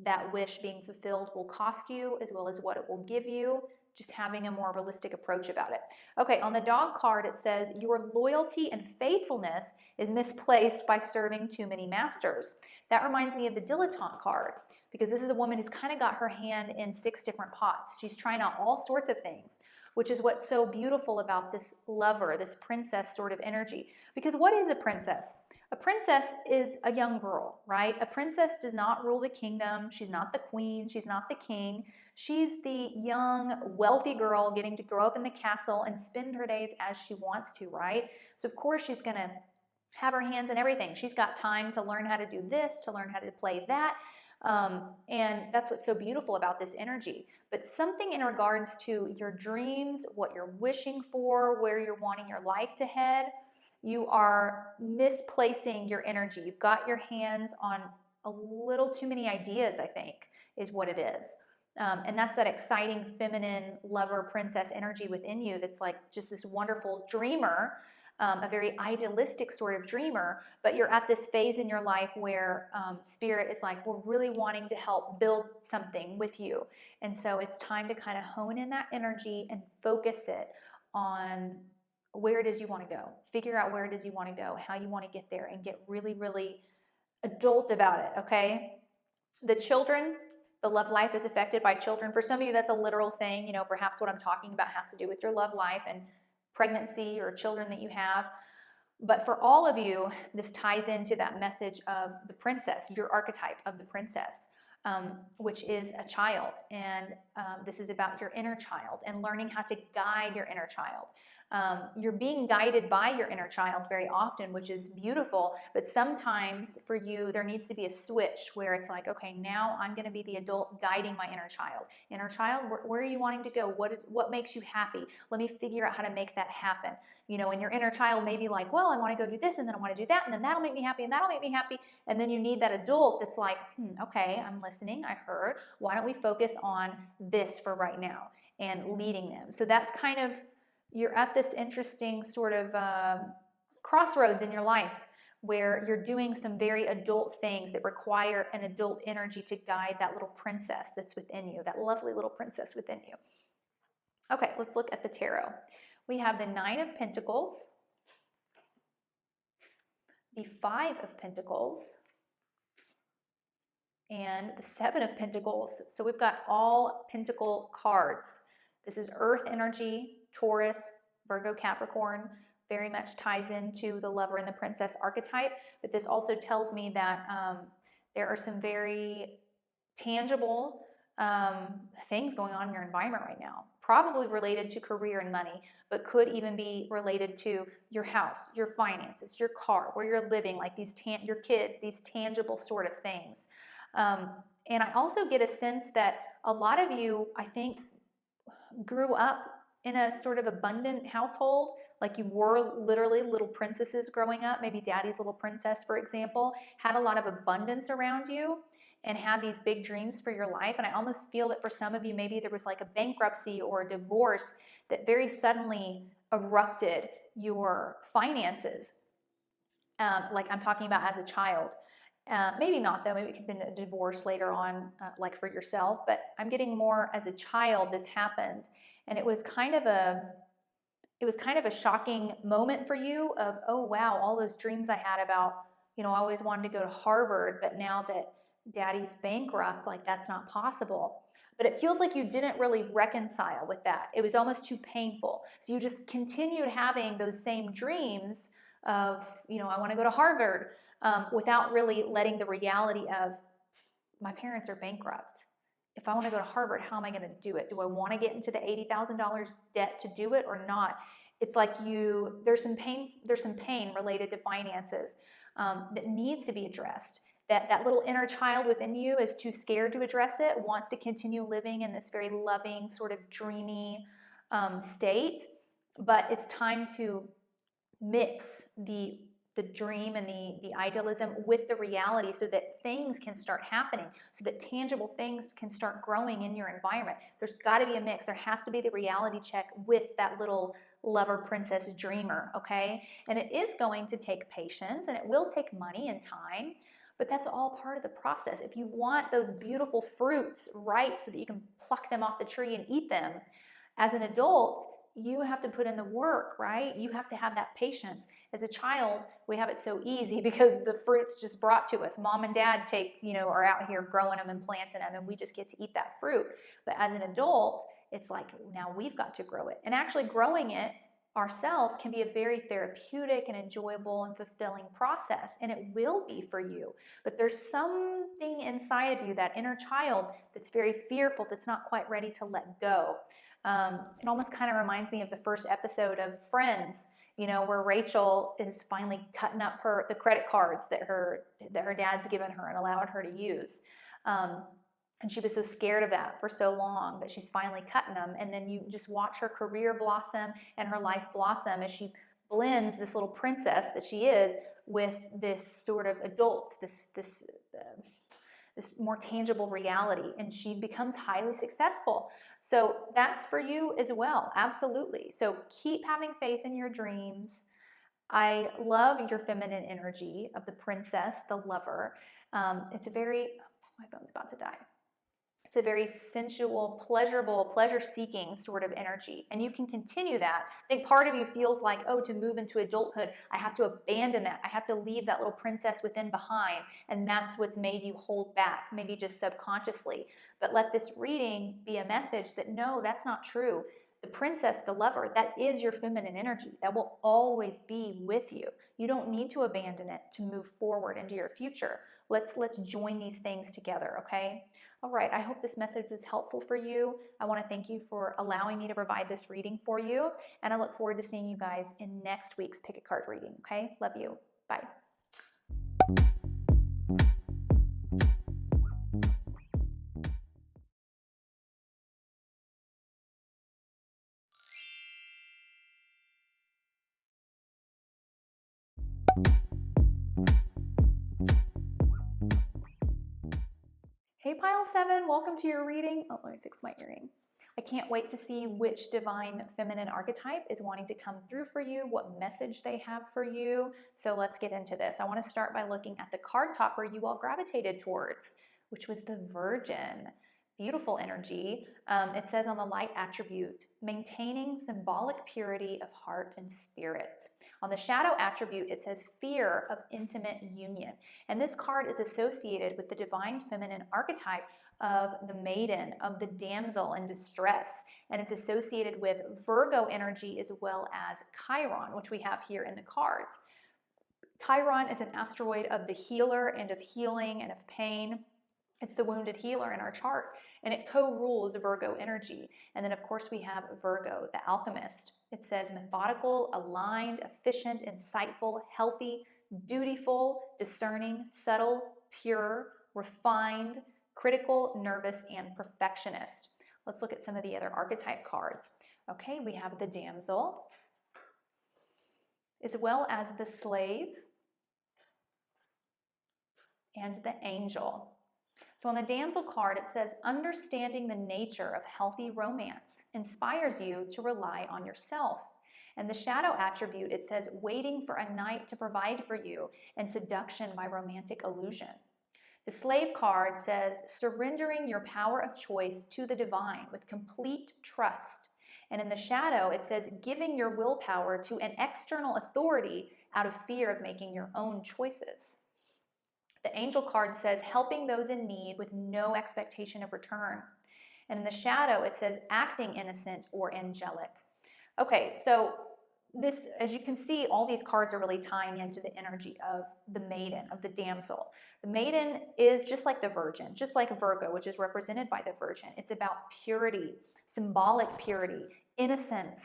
that wish being fulfilled will cost you as well as what it will give you, just having a more realistic approach about it. Okay, on the dog card, it says, your loyalty and faithfulness is misplaced by serving too many masters. That reminds me of the dilettante card, because this is a woman who's kind of got her hand in 6 different pots. She's trying out all sorts of things, which is what's so beautiful about this lover, this princess sort of energy. Because what is a princess? A princess is a young girl, right? A princess does not rule the kingdom. She's not the queen. She's not the king. She's the young, wealthy girl getting to grow up in the castle and spend her days as she wants to, right? So of course she's going to have her hands in everything. She's got time to learn how to do this, to learn how to play that. And that's what's so beautiful about this energy. But something in regards to your dreams, what you're wishing for, where you're wanting your life to head, you are misplacing your energy. You've got your hands on a little too many ideas, I think, is what it is. And that's that exciting feminine lover princess energy within you that's like just this wonderful dreamer, a very idealistic sort of dreamer, but you're at this phase in your life where spirit is like, we're really wanting to help build something with you. And so it's time to kind of hone in that energy and focus it on where it is you want to go. Figure out where it is you want to go, how you want to get there, and get really, really adult about it, okay? The children, the love life is affected by children. For some of you, that's a literal thing. Perhaps what I'm talking about has to do with your love life and pregnancy or children that you have. But for all of you, this ties into that message of the princess, your archetype of the princess, which is a child. And this is about your inner child and learning how to guide your inner child. You're being guided by your inner child very often, which is beautiful. But sometimes for you, there needs to be a switch where it's like, okay, now I'm going to be the adult guiding my inner child. Inner child, where are you wanting to go? What makes you happy? Let me figure out how to make that happen. You know, and your inner child may be like, well, I want to go do this, and then I want to do that, and then that'll make me happy, and that'll make me happy. And then you need that adult that's like, okay, I'm listening, I heard. Why don't we focus on this for right now, and leading them. So that's kind of, you're at this interesting sort of crossroads in your life where you're doing some very adult things that require an adult energy to guide that little princess that's within you, that lovely little princess within you. Okay, let's look at the tarot. We have the Nine of Pentacles, the Five of Pentacles, and the Seven of Pentacles. So we've got all pentacle cards. This is earth energy, Taurus, Virgo, Capricorn, very much ties into the lover and the princess archetype. But this also tells me that there are some very tangible things going on in your environment right now, probably related to career and money, but could even be related to your house, your finances, your car, where you're living, like these your kids, these tangible sort of things. And I also get a sense that a lot of you, I think, grew up in a sort of abundant household, like you were literally little princesses growing up. Maybe daddy's little princess, for example, had a lot of abundance around you and had these big dreams for your life. And I almost feel that for some of you, maybe there was like a bankruptcy or a divorce that very suddenly erupted your finances. Like I'm talking about as a child. Maybe not though, maybe it could have been a divorce later on, like for yourself, but I'm getting more as a child this happened. And it was kind of a shocking moment for you of, oh wow, all those dreams I had about, you know, I always wanted to go to Harvard, but now that daddy's bankrupt, like that's not possible. But it feels like you didn't really reconcile with that. It was almost too painful. So you just continued having those same dreams of, you know, I want to go to Harvard, without really letting the reality of my parents are bankrupt. If I want to go to Harvard, how am I going to do it? Do I want to get into the $80,000 debt to do it or not? It's like there's some pain related to finances that needs to be addressed. That little inner child within you is too scared to address it, wants to continue living in this very loving, sort of dreamy state. But it's time to mix the dream and the idealism with the reality so that things can start happening, so that tangible things can start growing in your environment. There's got to be a mix. There has to be the reality check with that little lover, princess, dreamer, okay? And it is going to take patience and it will take money and time, but that's all part of the process. If you want those beautiful fruits ripe so that you can pluck them off the tree and eat them, as an adult, you have to put in the work, right? You have to have that patience. As a child, we have it so easy because the fruit's just brought to us. Mom and dad are out here growing them and planting them, and we just get to eat that fruit. But as an adult, it's like now we've got to grow it. And actually growing it ourselves can be a very therapeutic and enjoyable and fulfilling process, and it will be for you. But there's something inside of you, that inner child, that's very fearful, that's not quite ready to let go. It almost kind of reminds me of the first episode of Friends, you know, where Rachel is finally cutting up the credit cards that her dad's given her and allowed her to use. And she was so scared of that for so long, but she's finally cutting them. And then you just watch her career blossom and her life blossom as she blends this little princess that she is with this sort of adult, this more tangible reality, and she becomes highly successful. So that's for you as well, absolutely. So keep having faith in your dreams. I love your feminine energy of the princess, the lover. It's a very, my phone's about to die. It's a very sensual, pleasurable, pleasure-seeking sort of energy. And you can continue that. I think part of you feels like, oh, to move into adulthood, I have to abandon that. I have to leave that little princess within behind. And that's what's made you hold back, maybe just subconsciously. But let this reading be a message that, no, that's not true. The princess, the lover, that is your feminine energy. That will always be with you. You don't need to abandon it to move forward into your future. Let's join these things together, okay? All right, I hope this message was helpful for you. I want to thank you for allowing me to provide this reading for you, and I look forward to seeing you guys in next week's Pick a Card reading, okay? Love you. Bye. Hey Pile 7, welcome to your reading. Oh, let me fix my earring. I can't wait to see which divine feminine archetype is wanting to come through for you, what message they have for you. So let's get into this. I want to start by looking at the card topper you all gravitated towards, which was the Virgin. Beautiful energy. It says on the light attribute, maintaining symbolic purity of heart and spirit. On the shadow attribute, it says fear of intimate union. And this card is associated with the divine feminine archetype of the maiden, of the damsel in distress. And it's associated with Virgo energy as well as Chiron, which we have here in the cards. Chiron is an asteroid of the healer and of healing and of pain. It's the wounded healer in our chart, and it co-rules Virgo energy. And then, of course, we have Virgo, the alchemist. It says methodical, aligned, efficient, insightful, healthy, dutiful, discerning, subtle, pure, refined, critical, nervous, and perfectionist. Let's look at some of the other archetype cards. Okay, we have the damsel, as well as the slave and the angel. So on the damsel card, it says, understanding the nature of healthy romance inspires you to rely on yourself. And the shadow attribute, it says, waiting for a knight to provide for you and seduction by romantic illusion. The slave card says, surrendering your power of choice to the divine with complete trust. And in the shadow, it says, giving your willpower to an external authority out of fear of making your own choices. The angel card says, helping those in need with no expectation of return. And in the shadow, it says, acting innocent or angelic. Okay, so this, as you can see, all these cards are really tying into the energy of the maiden, of the damsel. The maiden is just like the virgin, just like Virgo, which is represented by the virgin. It's about purity, symbolic purity, innocence,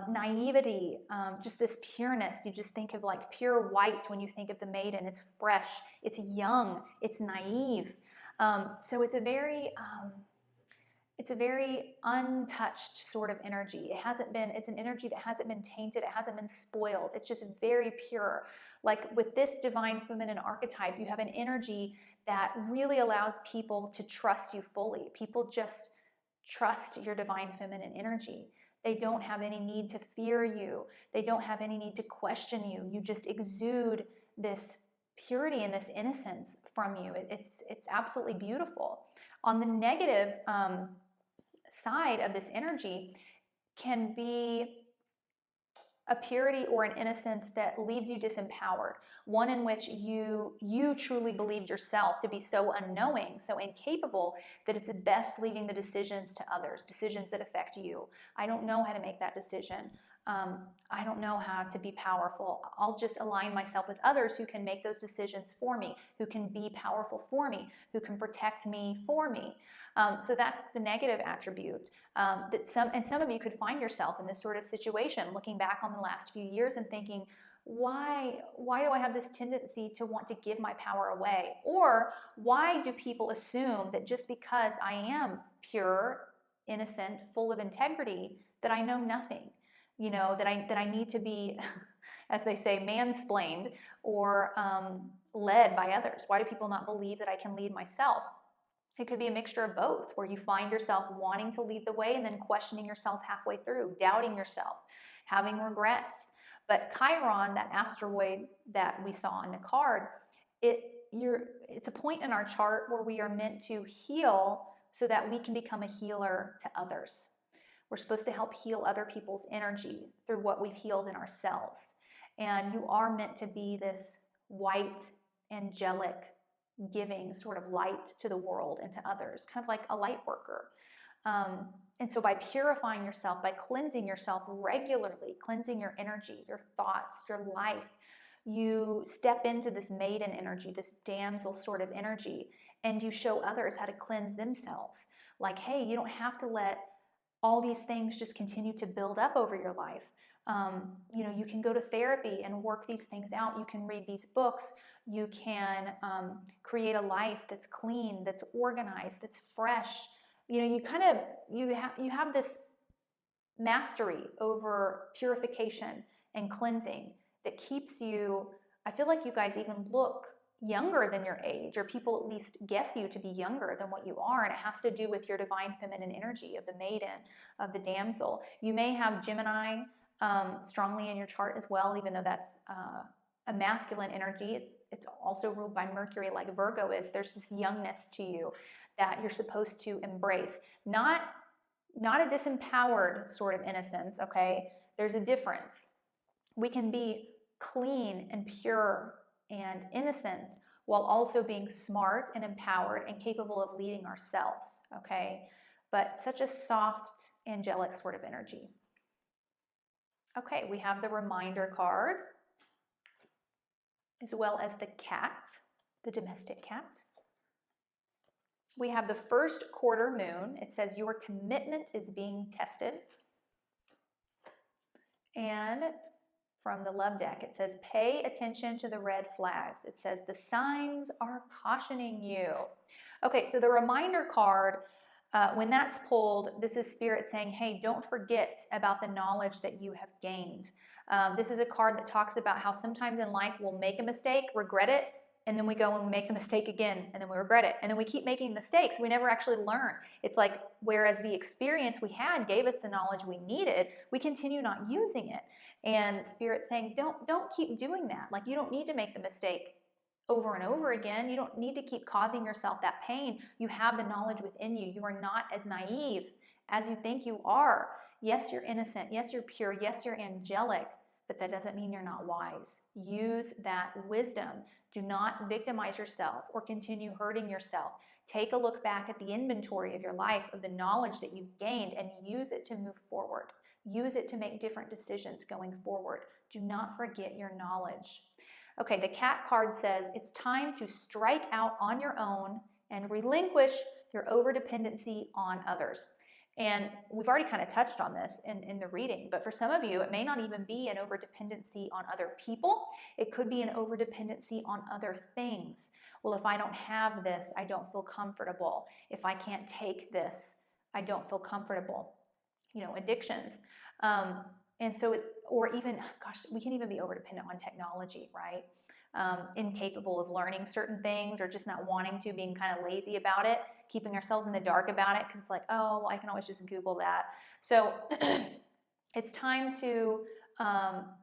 naivety, just this pureness. You just think of like pure white when you think of the maiden. It's fresh, it's young, it's naive. So it's a very untouched sort of energy. It's an energy that hasn't been tainted, it hasn't been spoiled. It's just very pure. Like with this divine feminine archetype, you have an energy that really allows people to trust you fully. People just trust your divine feminine energy. They don't have any need to fear you. They don't have any need to question you. You just exude this purity and this innocence from you. It's absolutely beautiful. On the negative side of this energy can be a purity or an innocence that leaves you disempowered, one in which you truly believe yourself to be so unknowing, so incapable, that it's best leaving the decisions to others, decisions that affect you. I don't know how to make that decision. I don't know how to be powerful. I'll just align myself with others who can make those decisions for me, who can be powerful for me, who can protect me for me. So that's the negative attribute. Some of you could find yourself in this sort of situation, looking back on the last few years and thinking, why do I have this tendency to want to give my power away? Or why do people assume that just because I am pure, innocent, full of integrity, that I know nothing? You know, that I need to be, as they say, mansplained or led by others? Why do people not believe that I can lead myself? It could be a mixture of both, where you find yourself wanting to lead the way and then questioning yourself halfway through, doubting yourself, having regrets. But Chiron, that asteroid that we saw in the card, it's a point in our chart where we are meant to heal so that we can become a healer to others. We're supposed to help heal other people's energy through what we've healed in ourselves. And you are meant to be this white, angelic, giving sort of light to the world and to others, kind of like a light worker. And so by purifying yourself, by cleansing yourself regularly, cleansing your energy, your thoughts, your life, you step into this maiden energy, this damsel sort of energy, and you show others how to cleanse themselves. Like, hey, you don't have to let all these things just continue to build up over your life. You know, you can go to therapy and work these things out. You can read these books. You can create a life that's clean, that's organized, that's fresh. You know, you have this mastery over purification and cleansing that keeps you. I feel like you guys even look younger than your age, or people at least guess you to be younger than what you are, and it has to do with your divine feminine energy of the maiden, of the damsel. You may have Gemini strongly in your chart as well, even though that's a masculine energy. It's also ruled by Mercury, like Virgo is. There's this youngness to you that you're supposed to embrace, not a disempowered sort of innocence. Okay, there's a difference. We can be clean and pure and innocent while also being smart and empowered and capable of leading ourselves. Okay, but such a soft, angelic sort of energy. Okay, we have the reminder card, as well as the cat, the domestic cat. We have the first quarter moon. It says your commitment is being tested. And from the love deck, it says pay attention to the red flags. It says the signs are cautioning you. Okay, so the reminder card, when that's pulled, this is Spirit saying, hey, don't forget about the knowledge that you have gained. This is a card that talks about how sometimes in life we'll make a mistake, regret it, and then we go and we make the mistake again, and then we regret it, and then we keep making mistakes. We never actually learn. It's like, whereas the experience we had gave us the knowledge we needed, we continue not using it. And Spirit's saying, don't keep doing that. Like, you don't need to make the mistake over and over again. You don't need to keep causing yourself that pain. You have the knowledge within you. You are not as naive as you think you are. Yes, you're innocent. Yes, you're pure. Yes, you're angelic, but that doesn't mean you're not wise. Use that wisdom. Do not victimize yourself or continue hurting yourself. Take a look back at the inventory of your life, of the knowledge that you've gained, and use it to move forward. Use it to make different decisions going forward. Do not forget your knowledge. Okay, the cat card says it's time to strike out on your own and relinquish your overdependency on others. And we've already kind of touched on this in the reading, but for some of you, it may not even be an overdependency on other people. It could be an overdependency on other things. Well, if I don't have this, I don't feel comfortable. If I can't take this, I don't feel comfortable. You know, addictions. And so, or even, gosh, we can even be overdependent on technology, right? Incapable of learning certain things, or just not wanting to, being kind of lazy about it, keeping ourselves in the dark about it because it's like, oh, well, I can always just Google that. So it's time to,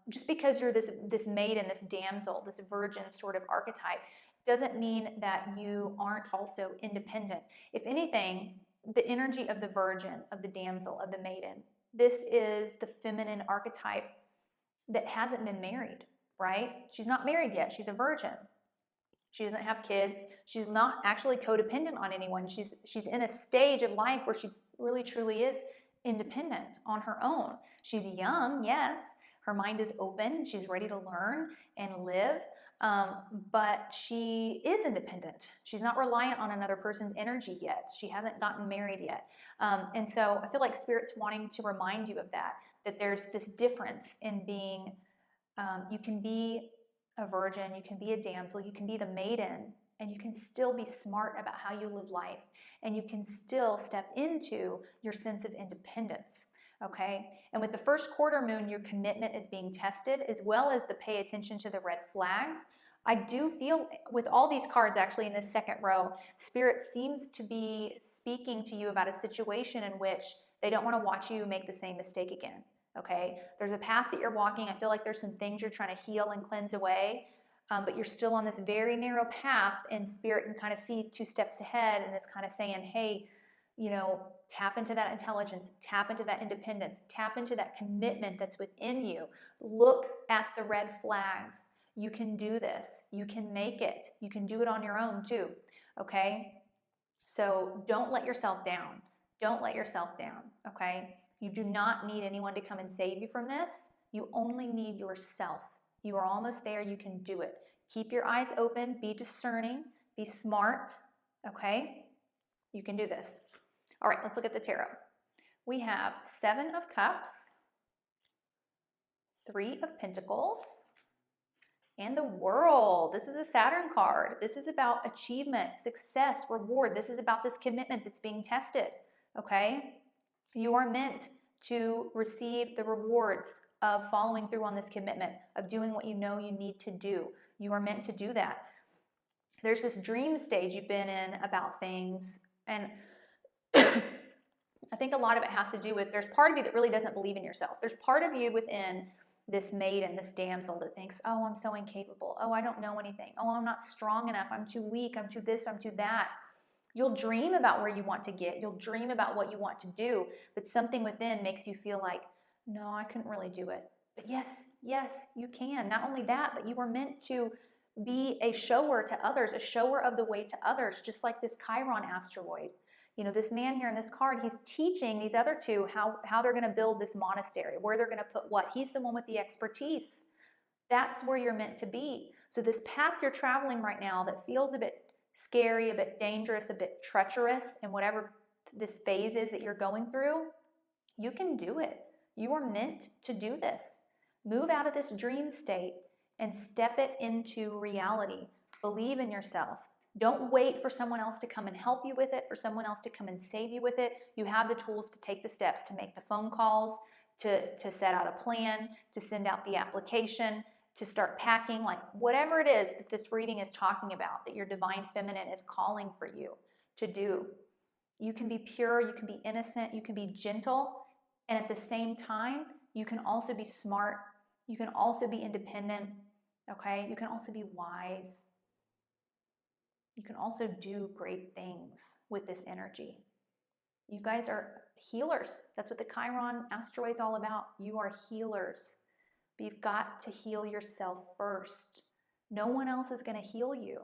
just because you're this maiden, this damsel, this virgin sort of archetype, doesn't mean that you aren't also independent. If anything, the energy of the virgin, of the damsel, of the maiden, this is the feminine archetype that hasn't been married, right? She's not married yet. She's a virgin. She doesn't have kids. She's not actually codependent on anyone. She's in a stage of life where she really truly is independent on her own. She's young, yes. Her mind is open. She's ready to learn and live. But she is independent. She's not reliant on another person's energy yet. She hasn't gotten married yet. And so I feel like Spirit's wanting to remind you of that there's this difference in being, you can be a virgin, you can be a damsel, you can be the maiden, and you can still be smart about how you live life, and you can still step into your sense of independence. Okay, and with the first quarter moon, your commitment is being tested, as well as the pay attention to the red flags. I do feel with all these cards actually in this second row, Spirit seems to be speaking to you about a situation in which they don't want to watch you make the same mistake again. Okay, there's a path that you're walking. I feel like there's some things you're trying to heal and cleanse away, but you're still on this very narrow path, and Spirit can kind of see 2 steps ahead, and it's kind of saying, hey, you know, tap into that intelligence, tap into that independence, tap into that commitment that's within you. Look at the red flags. You can do this. You can make it. You can do it on your own too. Okay? So don't let yourself down. Don't let yourself down. Okay? You do not need anyone to come and save you from this. You only need yourself. You are almost there. You can do it. Keep your eyes open. Be discerning. Be smart. Okay? You can do this. All right, let's look at the tarot. We have 7 of Cups, 3 of Pentacles, and the World. This is a Saturn card. This is about achievement, success, reward. This is about this commitment that's being tested, okay? You are meant to receive the rewards of following through on this commitment, of doing what you know you need to do. You are meant to do that. There's this dream stage you've been in about things, and I think a lot of it has to do with, there's part of you that really doesn't believe in yourself. There's part of you within this maiden, this damsel that thinks, oh, I'm so incapable. Oh, I don't know anything. Oh, I'm not strong enough. I'm too weak. I'm too this. I'm too that. You'll dream about where you want to get. You'll dream about what you want to do, but something within makes you feel like, no, I couldn't really do it. But yes, yes, you can. Not only that, but you were meant to be a shower to others, a shower of the way to others, just like this Chiron asteroid. You know, this man here in this card, he's teaching these other two how they're going to build this monastery, where they're going to put what. He's the one with the expertise. That's where you're meant to be. So this path you're traveling right now that feels a bit scary, a bit dangerous, a bit treacherous, and whatever this phase is that you're going through, you can do it. You are meant to do this. Move out of this dream state and step it into reality. Believe in yourself. Don't wait for someone else to come and help you with it, for someone else to come and save you with it. You have the tools to take the steps, to make the phone calls, to set out a plan, to send out the application, to start packing, like whatever it is that this reading is talking about, that your divine feminine is calling for you to do. You can be pure, you can be innocent, you can be gentle, and at the same time, you can also be smart, you can also be independent, okay? You can also be wise. You can also do great things with this energy. You guys are healers. That's what the Chiron asteroid's all about. You are healers. But you've got to heal yourself first. No one else is going to heal you.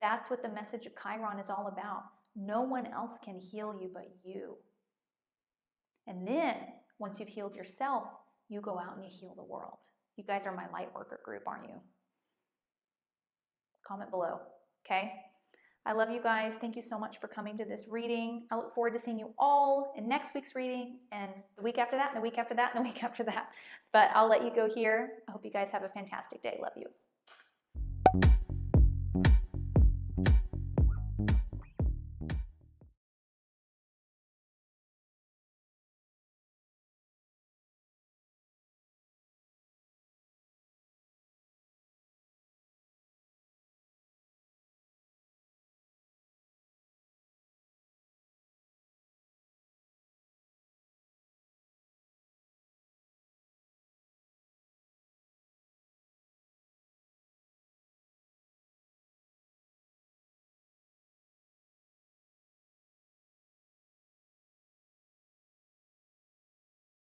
That's what the message of Chiron is all about. No one else can heal you but you. And then, once you've healed yourself, you go out and you heal the world. You guys are my light worker group, aren't you? Comment below, okay? I love you guys. Thank you so much for coming to this reading. I look forward to seeing you all in next week's reading, and the week after that, and the week after that, and the week after that. But I'll let you go here. I hope you guys have a fantastic day. Love you.